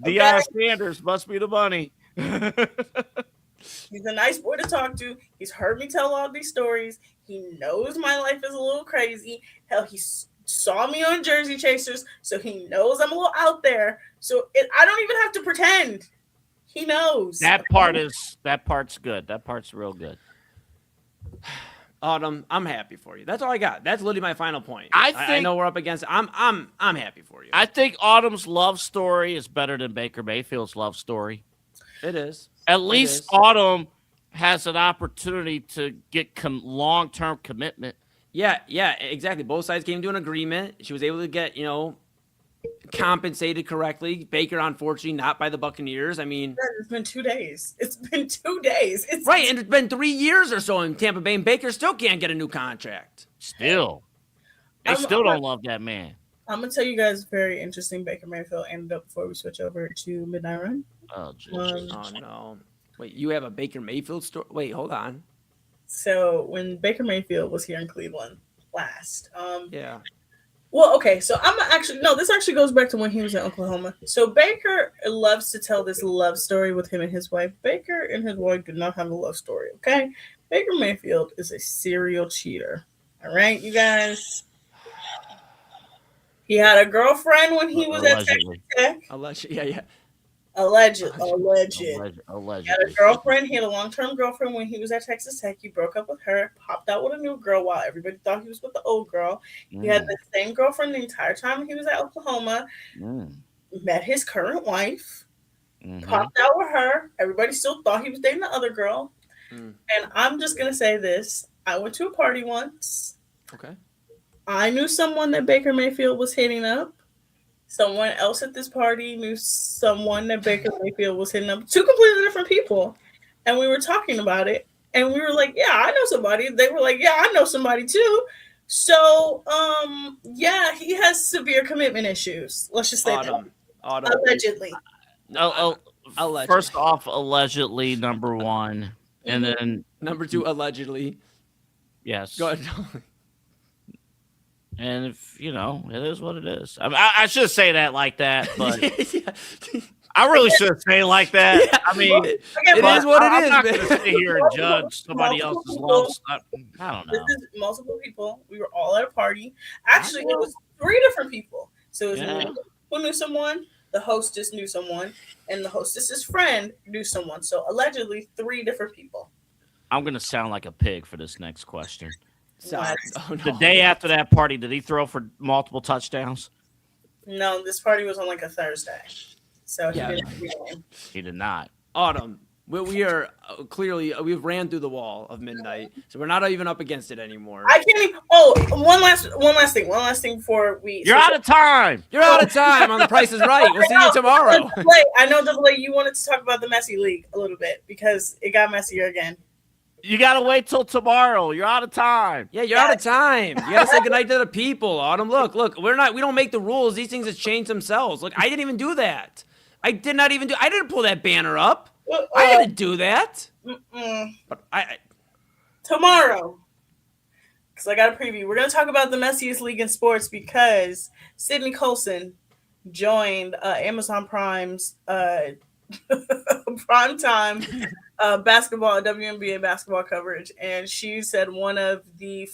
Deion Sanders must be the money. He's a nice boy to talk to. He's heard me tell all these stories. He knows my life is a little crazy. Hell, he saw me on Jersey Chasers, so he knows I'm a little out there. So I don't even have to pretend. He knows. That part's good. That part's real good. Autumn, I'm happy for you. That's all I got. That's literally my final point. I know we're up against it. I'm happy for you. I think Autumn's love story is better than Baker Mayfield's love story. It is. At least Autumn has an opportunity to get long-term commitment. Yeah, exactly. Both sides came to an agreement. She was able to get, compensated correctly. Baker, unfortunately, not by the Buccaneers. I mean, it's been 2 days. It's right, and it's been 3 years or so in Tampa Bay, and Baker still can't get a new contract. Still, they don't love that man. I'm gonna tell you guys a very interesting Baker Mayfield ended up before we switch over to Midnight Run. Oh no! Wait, you have a Baker Mayfield story? Wait, hold on. So when Baker Mayfield was here in Cleveland last, yeah. Well, okay, so this actually goes back to when he was in Oklahoma. So Baker loves to tell this love story with him and his wife. Baker and his wife do not have a love story, okay? Baker Mayfield is a serial cheater. All right, you guys. He had a girlfriend when he was at Texas Tech. Allegedly, yeah. Alleged. He had a girlfriend. He had a long-term girlfriend when he was at Texas Tech. He broke up with her, popped out with a new girl while everybody thought he was with the old girl. He had the same girlfriend the entire time he was at Oklahoma. Met his current wife, popped out with her. Everybody still thought he was dating the other girl. And I'm just going to say this. I went to a party once. Okay. I knew someone that Baker Mayfield was hitting up. Someone else at this party knew someone that Baker Mayfield was hitting up. Two completely different people. And we were talking about it. And we were like, yeah, I know somebody. They were like, yeah, I know somebody too. So, yeah, he has severe commitment issues. Let's just say that. Allegedly. Allegedly. First off, allegedly, number one. And then number two, allegedly. Yes. Go ahead. And if it is what it is. I should say that like that, but I really should say it like that. Yeah. I mean, it is what it is. I'm not going to sit here and judge somebody else's love. I don't know. This is multiple people. We were all at a party. Actually, it was 3 different people. So it was me who knew someone, the hostess knew someone, and the hostess's friend knew someone. So allegedly 3 different people. I'm going to sound like a pig for this next question. The day after that party, did he throw for multiple touchdowns? No, this party was on like a Thursday. So he did not. Autumn, we are clearly, we've ran through the wall of midnight, so we're not even up against it anymore. I can't even, one last thing before we. You're out of time. You're out of time on The Price is Right. We'll see you tomorrow. I know, Double A, you wanted to talk about the messy league a little bit because it got messier again. You got to wait till tomorrow. You're out of time. Yeah, you're out of time. You got to say goodnight to the people, Autumn. Look, we don't make the rules. These things have changed themselves. Look, I didn't even do that. I didn't pull that banner up. I didn't do that. But tomorrow, because I got a preview, we're going to talk about the messiest league in sports because Sydney Colson joined Amazon Prime's Primetime basketball, WNBA basketball coverage, and she said one of the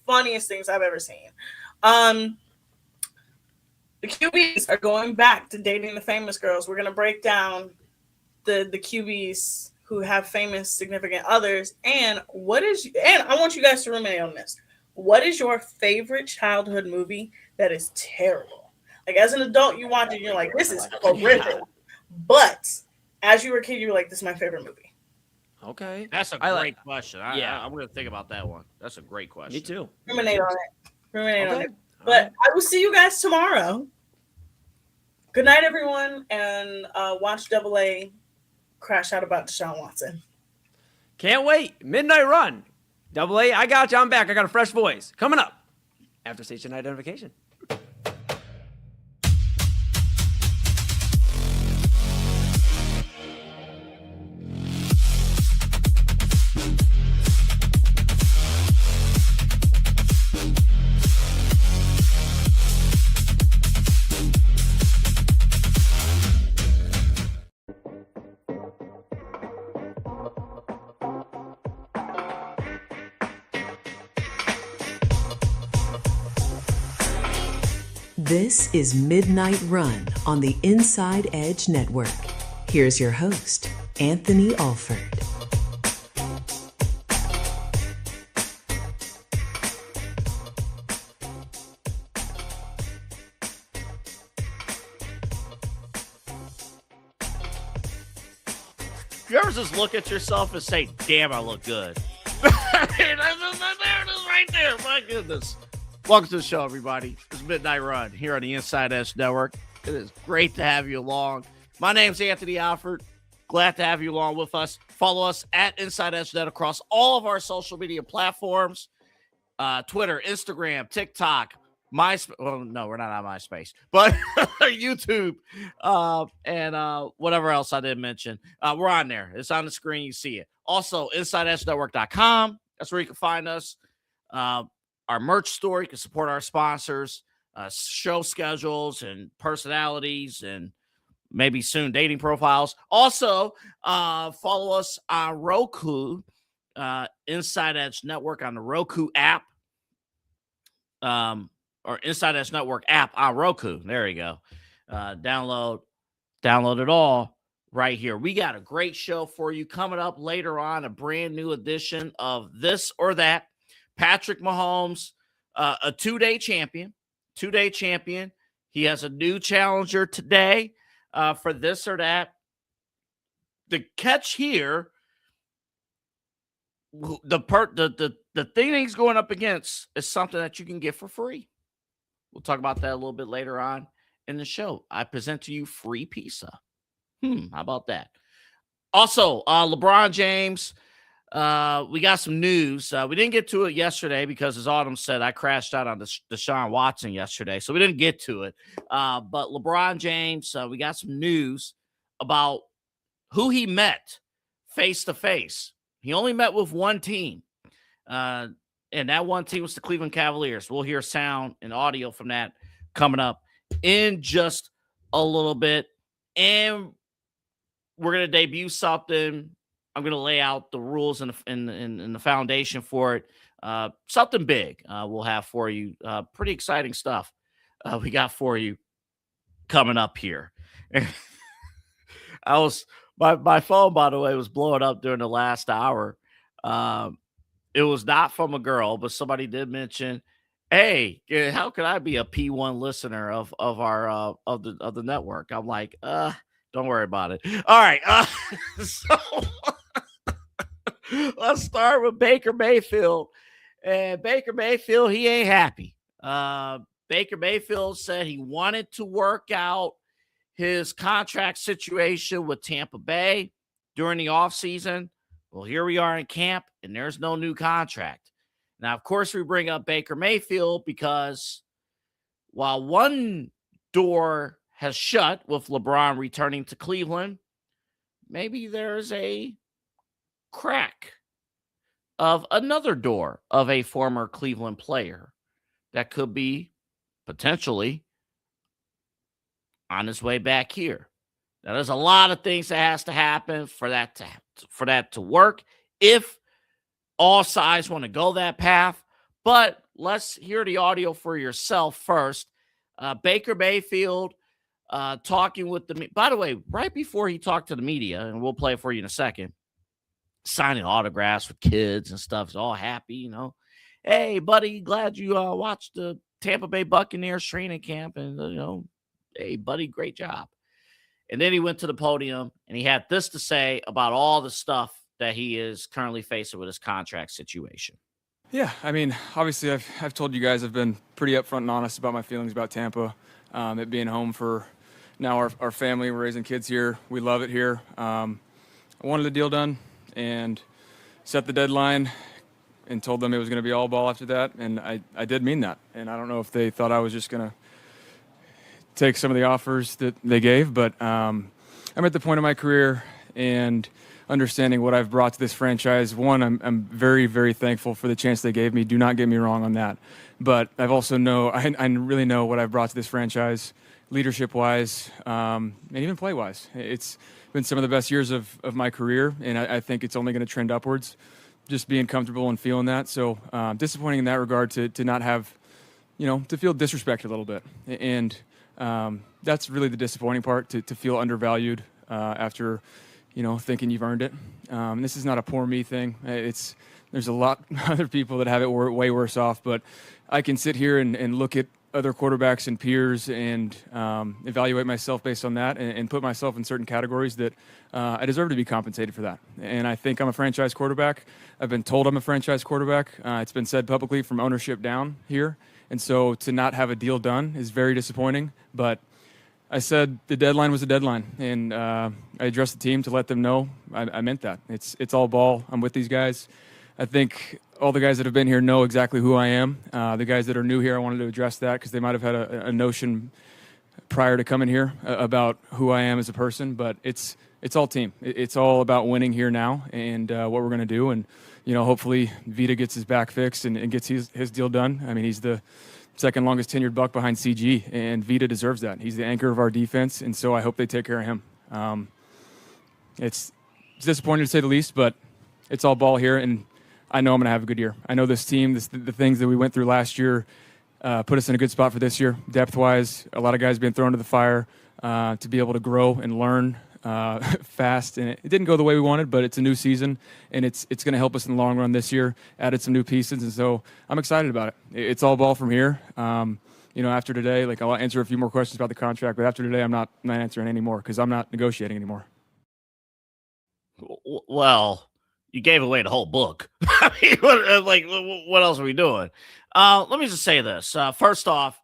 funniest things I've ever seen. The QBs are going back to dating the famous girls. We're gonna break down the QBs who have famous significant others, and I want you guys to ruminate on this. What is your favorite childhood movie that is terrible? Like as an adult, you watch it and you're like, this is horrific. But as you were a kid, you were like, this is my favorite movie. Okay. That's a great question. I'm going to think about that one. That's a great question. Me too. Ruminate on it. But I will see you guys tomorrow. Good night, everyone, and watch Double A crash out about Deshaun Watson. Can't wait. Midnight Run. Double A, I got you. I'm back. I got a fresh voice. Coming up after station identification. This is Midnight Run on the Inside Edge Network. Here's your host, Anthony Alford. You ever just look at yourself and say, damn, I look good? There it is right there. My goodness. Welcome to the show, everybody. It's Midnight Run here on the Inside Edge Network. It is great to have you along. My name's Anthony Alford. Glad to have you along with us. Follow us at Inside Edge Net across all of our social media platforms. Twitter, Instagram, TikTok, MySpace. Well, no, we're not on MySpace, but YouTube and whatever else I didn't mention. We're on there. It's on the screen. You see it. Also, InsideEdgeNetwork.com. That's where you can find us. Our merch store. You can support our sponsors, show schedules and personalities, and maybe soon dating profiles. Also, follow us on Roku, Inside Edge Network on the Roku app, or Inside Edge Network app on Roku. There you go. Download it all right here. We got a great show for you coming up later on, a brand new edition of This or That. Patrick Mahomes, a two-day champion. He has a new challenger today for This or That. The catch here, the thing he's going up against is something that you can get for free. We'll talk about that a little bit later on in the show. I present to you free pizza. How about that? Also, LeBron James. We got some news. We didn't get to it yesterday because, as Autumn said, I crashed out on Deshaun Watson yesterday, so we didn't get to it. But LeBron James, we got some news about who he met face-to-face. He only met with one team, and that one team was the Cleveland Cavaliers. We'll hear sound and audio from that coming up in just a little bit, and we're going to debut something. I'm going to lay out the rules and the foundation for it. Something big we'll have for you. Pretty exciting stuff we got for you coming up here. My phone, by the way, was blowing up during the last hour. It was not from a girl, but somebody did mention, hey, how could I be a P1 listener of our of the network? I'm like, don't worry about it. All right. So let's start with Baker Mayfield. And Baker Mayfield, he ain't happy. Baker Mayfield said he wanted to work out his contract situation with Tampa Bay during the offseason. Well, here we are in camp, and there's no new contract. Now, of course, we bring up Baker Mayfield because while one door has shut with LeBron returning to Cleveland, maybe there's a crack of another door of a former Cleveland player that could be potentially on his way back here. Now, there's a lot of things that has to happen for that to work if all sides want to go that path. But let's hear the audio for yourself first. Baker Mayfield talking with the – by the way, right before he talked to the media, and we'll play it for you in a second, signing autographs with kids and stuff. He's all happy, you know. Hey, buddy, glad you watched the Tampa Bay Buccaneers training camp and, hey, buddy, great job. And then he went to the podium and he had this to say about all the stuff that he is currently facing with his contract situation. Yeah, I mean, obviously I've told you guys I've been pretty upfront and honest about my feelings about Tampa. It being home for now our family. We're raising kids here. We love it here. I wanted the deal done and set the deadline and told them it was going to be all ball after that. And I did mean that. And I don't know if they thought I was just going to take some of the offers that they gave, but I'm at the point of my career and understanding what I've brought to this franchise. One, I'm very, very thankful for the chance they gave me. Do not get me wrong on that. But I've also I really know what I've brought to this franchise, leadership-wise, and even play-wise. It's been some of the best years of my career, and I think it's only going to trend upwards, just being comfortable and feeling that. So disappointing in that regard to not have, to feel disrespected a little bit. And that's really the disappointing part, to feel undervalued after, thinking you've earned it. This is not a poor me thing. There's a lot other people that have it way worse off, but I can sit here and look at other quarterbacks and peers and evaluate myself based on that and put myself in certain categories that I deserve to be compensated for that. And I think I'm a franchise quarterback. I've been told I'm a franchise quarterback. It's been said publicly from ownership down here. And so to not have a deal done is very disappointing. But I said the deadline was a deadline, and I addressed the team to let them know I meant that. It's all ball. I'm with these guys. I think all the guys that have been here know exactly who I am. The guys that are new here, I wanted to address that because they might have had a notion prior to coming here about who I am as a person. But it's all team. It's all about winning here now and what we're going to do. And hopefully Vita gets his back fixed and gets his deal done. I mean, he's the second longest tenured Buck behind CG, and Vita deserves that. He's the anchor of our defense, and so I hope they take care of him. It's disappointing to say the least, but it's all ball here, and I know I'm going to have a good year. I know this team, the things that we went through last year put us in a good spot for this year. Depth-wise, a lot of guys being thrown to the fire to be able to grow and learn fast, and it didn't go the way we wanted, but it's a new season, and it's going to help us in the long run this year. Added some new pieces, and so I'm excited about it. It's all ball from here. After today, I'll answer a few more questions about the contract, but after today, I'm not answering anymore because I'm not negotiating anymore. Well, you gave away the whole book. I mean, what else are we doing? Let me just say this. First off,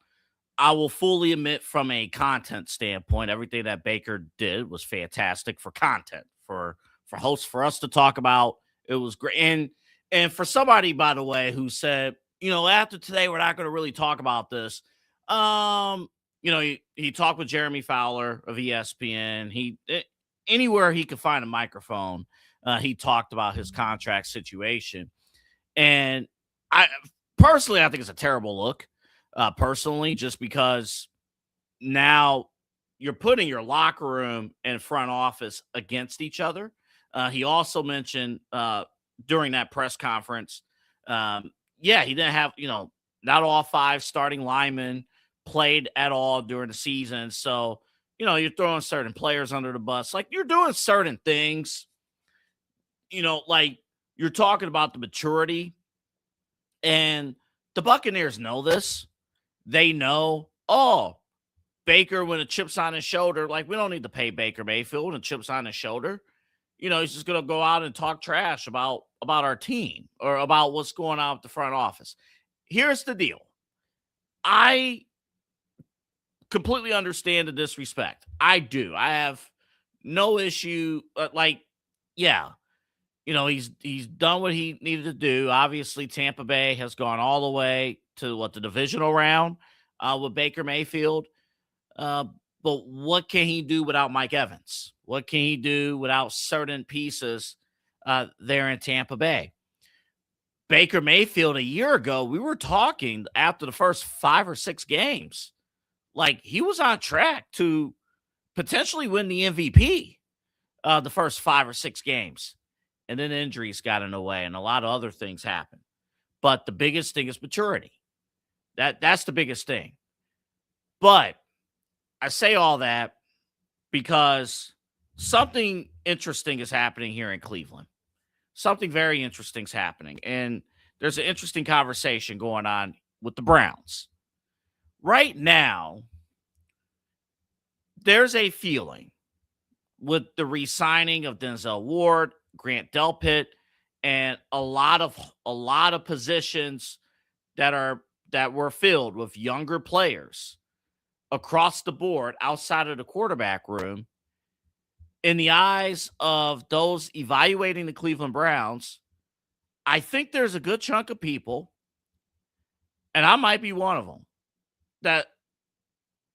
I will fully admit from a content standpoint, everything that Baker did was fantastic for content, for hosts, for us to talk about. It was great. And for somebody, by the way, who said, after today, we're not going to really talk about this. He talked with Jeremy Fowler of ESPN. Anywhere he could find a microphone, he talked about his contract situation. And I think it's a terrible look. Personally, just because now you're putting your locker room and front office against each other. He also mentioned during that press conference, he didn't have, not all 5 starting linemen played at all during the season. So, you're throwing certain players under the bus. You're doing certain things, you're talking about the maturity. And the Buccaneers know this. They know, Baker with a chip's on his shoulder. We don't need to pay Baker Mayfield and chips on his shoulder. He's just going to go out and talk trash about our team or about what's going on with the front office. Here's the deal. I completely understand the disrespect. I do. I have no issue. He's done what he needed to do. Obviously, Tampa Bay has gone all the way to the divisional round with Baker Mayfield. But what can he do without Mike Evans? What can he do without certain pieces there in Tampa Bay? Baker Mayfield a year ago, we were talking after the first 5 or 6 games, he was on track to potentially win the MVP the first 5 or 6 games. And then injuries got in the way and a lot of other things happened. But the biggest thing is maturity. That's the biggest thing. But I say all that because something interesting is happening here in Cleveland. Something very interesting is happening. And there's an interesting conversation going on with the Browns. Right now, there's a feeling with the re-signing of Denzel Ward, Grant Delpit, and a lot of positions that were filled with younger players across the board outside of the quarterback room. In the eyes of those evaluating the Cleveland Browns, I think there's a good chunk of people, and I might be one of them, that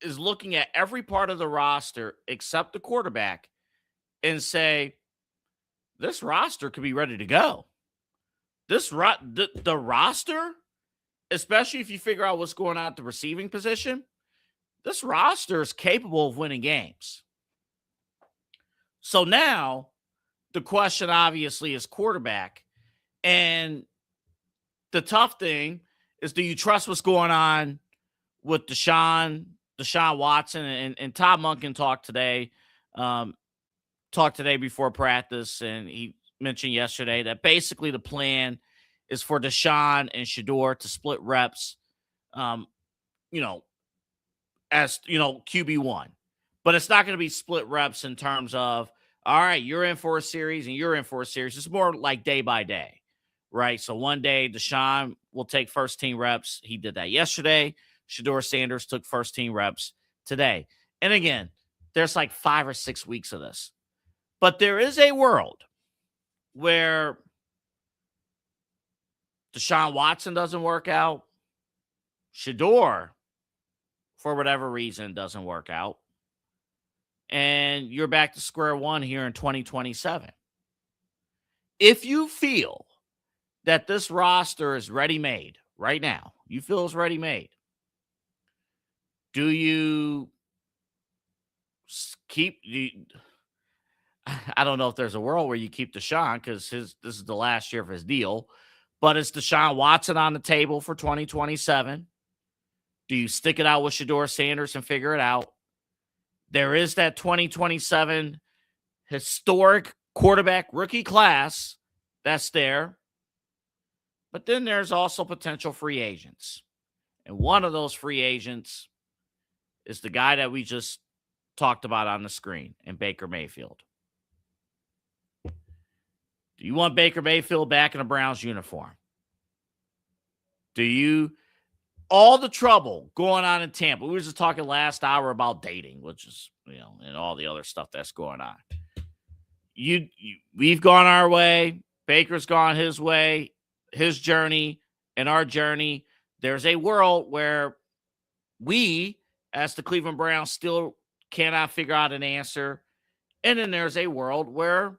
is looking at every part of the roster except the quarterback and say, this roster could be ready to go. The roster, especially if you figure out what's going on at the receiving position, this roster is capable of winning games. So now the question obviously is quarterback. And the tough thing is, do you trust what's going on with Deshaun Watson? And Todd Monken talked today before practice, and he mentioned yesterday that basically the plan is for Deshaun and Shedeur to split reps, as QB1. But it's not going to be split reps in terms of, all right, you're in for a series and you're in for a series. It's more like day by day, right? So one day Deshaun will take first team reps. He did that yesterday. Shedeur Sanders took first team reps today. And again, there's like 5 or 6 weeks of this. But there is a world where Deshaun Watson doesn't work out. Shedeur, for whatever reason, doesn't work out. And you're back to square one here in 2027. If you feel that this roster is ready-made right now, you feel it's ready-made, do you I don't know if there's a world where you keep Deshaun because this is the last year of his deal, but is Deshaun Watson on the table for 2027? Do you stick it out with Shedeur Sanders and figure it out? There is that 2027 historic quarterback rookie class that's there. But then there's also potential free agents. And one of those free agents is the guy that we just talked about on the screen, in Baker Mayfield. Do you want Baker Mayfield back in a Browns uniform? All the trouble going on in Tampa. We were just talking last hour about dating, which is, and all the other stuff that's going on. We've gone our way. Baker's gone his way, his journey, and our journey. There's a world where we, as the Cleveland Browns, still cannot figure out an answer. And then there's a world where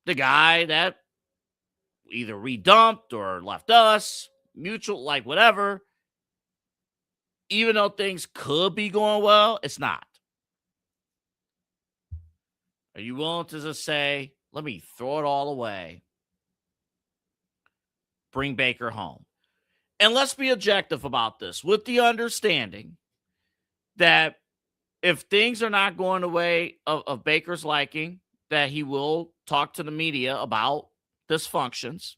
the guy that either redumped or left us, mutual, like whatever, even though things could be going well, it's not. Are you willing to just say, let me throw it all away, bring Baker home? And let's be objective about this, with the understanding that if things are not going the way of Baker's liking, that he will talk to the media about dysfunctions.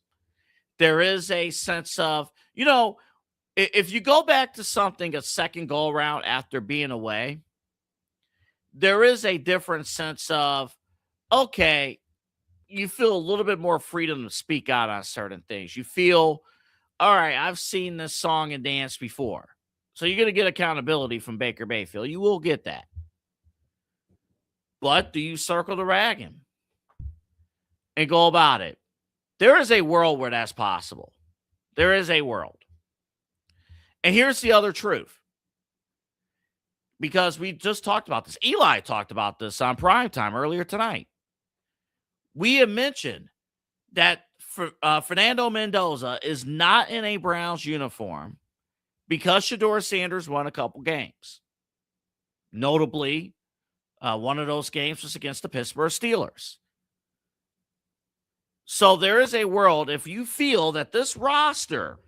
There is a sense of, if you go back to something a second go around after being away, there is a different sense of, okay, you feel a little bit more freedom to speak out on certain things. You feel, all right, I've seen this song and dance before. So you're going to get accountability from Baker Mayfield. You will get that. But do you circle the wagon and go about it? There is a world where that's possible. There is a world. And here's the other truth. Because we just talked about this. Eli talked about this on Primetime earlier tonight. We have mentioned that Fernando Mendoza is not in a Browns uniform because Shedeur Sanders won a couple games. Notably, one of those games was against the Pittsburgh Steelers. So there is a world, if you feel that this roster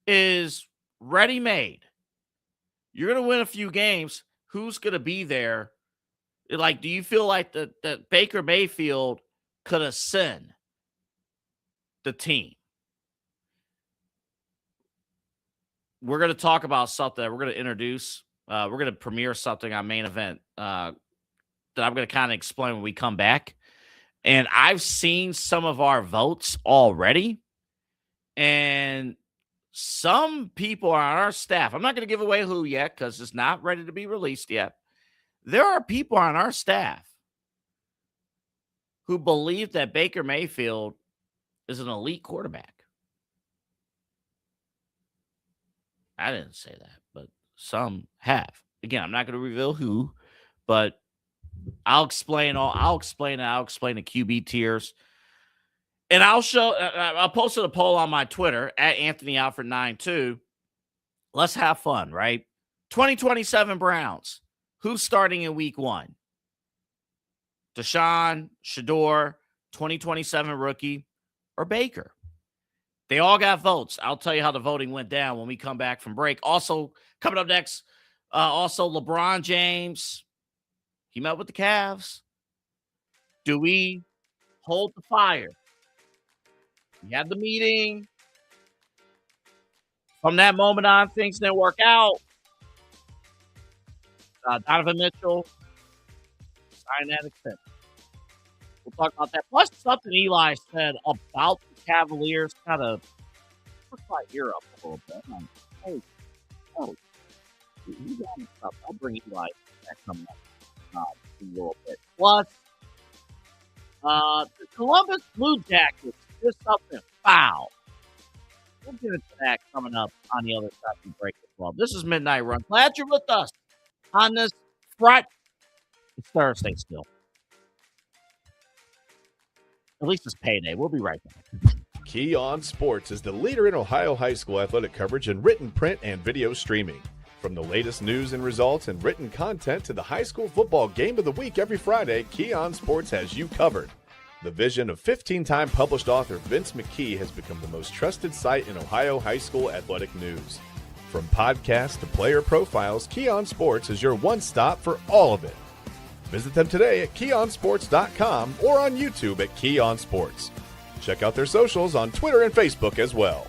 is ready-made, you're going to win a few games, who's going to be there? Like, do you feel like that Baker Mayfield could ascend the team? We're going to talk about something that we're going to introduce We're going to premiere something on Main Event that I'm going to kind of explain when we come back. And I've seen some of our votes already. And some people on our staff, I'm not going to give away who yet because it's not ready to be released yet. There are people on our staff who believe that Baker Mayfield is an elite quarterback. I didn't say that, but some have. Again, I'm not going to reveal who, but I'll explain the QB tiers. And I'll posted a poll on my Twitter at AnthonyAlfred92. Let's have fun, right? 2027 Browns. Who's starting in week 1? Deshaun, Shador, 2027 rookie, or Baker? They all got votes. I'll tell you how the voting went down when we come back from break. Also, coming up next, LeBron James. He met with the Cavs. Do we hold the fire? We had the meeting. From that moment on, things didn't work out. Donovan Mitchell signed that extension. We'll talk about that. Plus, something Eli said about the Cavaliers kind of pushed my ear up a little bit. I'm like, you got me stuff. I'll bring Eli back coming up in a little bit. Plus, the Columbus Blue Jackets did something foul. We'll get into that coming up on the other side of the break as well. This is Midnight Run. Glad you're with us on this Friday. It's Thursday still. At least it's payday. We'll be right back. Key On Sports is the leader in Ohio high school athletic coverage in written, print, and video streaming. From the latest news and results and written content to the high school football game of the week every Friday, Key On Sports has you covered. The vision of 15-time published author Vince McKee has become the most trusted site in Ohio high school athletic news. From podcasts to player profiles, Key On Sports is your one-stop for all of it. Visit them today at keyonsports.com or on YouTube at Key On Sports. Check out their socials on Twitter and Facebook as well.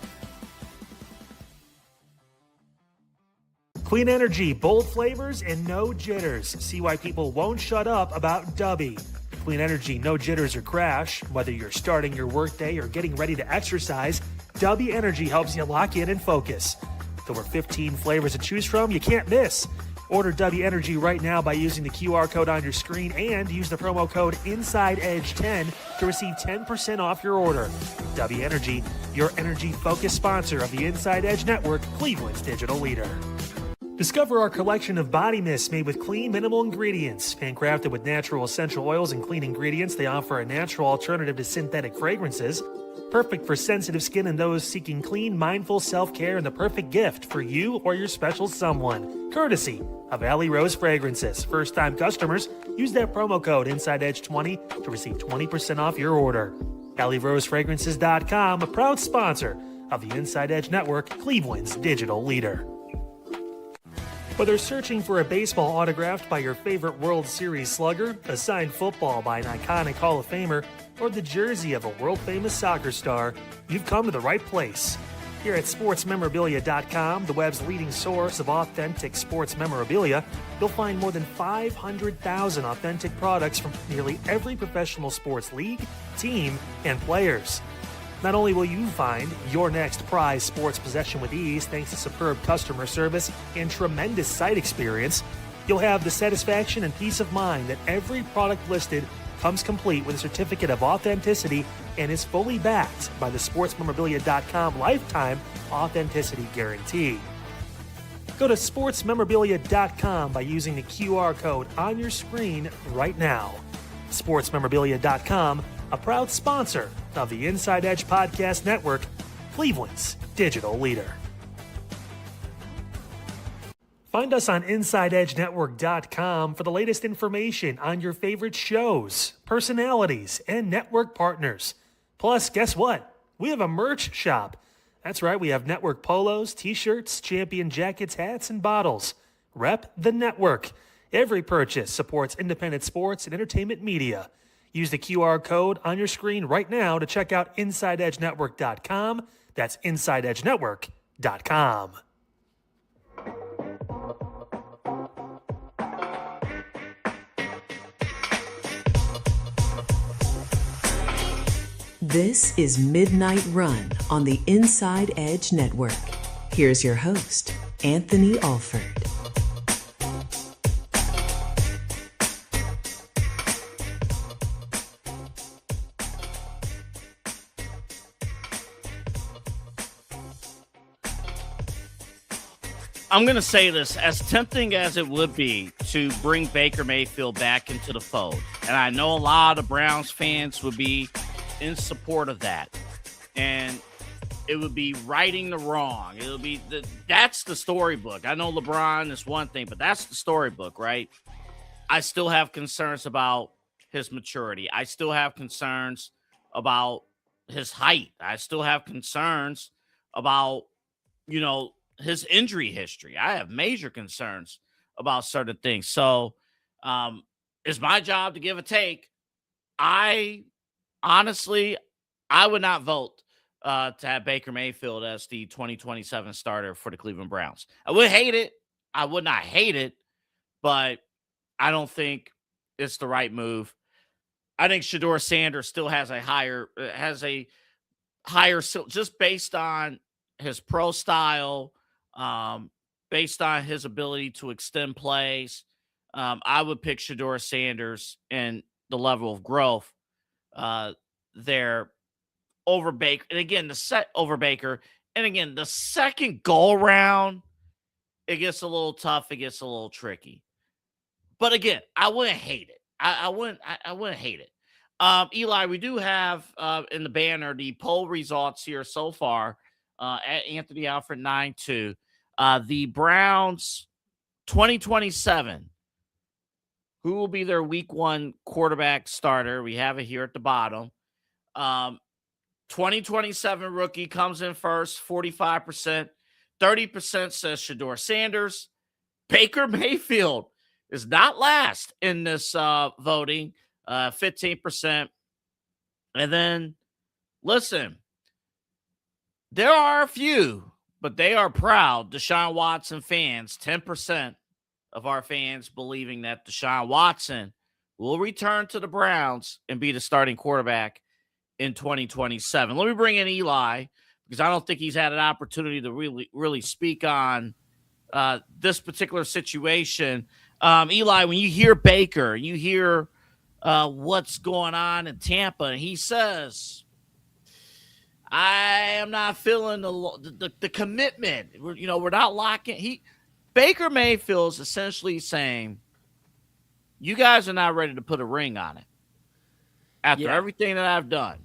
Clean energy, bold flavors, and no jitters. See why people won't shut up about Dubby. Clean energy, no jitters or crash. Whether you're starting your workday or getting ready to exercise, Dubby Energy helps you lock in and focus. With over 15 flavors to choose from, you can't miss. Order Dubby Energy right now by using the QR code on your screen and use the promo code InsideEdge10 to receive 10% off your order. Dubby Energy, your energy-focused sponsor of the Inside Edge Network, Cleveland's digital leader. Discover our collection of body mists made with clean, minimal ingredients. Handcrafted with natural essential oils and clean ingredients, they offer a natural alternative to synthetic fragrances. Perfect for sensitive skin and those seeking clean, mindful self-care, and the perfect gift for you or your special someone. Courtesy of Alley Rose Fragrances. First-time customers, use that promo code InsideEdge20 to receive 20% off your order. AlleyRoseFragrances.com, a proud sponsor of the Inside Edge Network, Cleveland's digital leader. Whether searching for a baseball autographed by your favorite World Series slugger, a signed football by an iconic Hall of Famer, or the jersey of a world-famous soccer star, you've come to the right place. Here at SportsMemorabilia.com, the web's leading source of authentic sports memorabilia, you'll find more than 500,000 authentic products from nearly every professional sports league, team, and players. Not only will you find your next prized sports possession with ease thanks to superb customer service and tremendous site experience, you'll have the satisfaction and peace of mind that every product listed comes complete with a certificate of authenticity and is fully backed by the SportsMemorabilia.com lifetime authenticity guarantee. Go to SportsMemorabilia.com by using the QR code on your screen right now. SportsMemorabilia.com, a proud sponsor of the Inside Edge Podcast Network, Cleveland's digital leader. Find us on InsideEdgeNetwork.com for the latest information on your favorite shows, personalities, and network partners. Plus, guess what? We have a merch shop. That's right, we have network polos, t-shirts, champion jackets, hats, and bottles. Rep the network. Every purchase supports independent sports and entertainment media. Use the QR code on your screen right now to check out InsideEdgeNetwork.com. That's InsideEdgeNetwork.com. This is Midnight Run on the Inside Edge Network. Here's your host, Anthony Alford. I'm going to say this, as tempting as it would be to bring Baker Mayfield back into the fold, and I know a lot of Browns fans would be in support of that, and it would be righting the wrong. It'll be that's the storybook. I know LeBron is one thing, but that's the storybook, right? I still have concerns about his maturity. I still have concerns about his height. I still have concerns about, his injury history. I have major concerns about certain things. So it's my job to give a take. I would not vote to have Baker Mayfield as the 2027 starter for the Cleveland Browns. I would hate it. I would not hate it, but I don't think it's the right move. I think Shedeur Sanders still has a higher just based on his pro style, based on his ability to extend plays. I would pick Shedeur Sanders and the level of growth there over Baker. And again, the second go around, it gets a little tough. It gets a little tricky. But again, I wouldn't hate it. I wouldn't hate it. Eli, we do have in the banner the poll results here so far at Anthony Alfred 9-2. The Browns 2027. Who will be their week 1 quarterback starter? We have it here at the bottom. 2027 rookie comes in first, 45%. 30% says Shedeur Sanders. Baker Mayfield is not last in this voting, 15%. And then, listen, there are a few, but they are proud Deshaun Watson fans, 10% of our fans believing that Deshaun Watson will return to the Browns and be the starting quarterback in 2027. Let me bring in Eli, because I don't think he's had an opportunity to really speak on this particular situation. Eli, when you hear Baker, you hear what's going on in Tampa, and he says, I am not feeling the commitment. We're not locking. Baker Mayfield is essentially saying, you guys are not ready to put a ring on it after everything that I've done.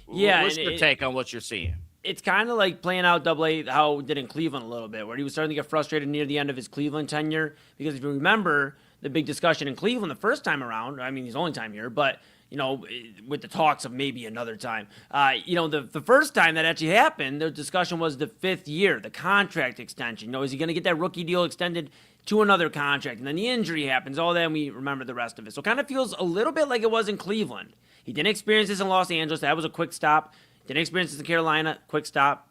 Yeah, what's your take on what you're seeing? It's kind of like playing out Double-A how it did in Cleveland a little bit, where he was starting to get frustrated near the end of his Cleveland tenure. Because if you remember the big discussion in Cleveland the first time around, I mean, his only time here, but with the talks of maybe another time, the first time that actually happened, the discussion was the 5th year, the contract extension. Is he going to get that rookie deal extended to another contract? And then the injury happens. All that, and we remember the rest of it. So it kind of feels a little bit like it was in Cleveland. He didn't experience this in Los Angeles. That was a quick stop. Didn't experience this in Carolina. Quick stop.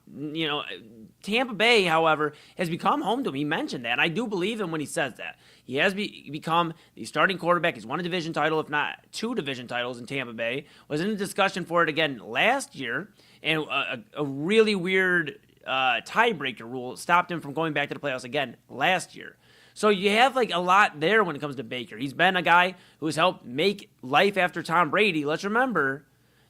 Tampa Bay, however, has become home to him. He mentioned that, and I do believe him when he says that. He has become the starting quarterback. He's won a division title, if not 2 division titles in Tampa Bay. Was in the discussion for it again last year, and a really weird tiebreaker rule stopped him from going back to the playoffs again last year. So you have a lot there when it comes to Baker. He's been a guy who has helped make life after Tom Brady. Let's remember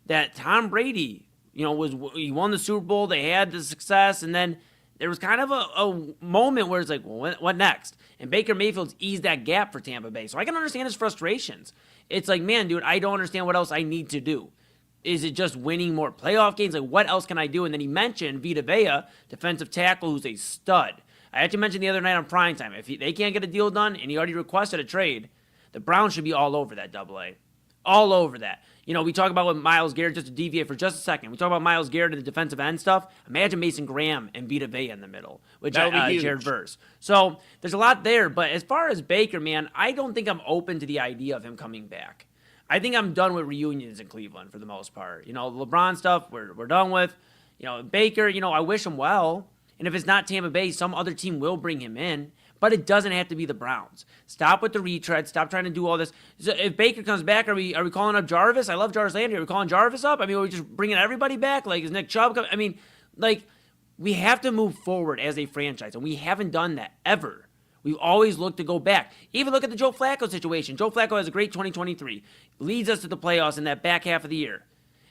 that Tom Brady, he won the Super Bowl. They had the success, and then there was kind of a moment where it's like, well, what next? And Baker Mayfield's eased that gap for Tampa Bay. So I can understand his frustrations. It's like, man, dude, I don't understand what else I need to do. Is it just winning more playoff games? Like, what else can I do? And then he mentioned Vita Vea, defensive tackle, who's a stud. I actually mentioned the other night on Primetime, if they can't get a deal done and he already requested a trade, the Browns should be all over that Double-A. All over that. We talk about what Myles Garrett, just to deviate for just a second. We talk about Myles Garrett and the defensive end stuff. Imagine Mason Graham and Vita Vea in the middle with Jared Verse. So there's a lot there. But as far as Baker, man, I don't think I'm open to the idea of him coming back. I think I'm done with reunions in Cleveland for the most part. LeBron stuff, we're done with. Baker, I wish him well. And if it's not Tampa Bay, some other team will bring him in. but it doesn't have to be the Browns. Stop with the retread. Stop trying to do all this. So if Baker comes back, are we calling up Jarvis? I love Jarvis Landry. Are we calling Jarvis up? I mean, are we just bringing everybody back? Like, is Nick Chubb coming? I mean, like, we have to move forward as a franchise, and we haven't done that ever. We've always looked to go back. Even look at the Joe Flacco situation. Joe Flacco has a great 2023. Leads us to the playoffs in that back half of the year.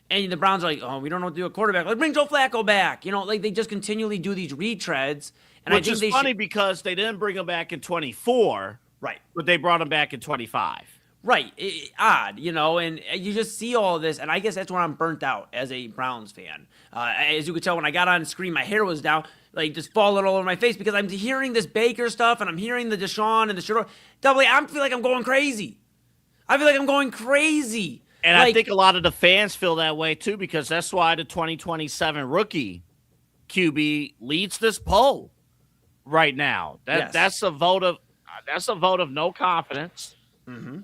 And the Browns are like, oh, we don't know what to do a quarterback. Like, bring Joe Flacco back. Like, they just continually do these retreads. And Which is funny because they didn't bring him back in 24. Right. But they brought him back in 25. Right. Odd, and you just see all of this, and I guess that's where I'm burnt out as a Browns fan. As you could tell, when I got on screen, my hair was down, like just falling all over my face because I'm hearing this Baker stuff, and I'm hearing the Deshaun and the Shador. I feel like I'm going crazy. And I think a lot of the fans feel that way, too, because that's why the 2027 rookie QB leads this poll right now. That's a vote of no confidence. Mm-hmm.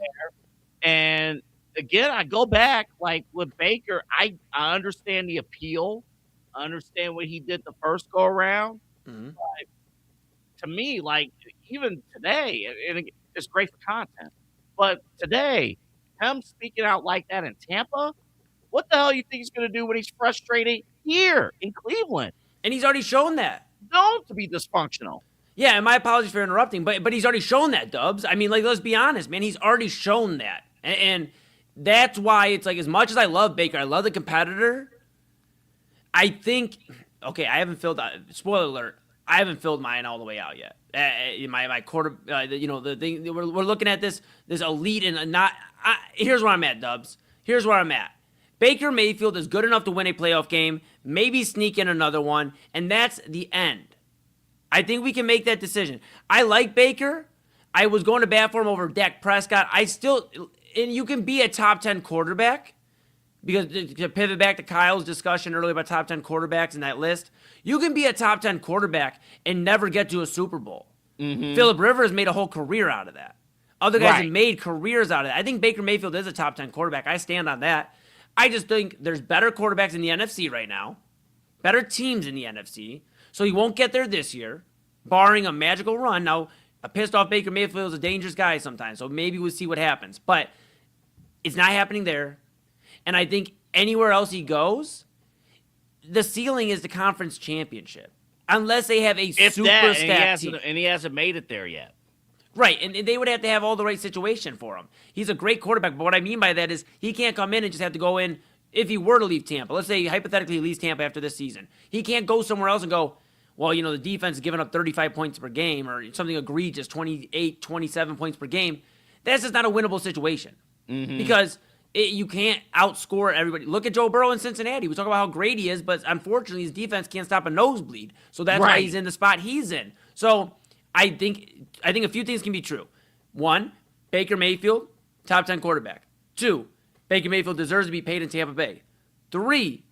And again, I go back, like with Baker, I understand the appeal. I understand what he did the first go around. Mm-hmm. But to me, like even today, and it's great for content, but today, him speaking out like that in Tampa, what the hell you think he's going to do when he's frustrated here in Cleveland? And he's already shown that. Known to be dysfunctional. Yeah, and my apologies for interrupting, but he's already shown that, Dubs. I mean, like, let's be honest, man. He's already shown that. And that's why it's like, as much as I love Baker, I love the competitor, I think, okay, I haven't filled, spoiler alert, I haven't filled mine all the way out yet. My quarter, the thing, we're looking at this elite and not, here's where I'm at, Dubs. Here's where I'm at. Baker Mayfield is good enough to win a playoff game, maybe sneak in another one, and that's the end. I think we can make that decision. I like Baker. I was going to bat for him over Dak Prescott. And you can be a top 10 quarterback, because to pivot back to Kyle's discussion earlier about top 10 quarterbacks in that list, you can be a top 10 quarterback and never get to a Super Bowl. Mm-hmm. Phillip Rivers made a whole career out of that. Other guys have made careers out of that. I think Baker Mayfield is a top 10 quarterback. I stand on that. I just think there's better quarterbacks in the NFC right now, better teams in the NFC, so he won't get there this year, barring a magical run. Now, a pissed off Baker Mayfield is a dangerous guy sometimes, so maybe we'll see what happens. But it's not happening there. And I think anywhere else he goes, the ceiling is the conference championship. Unless they have a super stacked team. And he hasn't made it there yet. Right, and they would have to have all the right situation for him. He's a great quarterback, but what I mean by that is he can't come in and just have to go in if he were to leave Tampa. Let's say hypothetically he leaves Tampa after this season. He can't go somewhere else and go, well, the defense is giving up 35 points per game or something egregious, 28, 27 points per game. That's just not a winnable situation because you can't outscore everybody. Look at Joe Burrow in Cincinnati. We talk about how great he is, but unfortunately his defense can't stop a nosebleed. So that's why he's in the spot he's in. So I think a few things can be true. One, Baker Mayfield, top 10 quarterback. Two, Baker Mayfield deserves to be paid in Tampa Bay. Three,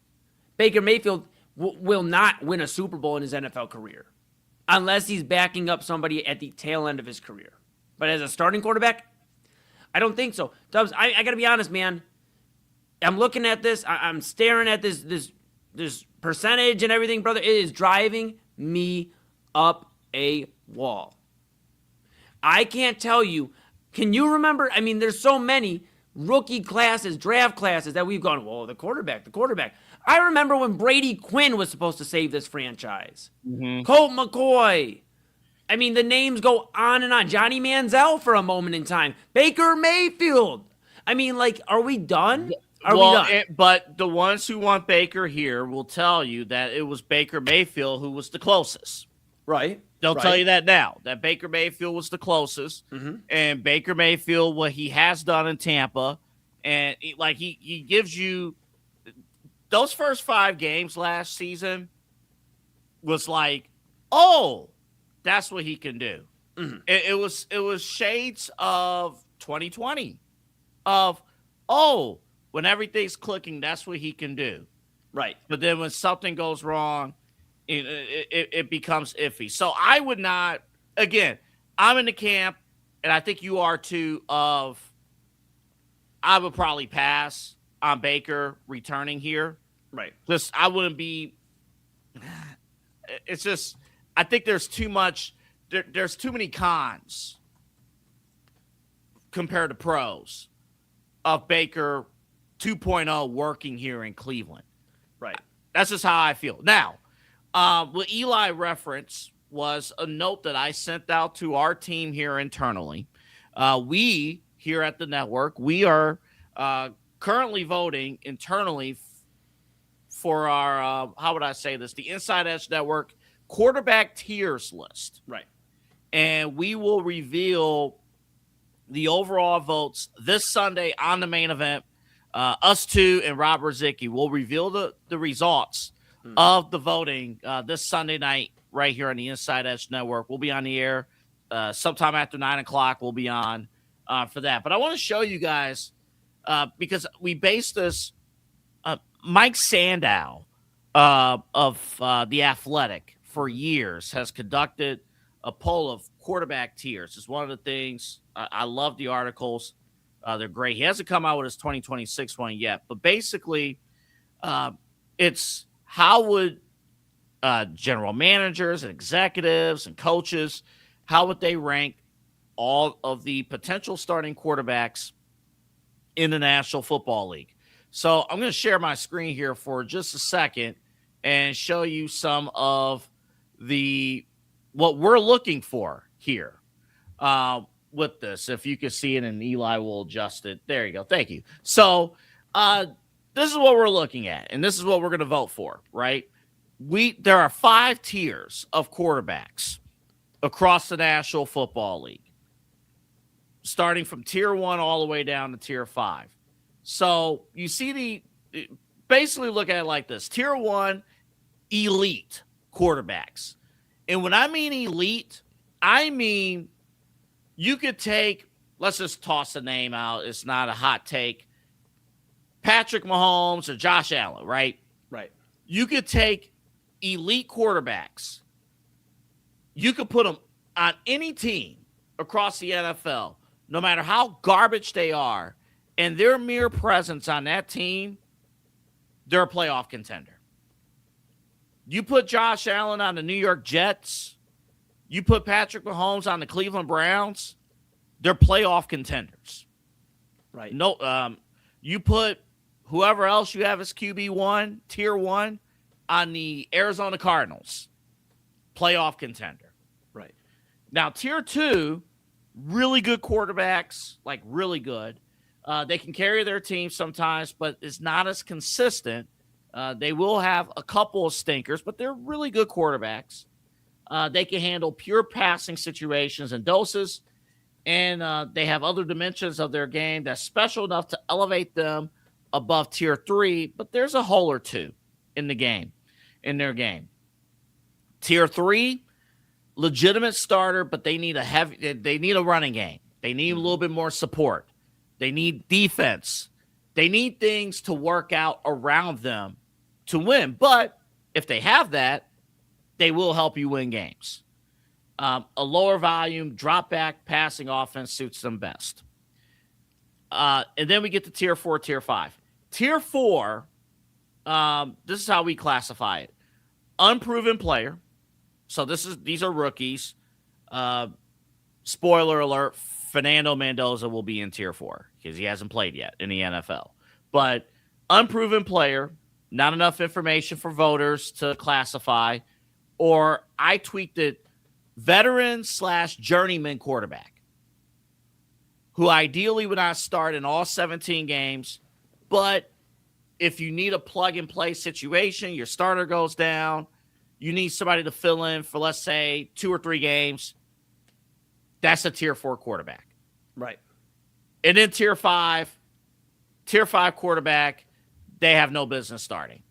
Baker Mayfield will not win a Super Bowl in his NFL career unless he's backing up somebody at the tail end of his career. But as a starting quarterback, I don't think so. Dubs, I got to be honest, man. I'm looking at this. I'm staring at this percentage and everything, brother. It is driving me up a wall. I can't tell you. Can you remember? I mean, there's so many rookie classes, draft classes that we've gone, whoa, the quarterback. I remember when Brady Quinn was supposed to save this franchise. Colt McCoy. I mean, the names go on and on. Johnny Manziel for a moment in time. Baker Mayfield. I mean, like, are we done? Are we done? But the ones who want Baker here will tell you that it was Baker Mayfield who was the closest. Right. They'll tell you that now, that Baker Mayfield was the closest. And Baker Mayfield, what he has done in Tampa, and he gives you those first 5 games last season was like, oh, that's what he can do. It was shades of 2020 of, oh, when everything's clicking, that's what he can do. Right. But then when something goes wrong, it becomes iffy. So I would not, again, I'm in the camp, and I think you are too, of I would probably pass on Baker returning here. Right. I wouldn't be, it's just, I think there's too much there's too many cons compared to pros of Baker 2.0 working here in Cleveland. Right. That's just how I feel. Now, what Eli referenced was a note that I sent out to our team here internally. We here at the network, we are currently voting internally for our, how would I say this, the Inside Edge Network quarterback tiers list. Right. And we will reveal the overall votes this Sunday on the main event. Us two and Rob Ruzicki will reveal the results of the voting this Sunday night right here on the Inside Edge Network. We'll be on the air sometime after 9 o'clock. We'll be on for that. But I want to show you guys because we based this. Mike Sandow of The Athletic for years has conducted a poll of quarterback tiers. It's one of the things I love the articles. They're great. He hasn't come out with his 2026 one yet, but basically it's how would general managers and executives and coaches, how would they rank all of the potential starting quarterbacks in the National Football League? So I'm going to share my screen here for just a second and show you some of what we're looking for here with this. If you can see it, and Eli will adjust it. There you go. Thank you. So this is what we're looking at, and this is what we're going to vote for, right? There are 5 tiers of quarterbacks across the National Football League, starting from tier 1 all the way down to tier 5. So you see basically look at it like this. Tier 1, elite quarterbacks. And when I mean elite, I mean you could take, let's just toss a name out. It's not a hot take. Patrick Mahomes or Josh Allen, right? Right. You could take elite quarterbacks. You could put them on any team across the NFL, no matter how garbage they are, and their mere presence on that team, they're a playoff contender. You put Josh Allen on the New York Jets, you put Patrick Mahomes on the Cleveland Browns, they're playoff contenders. Right. No, you put whoever else you have as QB1, tier 1, on the Arizona Cardinals, playoff contender. Right. Now, tier 2, really good quarterbacks, like really good. They can carry their team sometimes, but it's not as consistent. They will have a couple of stinkers, but they're really good quarterbacks. They can handle pure passing situations and doses, and they have other dimensions of their game that's special enough to elevate them above tier 3, but there's a hole or two in their game. Tier 3, legitimate starter, but they need a running game. They need a little bit more support. They need defense. They need things to work out around them to win. But if they have that, they will help you win games. A lower volume, drop back passing offense suits them best. And then we get to tier 4, tier 5. Tier 4, this is how we classify it. Unproven player. So these are rookies. Spoiler alert, Fernando Mendoza will be in tier 4 because he hasn't played yet in the NFL. But unproven player, not enough information for voters to classify, or I tweaked it, veteran/journeyman quarterback, who ideally would not start in all 17 games, but if you need a plug-and-play situation, your starter goes down, you need somebody to fill in for, let's say, 2 or 3 games, that's a tier 4 quarterback. Right. And then tier 5 quarterback, they have no business starting.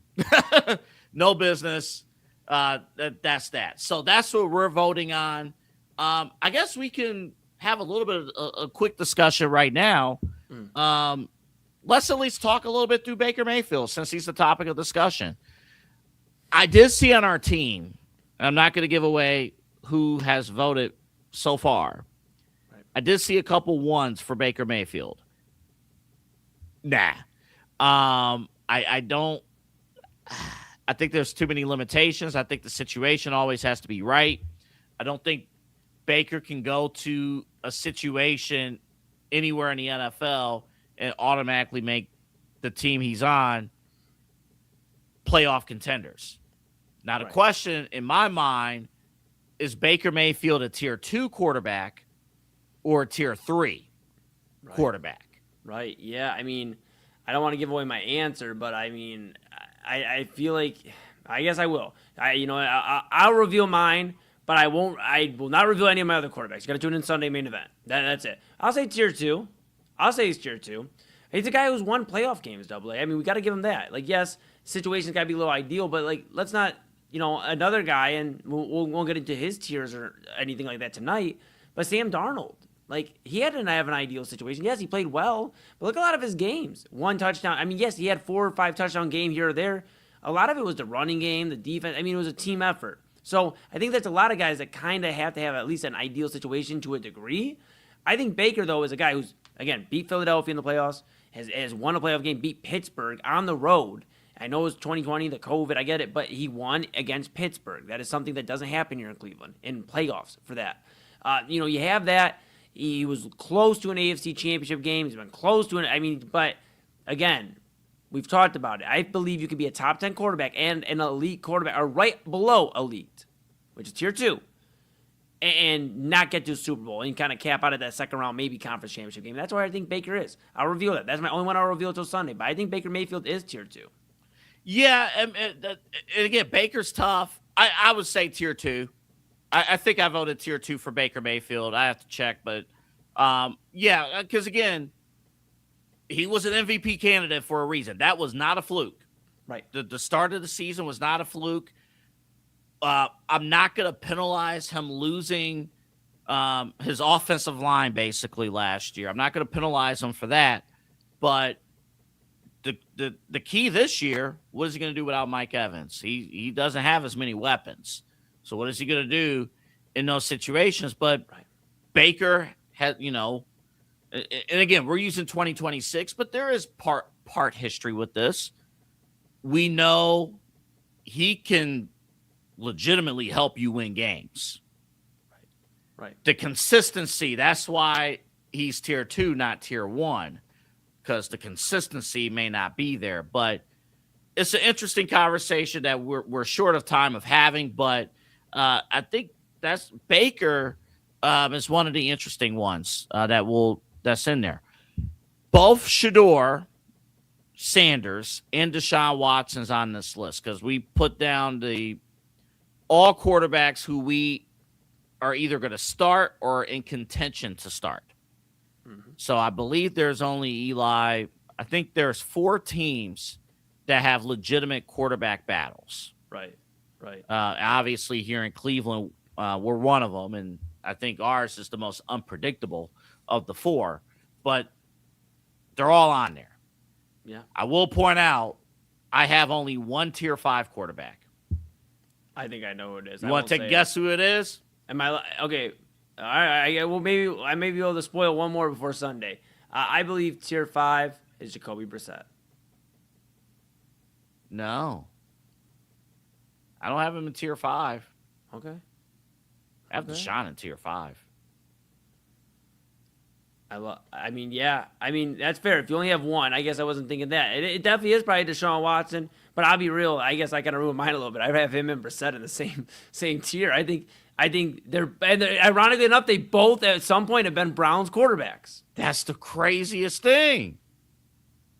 No business. That's that. So that's what we're voting on. I guess we can have a little bit of a quick discussion right now. Let's at least talk a little bit through Baker Mayfield since he's the topic of discussion. I did see on our team, and I'm not going to give away who has voted so far. Right. I did see a couple ones for Baker Mayfield. Nah. I don't. I think there's too many limitations. I think the situation always has to be right. I don't think Baker can go to a situation anywhere in the NFL and automatically make the team he's on playoff contenders. Now, the question in my mind is Baker Mayfield a tier 2 quarterback or a tier 3 quarterback? Right. Yeah. I mean, I don't want to give away my answer, but I mean, I feel like, I guess I will. I'll reveal mine, but I will not reveal any of my other quarterbacks. You got to tune in Sunday main event. That's it. I'll say tier 2. I'll say he's tier 2. He's a guy who's won playoff games, AA. I mean, we got to give him that. Like, yes, situations got to be a little ideal, but like, let's not, another guy, and we won't get into his tiers or anything like that tonight, but Sam Darnold. Like, he didn't have an ideal situation. Yes, he played well, but look at a lot of his games. 1 touchdown. I mean, yes, he had 4 or 5 touchdown game here or there. A lot of it was the running game, the defense. I mean, it was a team effort. So I think that's a lot of guys that kind of have to have at least an ideal situation to a degree. I think Baker, though, is a guy who's, again, beat Philadelphia in the playoffs, has won a playoff game, beat Pittsburgh on the road. I know it was 2020, the COVID, I get it, but he won against Pittsburgh. That is something that doesn't happen here in Cleveland, in playoffs for that. You have that. He was close to an AFC championship game. He's been close to it. I mean, but again, we've talked about it. I believe you could be a top 10 quarterback and an elite quarterback, or right below elite, which is tier 2, and not get to a Super Bowl and kind of cap out at that second round, maybe conference championship game. That's where I think Baker is. I'll reveal that. That's my only one I'll reveal until Sunday. But I think Baker Mayfield is tier 2. Yeah, and again, Baker's tough. I would say tier 2. I think I voted tier 2 for Baker Mayfield. I have to check, but yeah, because again, he was an MVP candidate for a reason. That was not a fluke. Right. The start of the season was not a fluke. I'm not going to penalize him losing his offensive line basically last year. I'm not going to penalize him for that. But the key this year, what is he going to do without Mike Evans? He doesn't have as many weapons. So what is he going to do in those situations? But Baker has, and again, we're using 2026, but there is part history with this. We know he can legitimately help you win games. Right. The consistency, that's why he's tier 2, not tier 1, because the consistency may not be there. But it's an interesting conversation that we're short of time of having, but I think that's Baker is one of the interesting ones that's in there. Both Shedeur Sanders and Deshaun Watson's on this list because we put down all quarterbacks who we are either going to start or in contention to start. Mm-hmm. So I believe there's only Eli. I think there's 4 teams that have legitimate quarterback battles. Right. Obviously, here in Cleveland, we're one of them, and I think ours is the most unpredictable of the 4. But they're all on there. Yeah. I will point out, I have only one tier 5 quarterback. I think I know who it is. You want to take a guess who it is? Am I okay? All right. Well, maybe I may be able to spoil one more before Sunday. I believe tier 5 is Jacoby Brissett. No. I don't have him in tier 5. Okay. I have Deshaun in tier 5. I mean, that's fair. If you only have one, I guess I wasn't thinking that. It definitely is probably Deshaun Watson, but I'll be real. I guess I kind of ruined mine a little bit. I have him and Brissett in the same tier. I think they're ironically enough, they both at some point have been Browns quarterbacks. That's the craziest thing.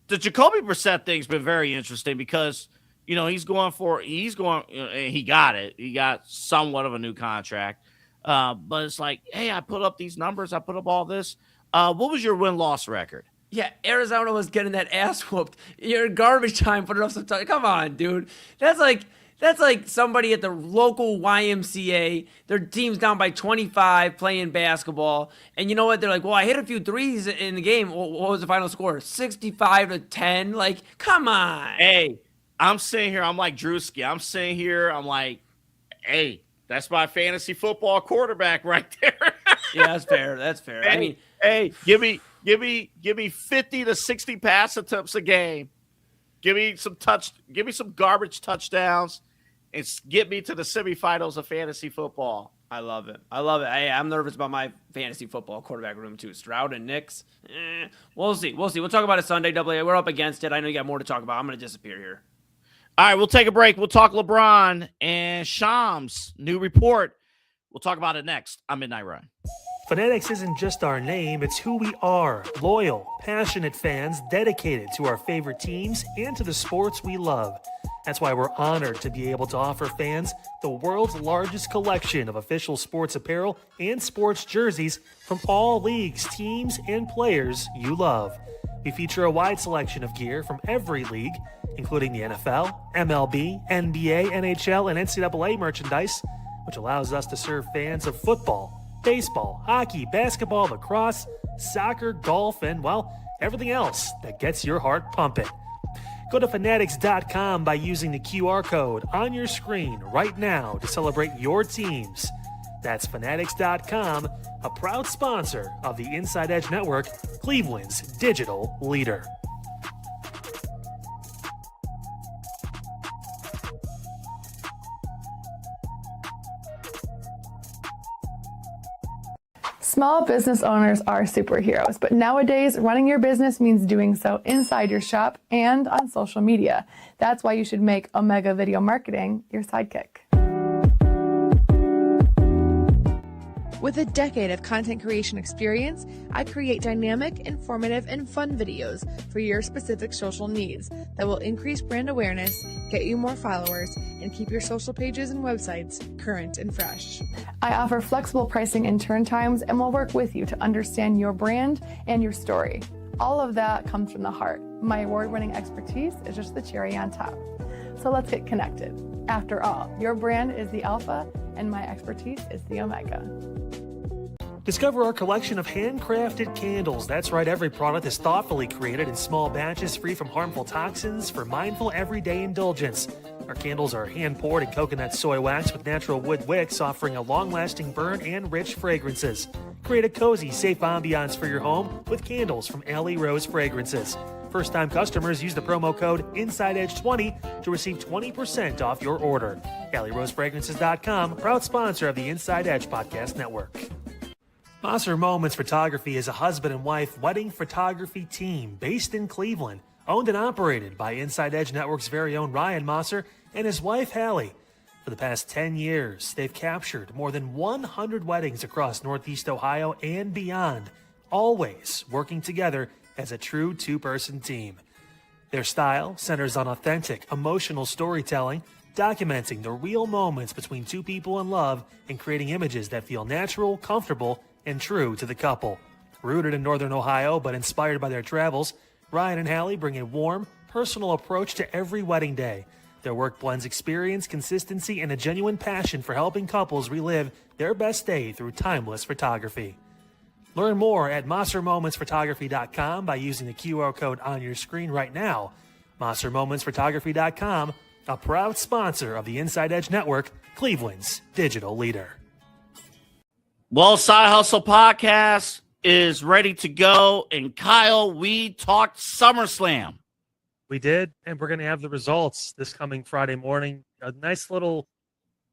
The Jacoby Brissett thing's been very interesting because, he got it. He got somewhat of a new contract. But it's like, hey, I put up these numbers. I put up all this. What was your win-loss record? Yeah, Arizona was getting that ass whooped. Your garbage time put it up some time. Come on, dude. That's like somebody at the local YMCA. Their team's down by 25 playing basketball. And you know what? They're like, well, I hit a few threes in the game. What was the final score? 65-10? Like, come on. Hey, I'm sitting here. I'm like Drewski. I'm sitting here. I'm like, hey, that's my fantasy football quarterback right there. Yeah, that's fair. Hey, give me 50 to 60 pass attempts a game. Give me some garbage touchdowns, and get me to the semifinals of fantasy football. I love it. Hey, I'm nervous about my fantasy football quarterback room too. Stroud and Nix. We'll see. We'll talk about it Sunday. AA, we're up against it. I know you got more to talk about. I'm going to disappear here. All right, we'll take a break. We'll talk LeBron and Shams' new report. We'll talk about it next on Midnight Run. Fanatics isn't just our name, it's who we are. Loyal, passionate fans dedicated to our favorite teams and to the sports we love. That's why we're honored to be able to offer fans the world's largest collection of official sports apparel and sports jerseys from all leagues, teams, and players you love. We feature a wide selection of gear from every league, including the NFL, MLB, NBA, NHL, and NCAA merchandise, which allows us to serve fans of football, baseball, hockey, basketball, lacrosse, soccer, golf, and, well, everything else that gets your heart pumping. Go to fanatics.com by using the QR code on your screen right now to celebrate your teams. That's fanatics.com, a proud sponsor of the Inside Edge Network, Cleveland's digital leader. Small business owners are superheroes, but nowadays running your business means doing so inside your shop and on social media. That's why you should make Omega Video Marketing your sidekick. With a decade of content creation experience, I create dynamic, informative, and fun videos for your specific social needs that will increase brand awareness, get you more followers, and keep your social pages and websites current and fresh. I offer flexible pricing and turn times and will work with you to understand your brand and your story. All of that comes from the heart. My award-winning expertise is just the cherry on top. So let's get connected. After all, your brand is the alpha and my expertise is the omega. Discover our collection of handcrafted candles. That's right, every product is thoughtfully created in small batches free from harmful toxins for mindful everyday indulgence. Our candles are hand-poured in coconut soy wax with natural wood wicks, offering a long-lasting burn and rich fragrances. Create a cozy, safe ambiance for your home with candles from Alley Rose Fragrances. First-time customers use the promo code InsideEdge20 to receive 20% off your order. AlleyRoseFragrances.com, proud sponsor of the Inside Edge Podcast Network. Maser Moments Photography is a husband and wife wedding photography team based in Cleveland, owned and operated by Inside Edge Network's very own Ryan Maser and his wife Hallie. For the past 10 years, they've captured more than 100 weddings across Northeast Ohio and beyond, always working together as a true two-person team. Their style centers on authentic, emotional storytelling, documenting the real moments between two people in love and creating images that feel natural, comfortable, and true to the couple. Rooted in Northern Ohio but inspired by their travels, Ryan and Hallie bring a warm, personal approach to every wedding day. Their work blends experience, consistency, and a genuine passion for helping couples relive their best day through timeless photography. Learn more at MaserMomentsPhotography.com by using the QR code on your screen right now. MaserMomentsPhotography.com, a proud sponsor of the Inside Edge Network, Cleveland's digital leader. Well, Side Hustle Podcast is ready to go. And Kyle, we talked SummerSlam. We did, and we're going to have the results this coming Friday morning. A nice little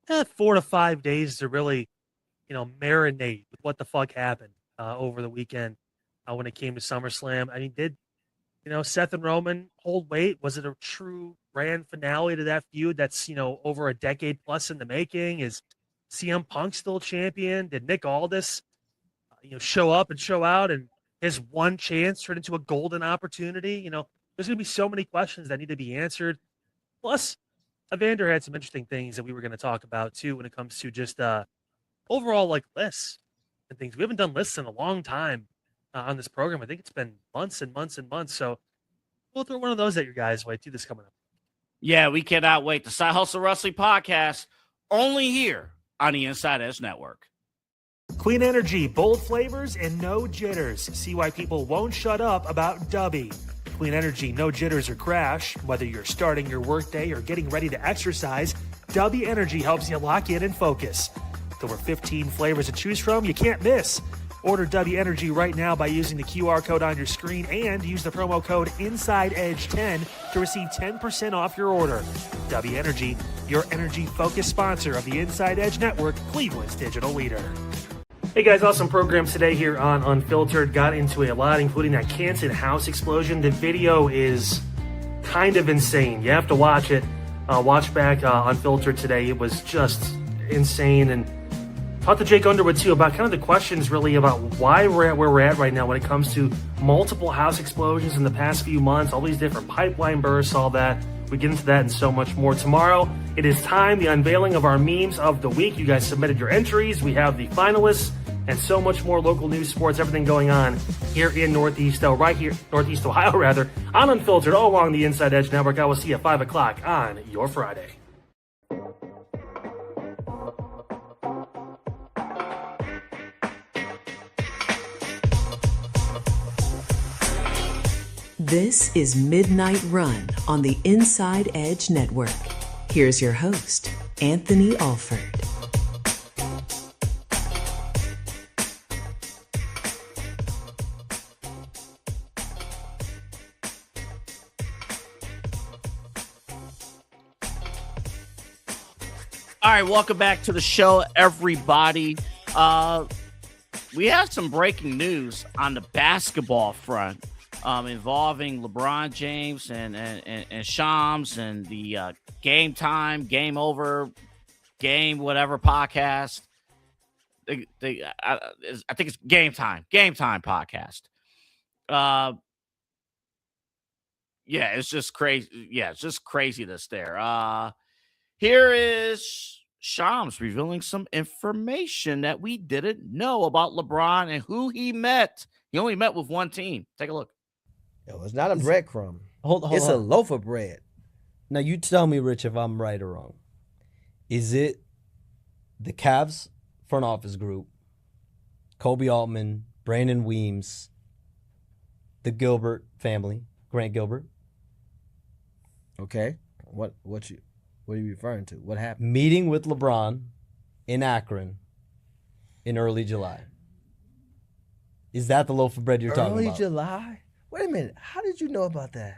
4 to 5 days to really, marinate with what the fuck happened over the weekend when it came to SummerSlam. I mean, did, Seth and Roman hold weight? Was it a true grand finale to that feud that's, over a decade plus in the making? Is CM Punk still champion? Did Nick Aldis, show up and show out, and his one chance turned into a golden opportunity? There's going to be so many questions that need to be answered. Plus, Evander had some interesting things that we were going to talk about, too, when it comes to just overall, lists and things. We haven't done lists in a long time on this program. I think it's been months and months and months. So we'll throw one of those at your guys' way, too, this coming up. Yeah, we cannot wait. The Side Hustle Wrestling Podcast, only here on the Inside Edge Network. Clean energy, bold flavors, and no jitters. See why people won't shut up about Dubby. Clean energy, no jitters or crash. Whether you're starting your workday or getting ready to exercise, Dubby Energy helps you lock in and focus. With over 15 flavors to choose from, you can't miss. Order W Energy right now by using the QR code on your screen and use the promo code InsideEdge10 to receive 10% off your order. W Energy, your energy-focused sponsor of the Inside Edge Network, Cleveland's digital leader. Hey guys, awesome programs today here on Unfiltered. Got into a lot, including that Canton house explosion. The video is kind of insane. You have to watch it. Watch back Unfiltered today. It was just insane. And talked to Jake Underwood too about kind of the questions really about why we're at where we're at right now when it comes to multiple house explosions in the past few months, all these different pipeline bursts, all that. We get into that and so much more. Tomorrow, it is time, the unveiling of our memes of the week. You guys submitted your entries. We have the finalists and so much more local news, sports, everything going on here in Northeast Ohio, rather, on Unfiltered, all along the Inside Edge Network. I will see you at 5 o'clock on your Friday. This is Midnight Run on the Inside Edge Network. Here's your host, Anthony Alford. All right, welcome back to the show, everybody. We have some breaking news on the basketball front involving LeBron James and Shams and the Game Time, Game Over, Game Whatever podcast. I think it's Game Time podcast. Yeah, it's just crazy. Yeah, it's just craziness there. Here is Shams revealing some information that we didn't know about LeBron and who he met. He only met with one team. Take a look. Yo, it's not a breadcrumb. It's a loaf of bread. Now, you tell me, Rich, if I'm right or wrong. Is it the Cavs front office group, Kobe Altman, Brandon Weems, the Gilbert family, Grant Gilbert? Okay. What are you referring to? What happened? Meeting with LeBron in Akron in early July. Is that the loaf of bread you're talking about? Early July? Wait a minute. How did you know about that?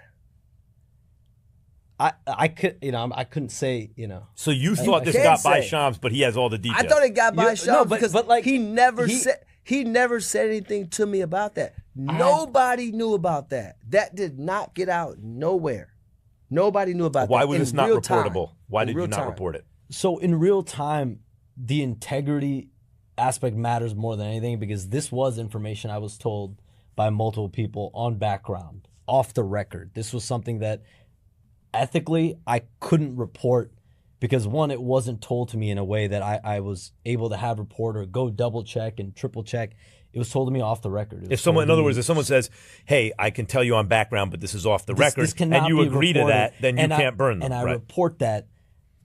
I couldn't say, So you thought this got by Shams, but he has all the details. I thought it got by Shams because like he never said anything to me about that. Nobody knew about that. That did not get out nowhere. Nobody knew about that. Why was this not reportable? Why did you not time. report it? So in real time, the integrity aspect matters more than anything because this was information I was told by multiple people on background, off the record. This was something that ethically I couldn't report because, one, it wasn't told to me in a way that I was able to have reporter go double check and triple check. It was told to me off the record. If someone says, hey, I can tell you on background, but this is off the record, and you agree to that, then you can't burn them. And I report that.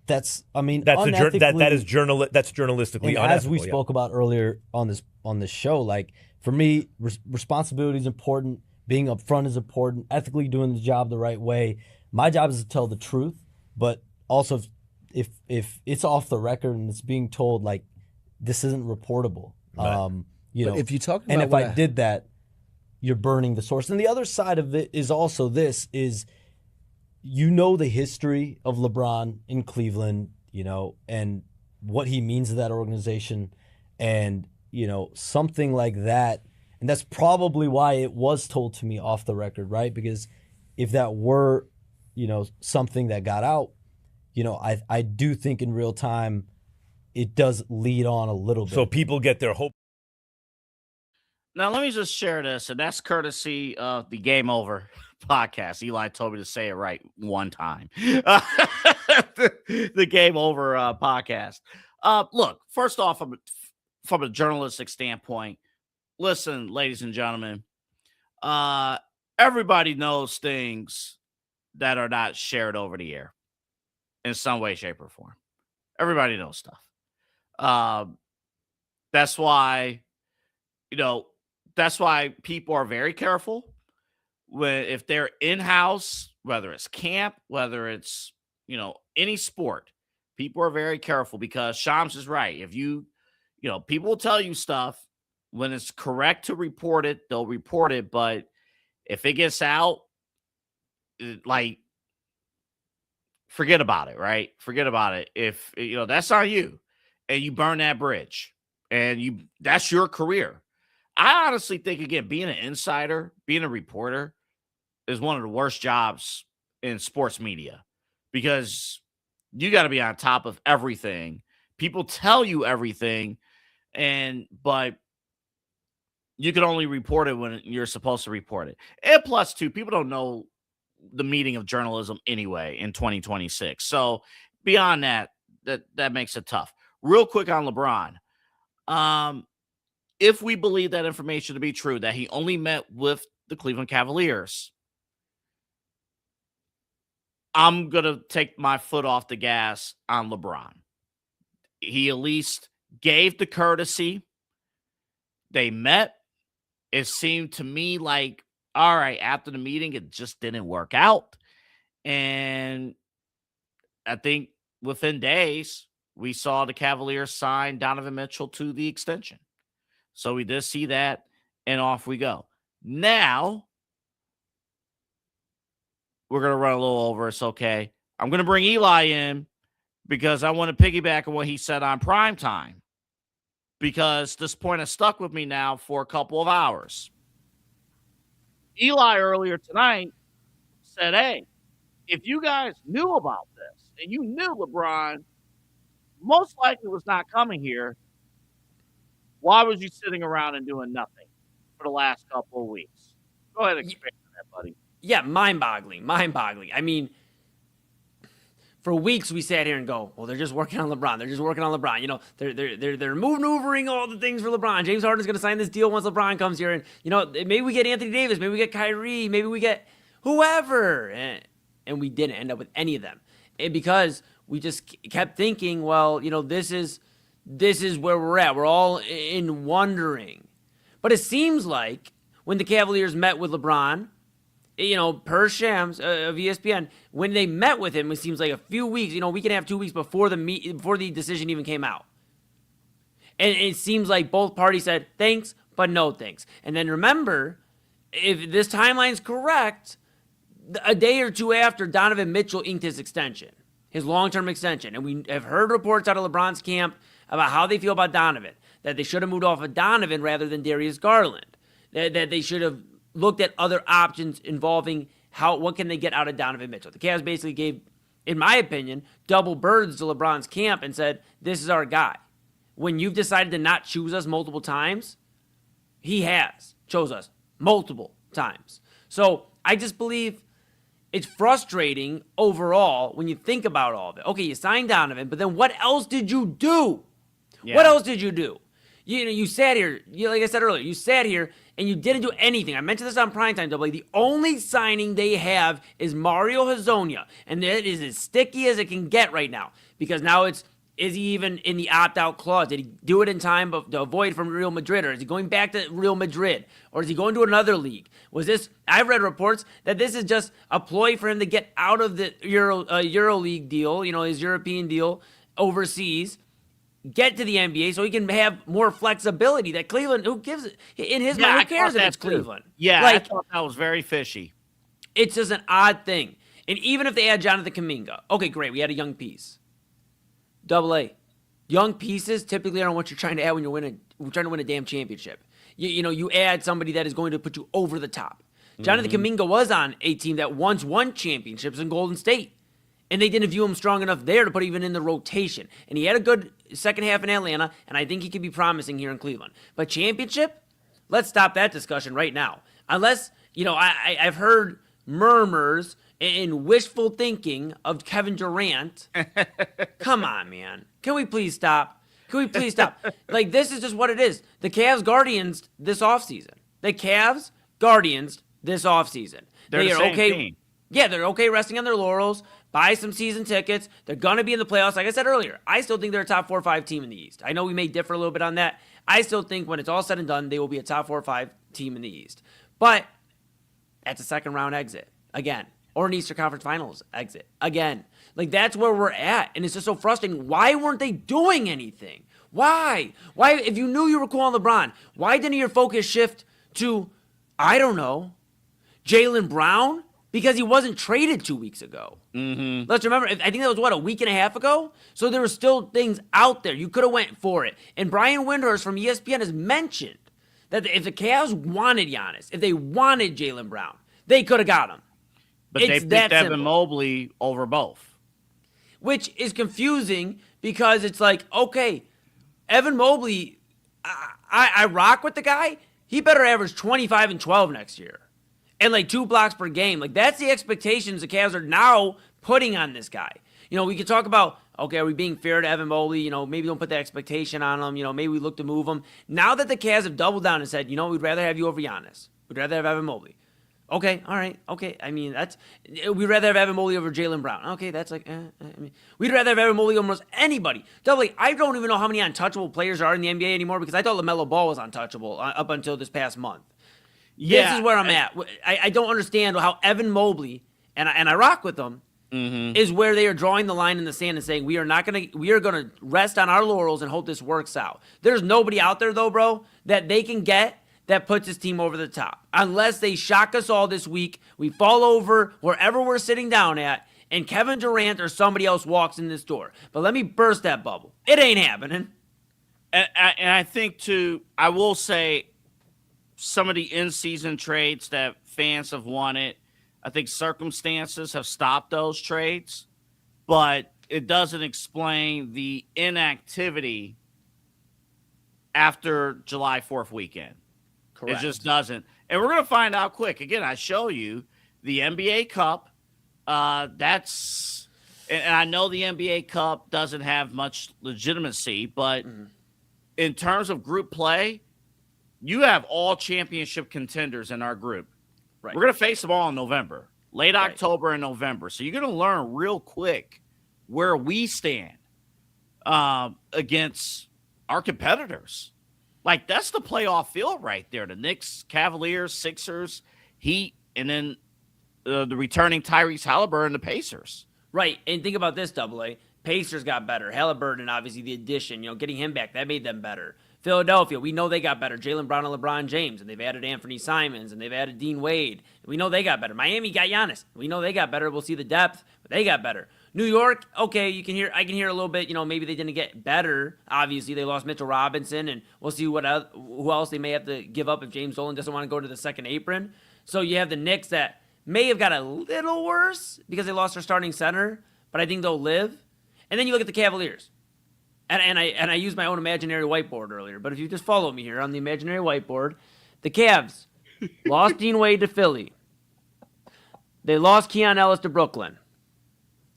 That's journalistically unethical. As we spoke about earlier on this show, like for me, responsibility is important. Being upfront is important. Ethically doing the job the right way. My job is to tell the truth, but also if it's off the record and it's being told like this isn't reportable. Right. But if you talk about and if I did that, you're burning the source. And the other side of it is also this is, the history of LeBron in Cleveland, and what he means to that organization and, something like that. And that's probably why it was told to me off the record, right? Because if that were, something that got out, I do think in real time it does lead on a little bit. So people get their hope. Now, let me just share this, and that's courtesy of the Game Over podcast. Eli told me to say it right one time. The Game Over podcast. Look, first off, from a journalistic standpoint, listen, ladies and gentlemen, everybody knows things that are not shared over the air in some way, shape, or form. Everybody knows stuff. That's why, that's why people are very careful if they're in-house, whether it's camp, whether it's, any sport. People are very careful because Shams is right. If people will tell you stuff when it's correct to report it, they'll report it. But if it gets out, like, forget about it, right? Forget about it. If, that's on you and you burn that bridge and that's your career. I honestly think, again, being an insider, being a reporter is one of the worst jobs in sports media because you got to be on top of everything. People tell you everything, but you can only report it when you're supposed to report it. And plus, too, people don't know the meaning of journalism anyway in 2026. So beyond that makes it tough. Real quick on LeBron. If we believe that information to be true, that he only met with the Cleveland Cavaliers, I'm going to take my foot off the gas on LeBron. He at least gave the courtesy. They met. It seemed to me like, all right, after the meeting, it just didn't work out. And I think within days, we saw the Cavaliers sign Donovan Mitchell to the extension. So we did see that, and off we go. Now, we're going to run a little over. It's okay. I'm going to bring Eli in because I want to piggyback on what he said on Primetime, because this point has stuck with me now for a couple of hours. Eli earlier tonight said, hey, if you guys knew about this and you knew LeBron most likely was not coming here, why was you sitting around and doing nothing for the last couple of weeks? Go ahead and expand on that, buddy. Yeah, mind-boggling. I mean, for weeks we sat here and go, well, they're just working on LeBron. They're maneuvering all the things for LeBron. James Harden's going to sign this deal once LeBron comes here, and maybe we get Anthony Davis, maybe we get Kyrie, maybe we get whoever, and we didn't end up with any of them, and because we just kept thinking, well, this is where we're at. We're all in wondering, but it seems like when the Cavaliers met with LeBron, per Shams of ESPN, when they met with him, it seems like a few weeks. We can have 2 weeks before the decision even came out, and it seems like both parties said thanks, but no thanks. And then remember, if this timeline's correct, a day or two after Donovan Mitchell inked his extension, his long-term extension, and we have heard reports out of LeBron's camp about how they feel about Donovan, that they should have moved off of Donovan rather than Darius Garland, that they should have looked at other options involving what can they get out of Donovan Mitchell. The Cavs basically gave, in my opinion, double birds to LeBron's camp and said, this is our guy. When you've decided to not choose us multiple times, he has chose us multiple times. So I just believe it's frustrating overall when you think about all of it. Okay, you signed Donovan, but then what else did you do? Yeah. What else did you do? You sat here, like I said earlier, you sat here and you didn't do anything. I mentioned this on Primetime, Double A. The only signing they have is Mario Hezonja, and that is as sticky as it can get right now, because now is he even in the opt-out clause? Did he do it in time to avoid from Real Madrid, or is he going back to Real Madrid, or is he going to another league? I've read reports that this is just a ploy for him to get out of the Euro League deal, his European deal overseas, get to the NBA so he can have more flexibility. That Cleveland, who gives it? In his mind, who cares if it's Cleveland? Yeah, I thought that was very fishy. It's just an odd thing. And even if they add Jonathan Kuminga, okay, great, we had a young piece. Double A. Young pieces typically aren't what you're trying to add when you're trying to win a damn championship. You add somebody that is going to put you over the top. Jonathan Kuminga was on a team that once won championships in Golden State, and they didn't view him strong enough there to put even in the rotation. And he had a good second half in Atlanta, and I think he could be promising here in Cleveland. But championship? Let's stop that discussion right now. Unless, I've heard murmurs and wishful thinking of Kevin Durant. Come on, man. Can we please stop? Like, this is just what it is. The Cavs Guardians this offseason. They are okay. Team. Yeah, they're okay resting on their laurels. Buy some season tickets. They're going to be in the playoffs. Like I said earlier, I still think they're a top 4 or 5 team in the East. I know we may differ a little bit on that. I still think when it's all said and done, they will be a top 4 or 5 team in the East. But that's a second round exit again, or an Eastern Conference Finals exit again. Like, that's where we're at, and it's just so frustrating. Why weren't they doing anything? Why? Why, if you knew you were cool on LeBron, why didn't your focus shift to, I don't know, Jaylen Brown? Because he wasn't traded 2 weeks ago. Mm-hmm. Let's remember, I think that was, a week and a half ago? So there were still things out there. You could have went for it. And Brian Windhorst from ESPN has mentioned that if the Cavs wanted Giannis, if they wanted Jaylen Brown, they could have got him. But they picked Evan Mobley over both. Which is confusing because it's like, okay, Evan Mobley, I rock with the guy. He better average 25 and 12 next year. And like 2 blocks per game. Like, that's the expectations the Cavs are now putting on this guy. You know, we could talk about, okay, are we being fair to Evan Mobley? You know, maybe don't put that expectation on him. You know, maybe we look to move him. Now that the Cavs have doubled down and said, you know, we'd rather have you over Giannis. We'd rather have Evan Mobley. Okay, all right, okay. I mean, we'd rather have Evan Mobley over Jaylen Brown. Okay, that's like, we'd rather have Evan Mobley over almost anybody. I don't even know how many untouchable players are in the NBA anymore because I thought LaMelo Ball was untouchable up until this past month. Yeah, this is where I'm at. I don't understand how Evan Mobley, and I rock with them, is where they are drawing the line in the sand and saying we are gonna rest on our laurels and hope this works out. There's nobody out there though, bro, that they can get that puts his team over the top. Unless they shock us all this week, we fall over wherever we're sitting down at, and Kevin Durant or somebody else walks in this door. But let me burst that bubble. It ain't happening. And I think too, I will say, some of the in-season trades that fans have wanted, I think circumstances have stopped those trades, but it doesn't explain the inactivity after July 4th weekend. Correct. It just doesn't. And we're going to find out quick. Again, I show you the NBA Cup. And I know the NBA Cup doesn't have much legitimacy, but in terms of group play, you have all championship contenders in our group. Right. We're going to face them all in November, late October and November. So you're going to learn real quick where we stand against our competitors. Like, that's the playoff field right there. The Knicks, Cavaliers, Sixers, Heat, and then the returning Tyrese Halliburton, the Pacers. Right. And think about this, Double A. Pacers got better. Halliburton, obviously, the addition, getting him back, that made them better. Philadelphia, we know they got better. Jaylen Brown and LeBron James, and they've added Anthony Simons, and they've added Dean Wade. We know they got better. Miami got Giannis. We know they got better. We'll see the depth, but they got better. New York, okay, I can hear a little bit, maybe they didn't get better. Obviously, they lost Mitchell Robinson, and we'll see who else they may have to give up if James Dolan doesn't want to go to the second apron. So you have the Knicks that may have got a little worse because they lost their starting center, but I think they'll live. And then you look at the Cavaliers. And I used my own imaginary whiteboard earlier, but if you just follow me here on the imaginary whiteboard, the Cavs lost Dean Wade to Philly. They lost Keon Ellis to Brooklyn.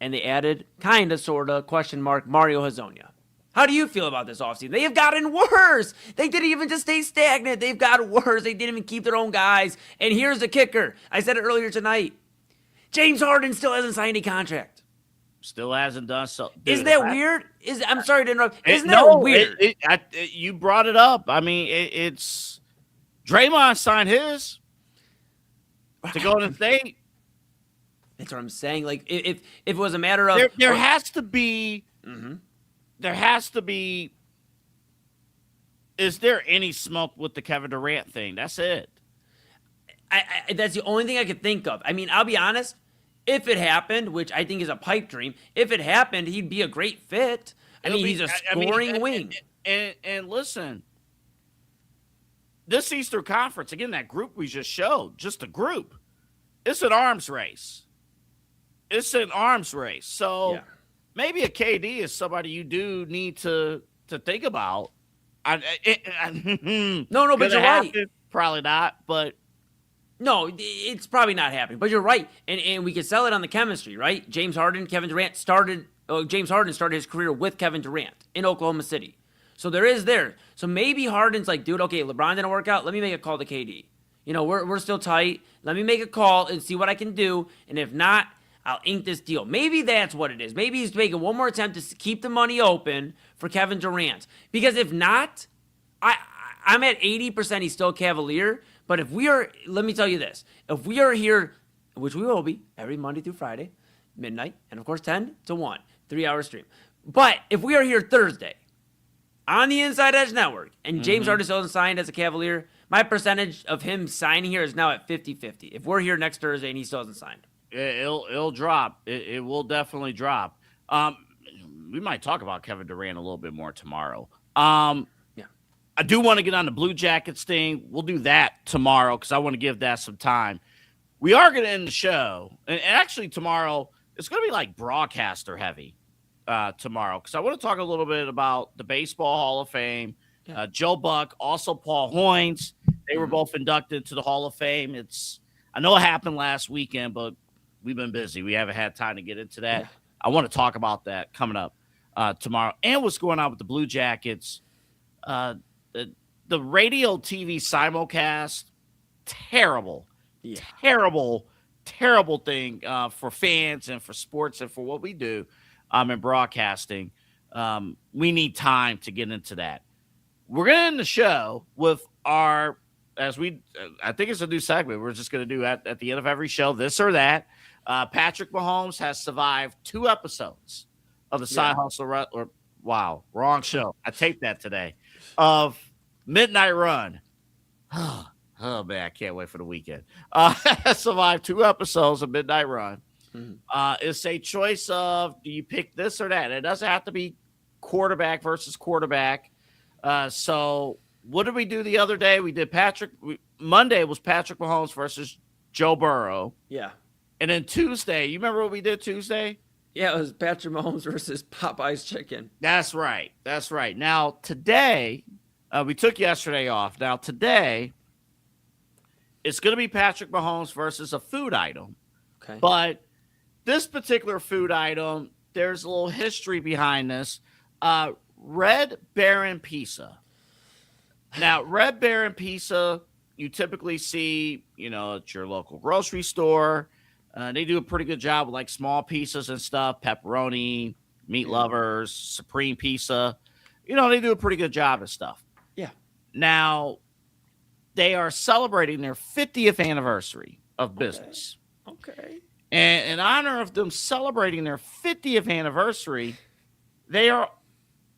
And they added, question mark, Mario Hezonja. How do you feel about this offseason? They have gotten worse. They didn't even just stay stagnant. They've got worse. They didn't even keep their own guys. And here's the kicker. I said it earlier tonight. James Harden still hasn't signed a contract. Still hasn't done so. Dude, isn't that weird? I'm sorry to interrupt. Isn't that weird? You brought it up. I mean, it's Draymond signed his to Golden State. That's what I'm saying. Like, if it was a matter of there has to be, there has to be. Is there any smoke with the Kevin Durant thing? That's it. That's the only thing I could think of. I mean, I'll be honest. If it happened, which I think is a pipe dream, if it happened, he'd be a great fit. He's a scoring wing. And listen, this Eastern Conference, again, that group we just showed, just a group, it's an arms race. So maybe a KD is somebody you do need to think about. No, but you're right. Probably not, but. No, it's probably not happening, but you're right. And we can sell it on the chemistry, right? James Harden started his career with Kevin Durant in Oklahoma City. So there is there. So maybe Harden's like, dude, okay, LeBron didn't work out. Let me make a call to KD. We're still tight. Let me make a call and see what I can do. And if not, I'll ink this deal. Maybe that's what it is. Maybe he's making one more attempt to keep the money open for Kevin Durant. Because if not, I'm at 80% he's still Cavalier. But let me tell you this. If we are here, which we will be every Monday through Friday, midnight, and of course 10 to 1, 3-hour stream. But if we are here Thursday on the Inside Edge Network and James Harden still hasn't signed as a Cavalier, my percentage of him signing here is now at 50-50. If we're here next Thursday and he still hasn't signed. It'll drop. It will definitely drop. We might talk about Kevin Durant a little bit more tomorrow. I do want to get on the Blue Jackets thing. We'll do that tomorrow because I want to give that some time. We are going to end the show. And actually tomorrow, it's going to be like broadcaster heavy tomorrow because I want to talk a little bit about the Baseball Hall of Fame. Joe Buck, also Paul Hoynes. They were both inducted to the Hall of Fame. I know it happened last weekend, but we've been busy. We haven't had time to get into that. Yeah. I want to talk about that coming up tomorrow. And what's going on with the Blue Jackets. The radio TV simulcast, terrible thing for fans and for sports and for what we do in broadcasting. We need time to get into that. We're going to end the show with I think it's a new segment. We're just going to do at the end of every show, this or that. Patrick Mahomes has survived 2 episodes of the Side Hustle. Wow, wrong show. I taped that today. Of Midnight Run. Oh, man, I can't wait for the weekend. Survived 2 episodes of Midnight Run. It's a choice of, do you pick this or that? It doesn't have to be quarterback versus quarterback. So what did we do the other day? We did Monday was Patrick Mahomes versus Joe Burrow. Yeah. And then Tuesday, you remember what we did Tuesday? Yeah, it was Patrick Mahomes versus Popeye's Chicken. That's right. Now, today, we took yesterday off. Now, today, it's going to be Patrick Mahomes versus a food item. Okay. But this particular food item, there's a little history behind this. Red Baron Pizza. Now, Red Baron Pizza, you typically see, at your local grocery store. They do a pretty good job with like small pizzas and stuff, pepperoni, meat lovers, supreme pizza. They do a pretty good job of stuff. Yeah. Now, they are celebrating their 50th anniversary of business. Okay. And in honor of them celebrating their 50th anniversary, they are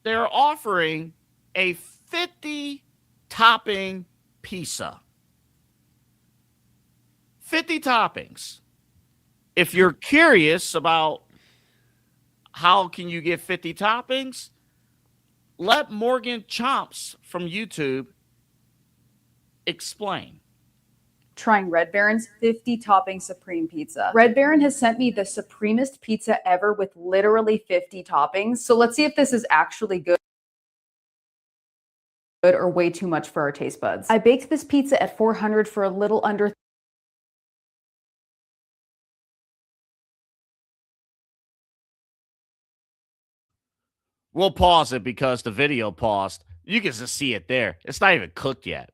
offering a 50-topping pizza. 50 toppings. If you're curious about how can you get 50 toppings, let Morgan Chomps from YouTube explain. Trying Red Baron's 50-topping Supreme Pizza. Red Baron has sent me the supremest pizza ever with literally 50 toppings. So let's see if this is actually good or way too much for our taste buds. I baked this pizza at 400 for a little under We'll pause it because the video paused. You can just see it there. It's not even cooked yet.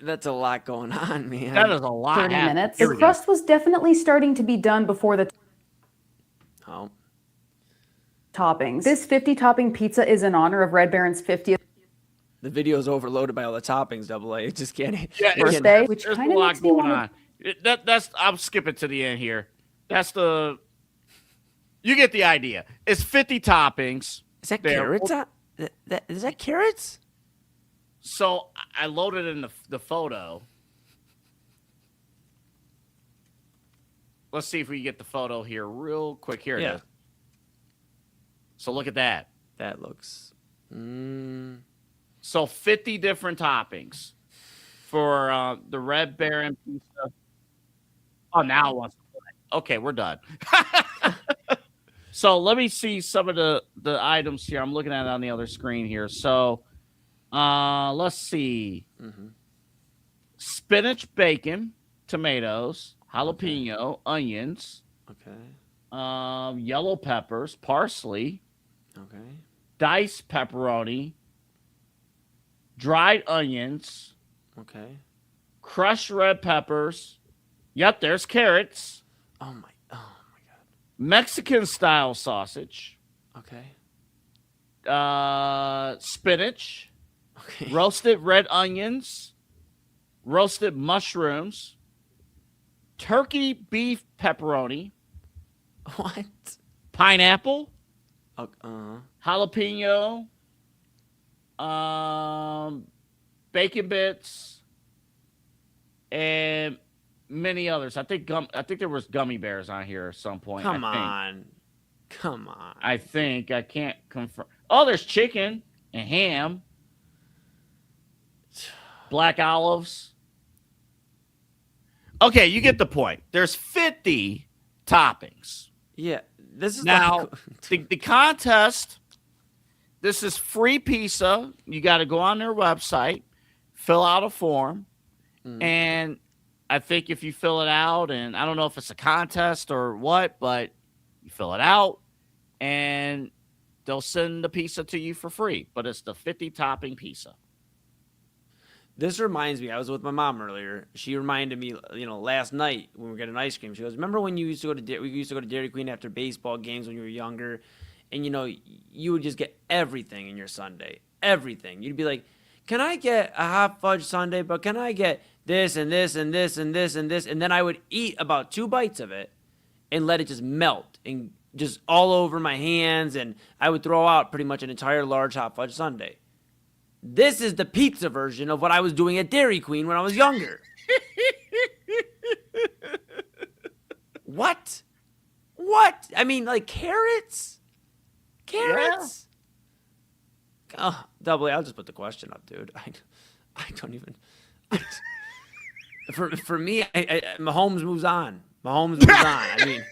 That's a lot going on, man. That is a lot. 30 minutes. The crust was definitely starting to be done before the toppings. This 50-topping pizza is in honor of Red Baron's 50th. The video is overloaded by all the toppings, AA. It just can't. Birthday, which kind of makes me want to. That's. I'm skipping to the end here. You get the idea. It's 50 toppings. Is that carrots? Is that carrots? So I loaded in the photo. Let's see if we can get the photo here real quick. Here it is. So look at that. That looks. So 50 different toppings for the Red Baron pizza. Oh, now it wants to play. Okay, we're done. So let me see some of the items here. I'm looking at it on the other screen here. So let's see. Spinach, bacon, tomatoes, jalapeno, onions. Okay. Yellow peppers, parsley. Okay. Diced pepperoni. Dried onions. Okay. Crushed red peppers. Yep, there's carrots. Oh my God. Mexican style sausage. Okay. Spinach. Okay. Roasted red onions. Roasted mushrooms. Turkey beef pepperoni. What? Pineapple, Uh-huh. jalapeno, bacon bits, and many others. I think there was gummy bears on here at some point. Come on. I think I can't confirm. Oh, there's chicken and ham, black olives. Okay, you get the point. There's 50 toppings. Yeah, this is now the contest. This is free pizza. You got to go on their website, fill out a form, and I think if you fill it out, and I don't know if it's a contest or what, but you fill it out, and they'll send the pizza to you for free. But it's the 50 topping pizza. This reminds me, I was with my mom earlier. She reminded me, last night when we were getting ice cream. She goes, "Remember when we used to go to Dairy Queen after baseball games when you were younger, and you would just get everything in your sundae, everything. You'd be like, can I get a hot fudge sundae? But can I get this and this and this and this and this?" And then I would eat about 2 bites of it and let it just melt and just all over my hands, and I would throw out pretty much an entire large hot fudge sundae. This is the pizza version of what I was doing at Dairy Queen when I was younger. What? I mean, like carrots? Carrots? Yeah. Oh, double A, I'll just put the question up, dude. I don't even. For me, Mahomes moves on. I mean,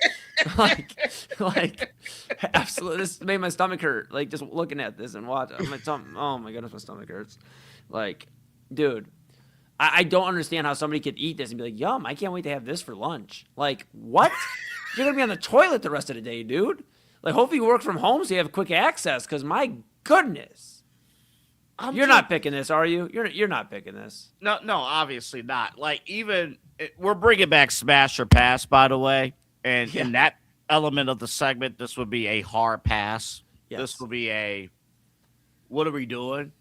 like, absolutely. This made my stomach hurt. Like, just looking at this and watching. Oh my goodness, my stomach hurts. Like, dude, I don't understand how somebody could eat this and be like, "Yum, I can't wait to have this for lunch." Like, what? You're gonna be on the toilet the rest of the day, dude. Like, hopefully you work from home so you have quick access. Because my goodness, you're not picking this, are you? You're not picking this. No, obviously not. Like, we're bringing back Smash or Pass, by the way. And in that element of the segment, this would be a hard pass. Yes. This will be a, what are we doing?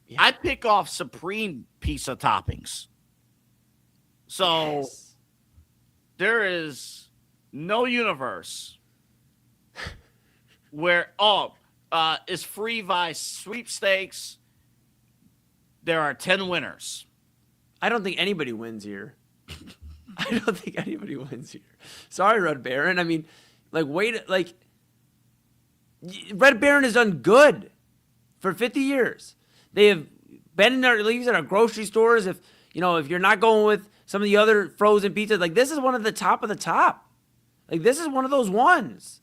Yeah. I pick off Supreme pizza toppings. So there is no universe where, is free by sweepstakes. There are 10 winners. I don't think anybody wins here. Sorry, Red Baron. I mean, Red Baron has done good for 50 years. They have been in their leaves at our grocery stores. If you're not going with some of the other frozen pizzas, like this is one of the top of the top. Like this is one of those ones.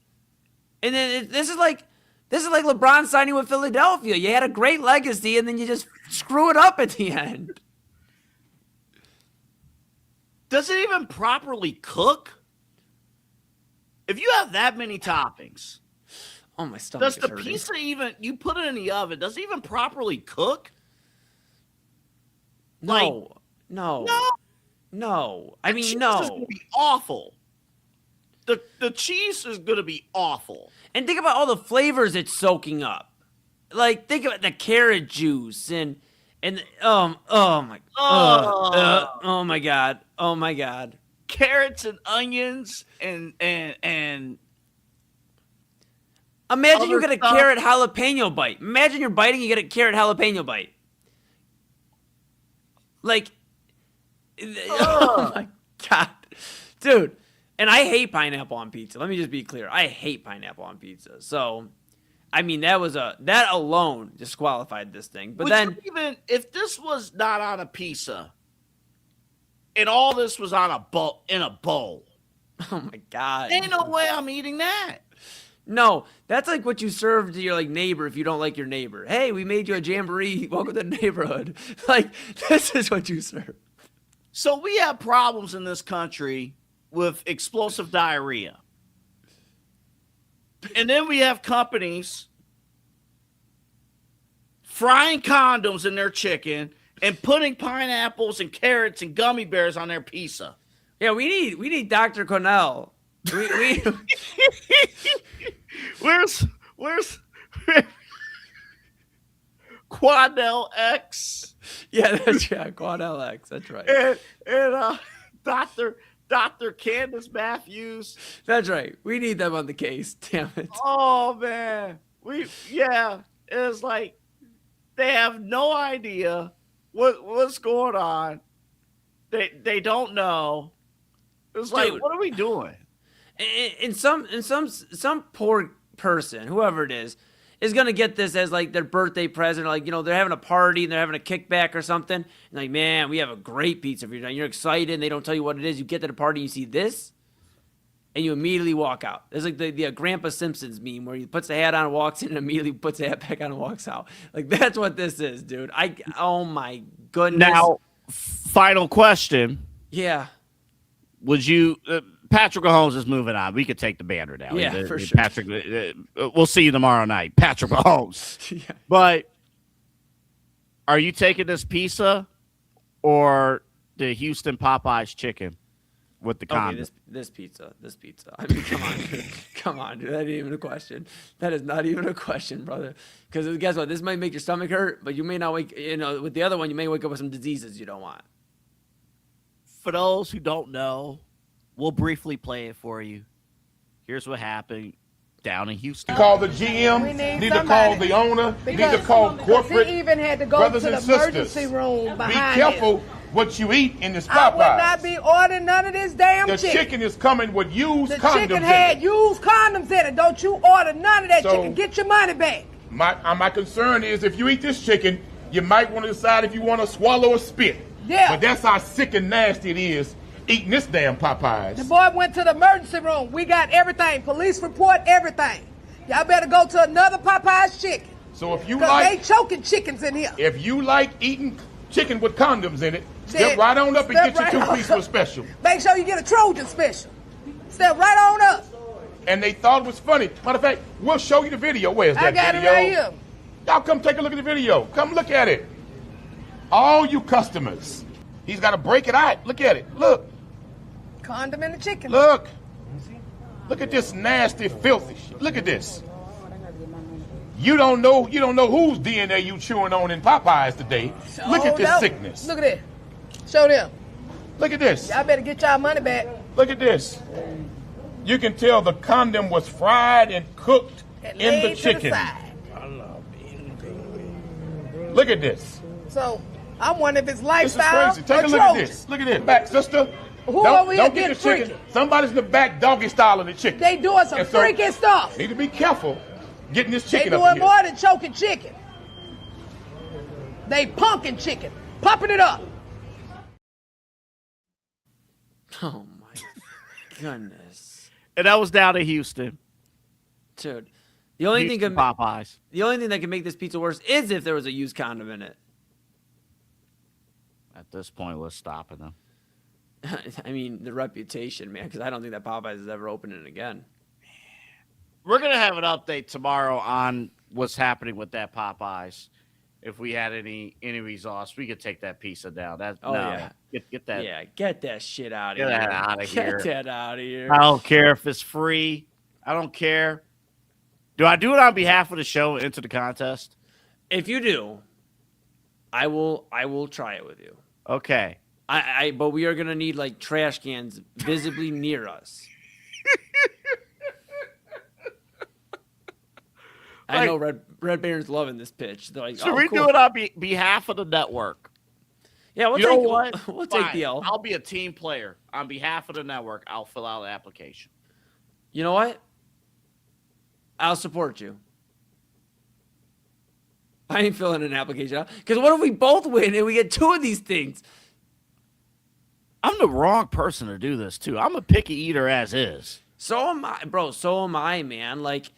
And then this is like LeBron signing with Philadelphia. You had a great legacy, and then you just screw it up at the end. Does it even properly cook? If you have that many toppings, oh my stomach! Does the pizza you put it in the oven? Does it even properly cook? No. I mean, no. Is gonna be awful. The cheese is gonna be awful. And think about all the flavors it's soaking up. Like, think about the carrot juice and oh my god, carrots and onions and imagine you get a carrot jalapeno bite. Imagine you're biting, you get a carrot jalapeno bite. Like, oh my god, dude. And I hate pineapple on pizza. Let me just be clear. I hate pineapple on pizza. So, I mean, that alone disqualified this thing. But then, even if this was not on a pizza, and all this was on in a bowl, oh my god, ain't no way I'm eating that. No, that's like what you serve to your neighbor if you don't like your neighbor. Hey, we made you a jamboree. Welcome to the neighborhood. Like, this is what you serve. So we have problems in this country with explosive diarrhea. And then we have companies frying condoms in their chicken and putting pineapples and carrots and gummy bears on their pizza. Yeah, we need Dr. Cornell. Where's Quadel X? Yeah, Quadel X. That's right. And Dr. Dr. Candace Matthews. That's right. We need them on the case. Damn it. Oh man. It's like they have no idea what's going on. They don't know. It's like, Dude. what are we doing? And some poor person, whoever it is gonna get this as like their birthday present, or like, they're having a party and they're having a kickback or something. And like, man, we have a great pizza for you. You're excited, and they don't tell you what it is. You get to the party, you see this, and you immediately walk out. It's like the Grandpa Simpsons meme where he puts the hat on and walks in, and immediately puts the hat back on and walks out. Like, that's what this is, dude. Oh my goodness. Now, final question. Yeah. Would you? Patrick Mahomes is moving on. We could take the banner down. Yeah, for sure. Patrick, we'll see you tomorrow night. Patrick Mahomes. Yeah. But are you taking this pizza or the Houston Popeyes chicken with the condom? Okay, this pizza. I mean, come on, dude. That ain't even a question. That is not even a question, brother. Because guess what? This might make your stomach hurt, but you may not wake. With the other one, you may wake up with some diseases you don't want. For those who don't know, we'll briefly play it for you. Here's what happened down in Houston. Call the GM, need to call the owner, need to call corporate. He even had to go brothers to the and sisters. emergency room behind Be careful what you eat in this Popeyes. I would not be ordering none of this damn chicken. The chicken is coming with used condoms in it. The chicken had used condoms in it. Don't you order none of that chicken. Get your money back. My concern is if you eat this chicken, you might want to decide if you want to swallow or spit. Yeah. But that's how sick and nasty it is eating this damn Popeyes. The boy went to the emergency room. We got everything. Police report, everything. Y'all better go to another Popeyes chicken. So if you they choking chickens in here. If you like eating chicken with condoms in it, step right on up and get your 2-piece for special. Make sure you get a Trojan special. Step right on up. And they thought it was funny. Matter of fact, we'll show you the video. Where's that video? I got it right here. Y'all come take a look at the video. Come look at it. All you customers. He's got to break it out. Look at it. Look. Condom in the chicken. Look. Look at this nasty, filthy shit. Look at this. You don't know whose DNA you chewing on in Popeyes today. Look at this sickness. Look at this. Show them. Look at this. Y'all better get y'all money back. Look at this. You can tell the condom was fried and cooked in the chicken. Look at this. So I'm wondering if it's lifestyle. This is crazy. Take a look at this. Look at this. Back, sister. Don't get the chicken. Freaky? Somebody's in the back doggy style of the chicken. They doing some freaky stuff. Need to be careful getting this chicken up here. They doing more than choking chicken. They punking chicken, popping it up. Oh my goodness! And that was down in Houston, dude. The only thing Popeyes. The only thing that can make this pizza worse is if there was a used condom in it. At this point, what's stopping them? I mean, the reputation, man, because I don't think that Popeyes is ever opening again. We're going to have an update tomorrow on what's happening with that Popeyes. If we had any results, we could take that pizza down. Yeah. Get that. Yeah, get that shit out of here. Get that out of here. Get that out of here. I don't care if it's free. I don't care. Do I do it on behalf of the show and enter the contest? If you do, I will try it with you. Okay. But we are gonna need like trash cans visibly near us. I know Red Baron's loving this pitch. They're like, should we do it on behalf of the network? Yeah, we'll take the L. I'll be a team player on behalf of the network. I'll fill out an application. You know what? I'll support you. I ain't filling an application out because what if we both win and we get 2 of these things? I'm the wrong person to do this too. I'm a picky eater as is. So am I, bro. So am I, man. Like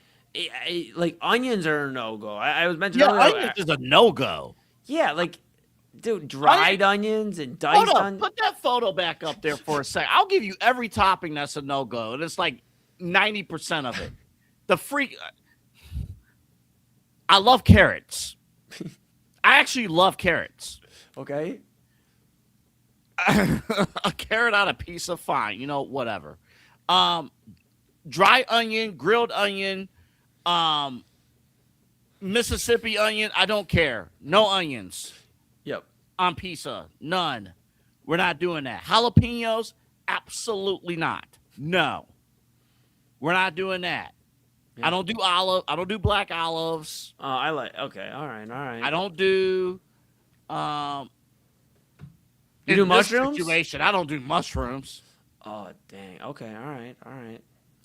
onions are a no-go. I was mentioning earlier. Onions is a no-go. Yeah, like, dude, dried onions and diced onions. Put that photo back up there for a second. I'll give you every topping that's a no-go, and it's like 90% of it. I love carrots. I actually love carrots. Okay. A carrot on a pizza, fine. Whatever. Dry onion, grilled onion, Mississippi onion, I don't care. No onions. Yep. On pizza, none. We're not doing that. Jalapenos, Absolutely not. No. We're not doing that. Yeah. I don't do black olives. Okay. All right. I don't do you do mushrooms? Situation, I don't do mushrooms. Oh, dang. Okay. All right.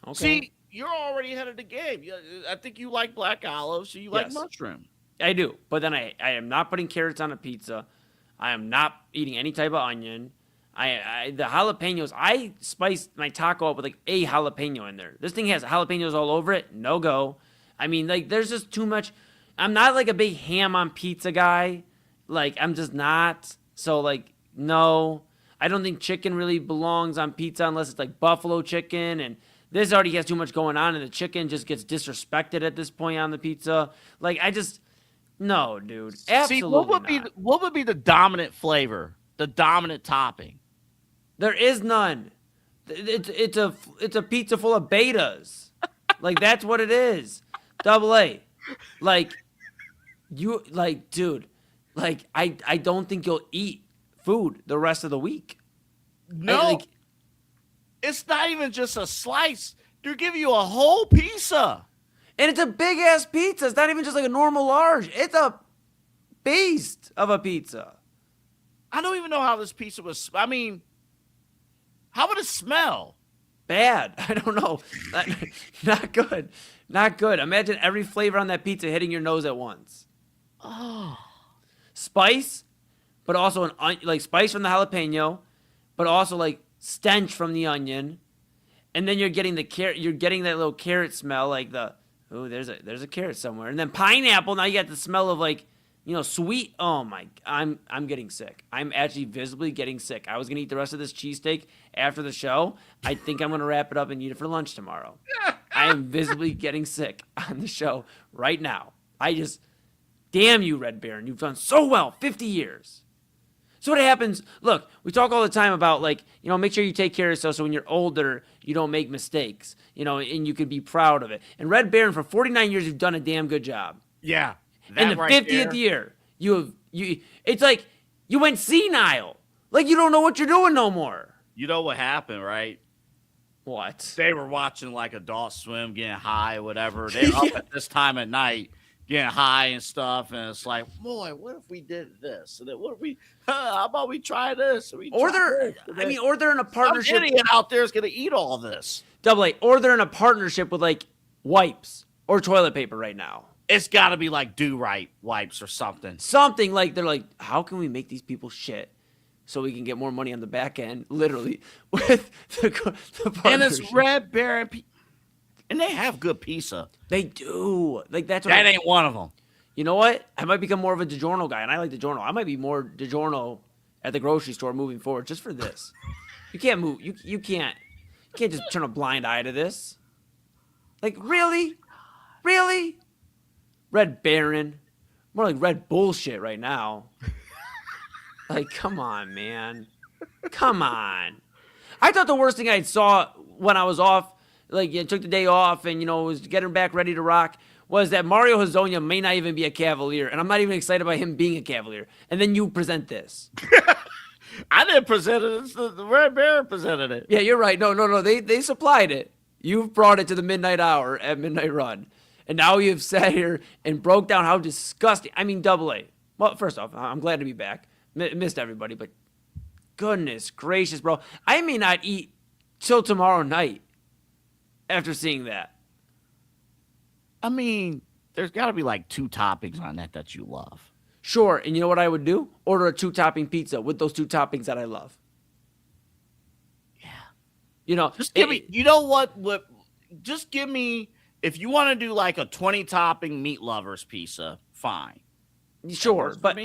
Okay. See, you're already ahead of the game. I think you like black olives, so you like mushroom. I do. But then I am not putting carrots on a pizza. I am not eating any type of onion. The jalapenos, I spiced my taco up with like a jalapeno in there. This thing has jalapenos all over it. No go. I mean, like, there's just too much. I'm not like a big ham on pizza guy. Like, I'm just not. So, like, no. I don't think chicken really belongs on pizza unless it's like buffalo chicken. And this already has too much going on, and the chicken just gets disrespected at this point on the pizza. Like, no, dude. Absolutely not. What would be the dominant flavor? The dominant topping? There is none. It's a pizza full of betas. Like, that's what it is. AA. Like, dude. Like, I don't think you'll eat food the rest of the week. No. It's not even just a slice. They're giving you a whole pizza. And it's a big-ass pizza. It's not even just like a normal large. It's a beast of a pizza. I don't even know how this pizza was. I mean, how would it smell? Bad. I don't know. Not good. Not good. Imagine every flavor on that pizza hitting your nose at once. Oh. Spice, but also spice from the jalapeno, but also like stench from the onion. And then you're getting the carrot. You're getting that little carrot smell, like there's a carrot somewhere. And then pineapple. Now you got the smell of like, sweet. Oh my! I'm getting sick. I'm actually visibly getting sick. I was gonna eat the rest of this cheesesteak after the show. I think I'm gonna wrap it up and eat it for lunch tomorrow. I am visibly getting sick on the show right now. Damn you, Red Baron. You've done so well. 50 years. So what happens? Look, we talk all the time about make sure you take care of yourself so when you're older you don't make mistakes. And you can be proud of it. And Red Baron, for 49 years, you've done a damn good job. Yeah. In the 50th year, it's like you went senile. Like you don't know what you're doing no more. You know what happened, right? What? They were watching like Adult Swim, getting high, whatever. They're up at this time at night, getting high and stuff, and it's like, boy, what if we did this? And then what if we? How about we try this? Or they're in a partnership. Some idiot out there is going to eat all this. AA. Or they're in a partnership with like wipes or toilet paper right now. It's got to be like Do-Right wipes or something. Something like they're like, how can we make these people shit so we can get more money on the back end, literally, with the partnership. And it's Red Baron. And they have good pizza. They do. Like that ain't one of them. You know what? I might become more of a DiGiorno guy, and I like DiGiorno. I might be more DiGiorno at the grocery store moving forward just for this. You can't move. You can't just turn a blind eye to this. Like, really? Really? Red Baron. More like Red Bullshit right now. Like, come on, man. Come on. I thought the worst thing I saw when I was off, took the day off and, was getting back ready to rock, was that Mario Hezonja may not even be a Cavalier. And I'm not even excited about him being a Cavalier. And then you present this. I didn't present it. The Red Baron presented it. Yeah, you're right. No. They supplied it. You've brought it to the midnight hour at Midnight Run. And now you've sat here and broke down how disgusting. I mean, AA. Well, first off, I'm glad to be back. Missed everybody, but goodness gracious, bro. I may not eat till tomorrow night after seeing that. I mean, there's got to be like 2 toppings on that you love. Sure, and you know what I would do? Order a 2-topping pizza with those 2 toppings that I love. Yeah. Just give me, you know what? Just give me, if you want to do like a 20-topping meat lovers pizza, fine. Sure, but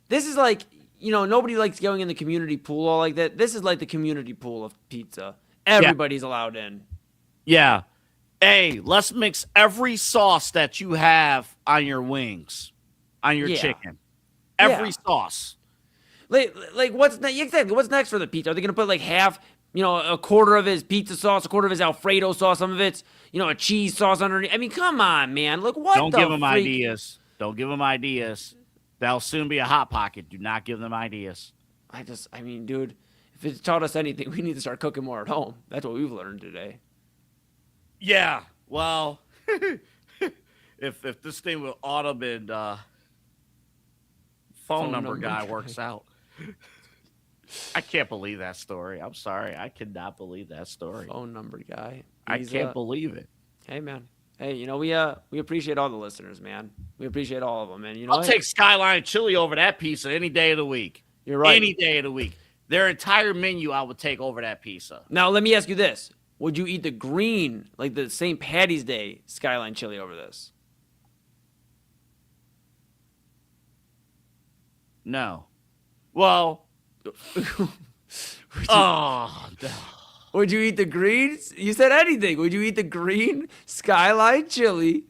this is like, nobody likes going in the community pool all like that. This is like the community pool of pizza. Everybody's allowed in. Yeah. Hey, let's mix every sauce that you have on your wings, on your chicken. Every sauce. Like what's exactly? What's next for the pizza? Are they going to put like half, a quarter of his pizza sauce, a quarter of his Alfredo sauce, some of it's, a cheese sauce underneath? I mean, come on, man. Look, what Don't give them ideas. Don't give them ideas. That'll soon be a Hot Pocket. Do not give them ideas. I mean, dude, if it's taught us anything, we need to start cooking more at home. That's what we've learned today. Yeah. Well, if this thing with Autumn and phone number guy works out. I can't believe that story. I'm sorry. I cannot believe that story. Phone number guy. I can't believe it. Hey, man. Hey, we appreciate all the listeners, man. We appreciate all of them. And I'll take Skyline Chili over that pizza any day of the week. You're right. Any day of the week. Their entire menu I would take over that pizza. Now, let me ask you this. Would you eat the green, like the St. Patty's Day Skyline Chili over this? No. Well, no. Would you eat the greens? You said anything. Would you eat the green Skyline Chili?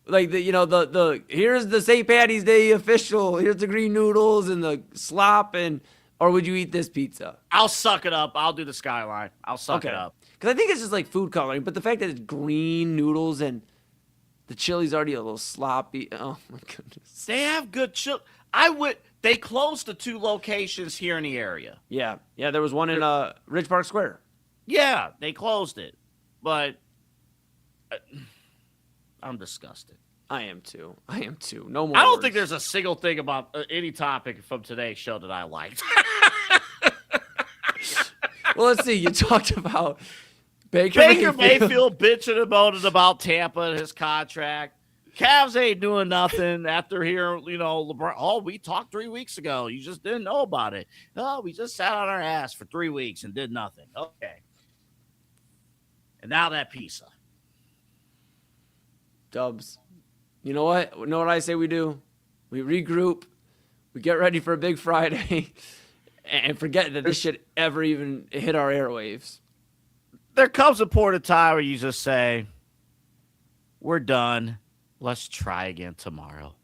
Like the here's the St. Patty's Day official. Here's the green noodles and the slop, or would you eat this pizza? I'll suck it up. I'll do the Skyline. I'll suck it up. Because I think it's just like food coloring, but the fact that it's green noodles and the chili's already a little sloppy. Oh my goodness. They have good chili. They closed the 2 locations here in the area. Yeah. There was one in Ridge Park Square. Yeah, they closed it, but I'm disgusted. I am too. No more. I don't words. think there's a single thing about any topic from today's show that I liked. Well, let's see. You talked about Baker Mayfield bitching and moaning about Tampa and his contract. Cavs ain't doing nothing after hearing, LeBron. Oh, we talked 3 weeks ago. You just didn't know about it. Oh, we just sat on our ass for 3 weeks and did nothing. Okay. And now that pizza. Dubs. You know what? You know what I say we do? We regroup. We get ready for a big Friday. And forget that this should ever even hit our airwaves. There comes a point of time where you just say, we're done. Let's try again tomorrow.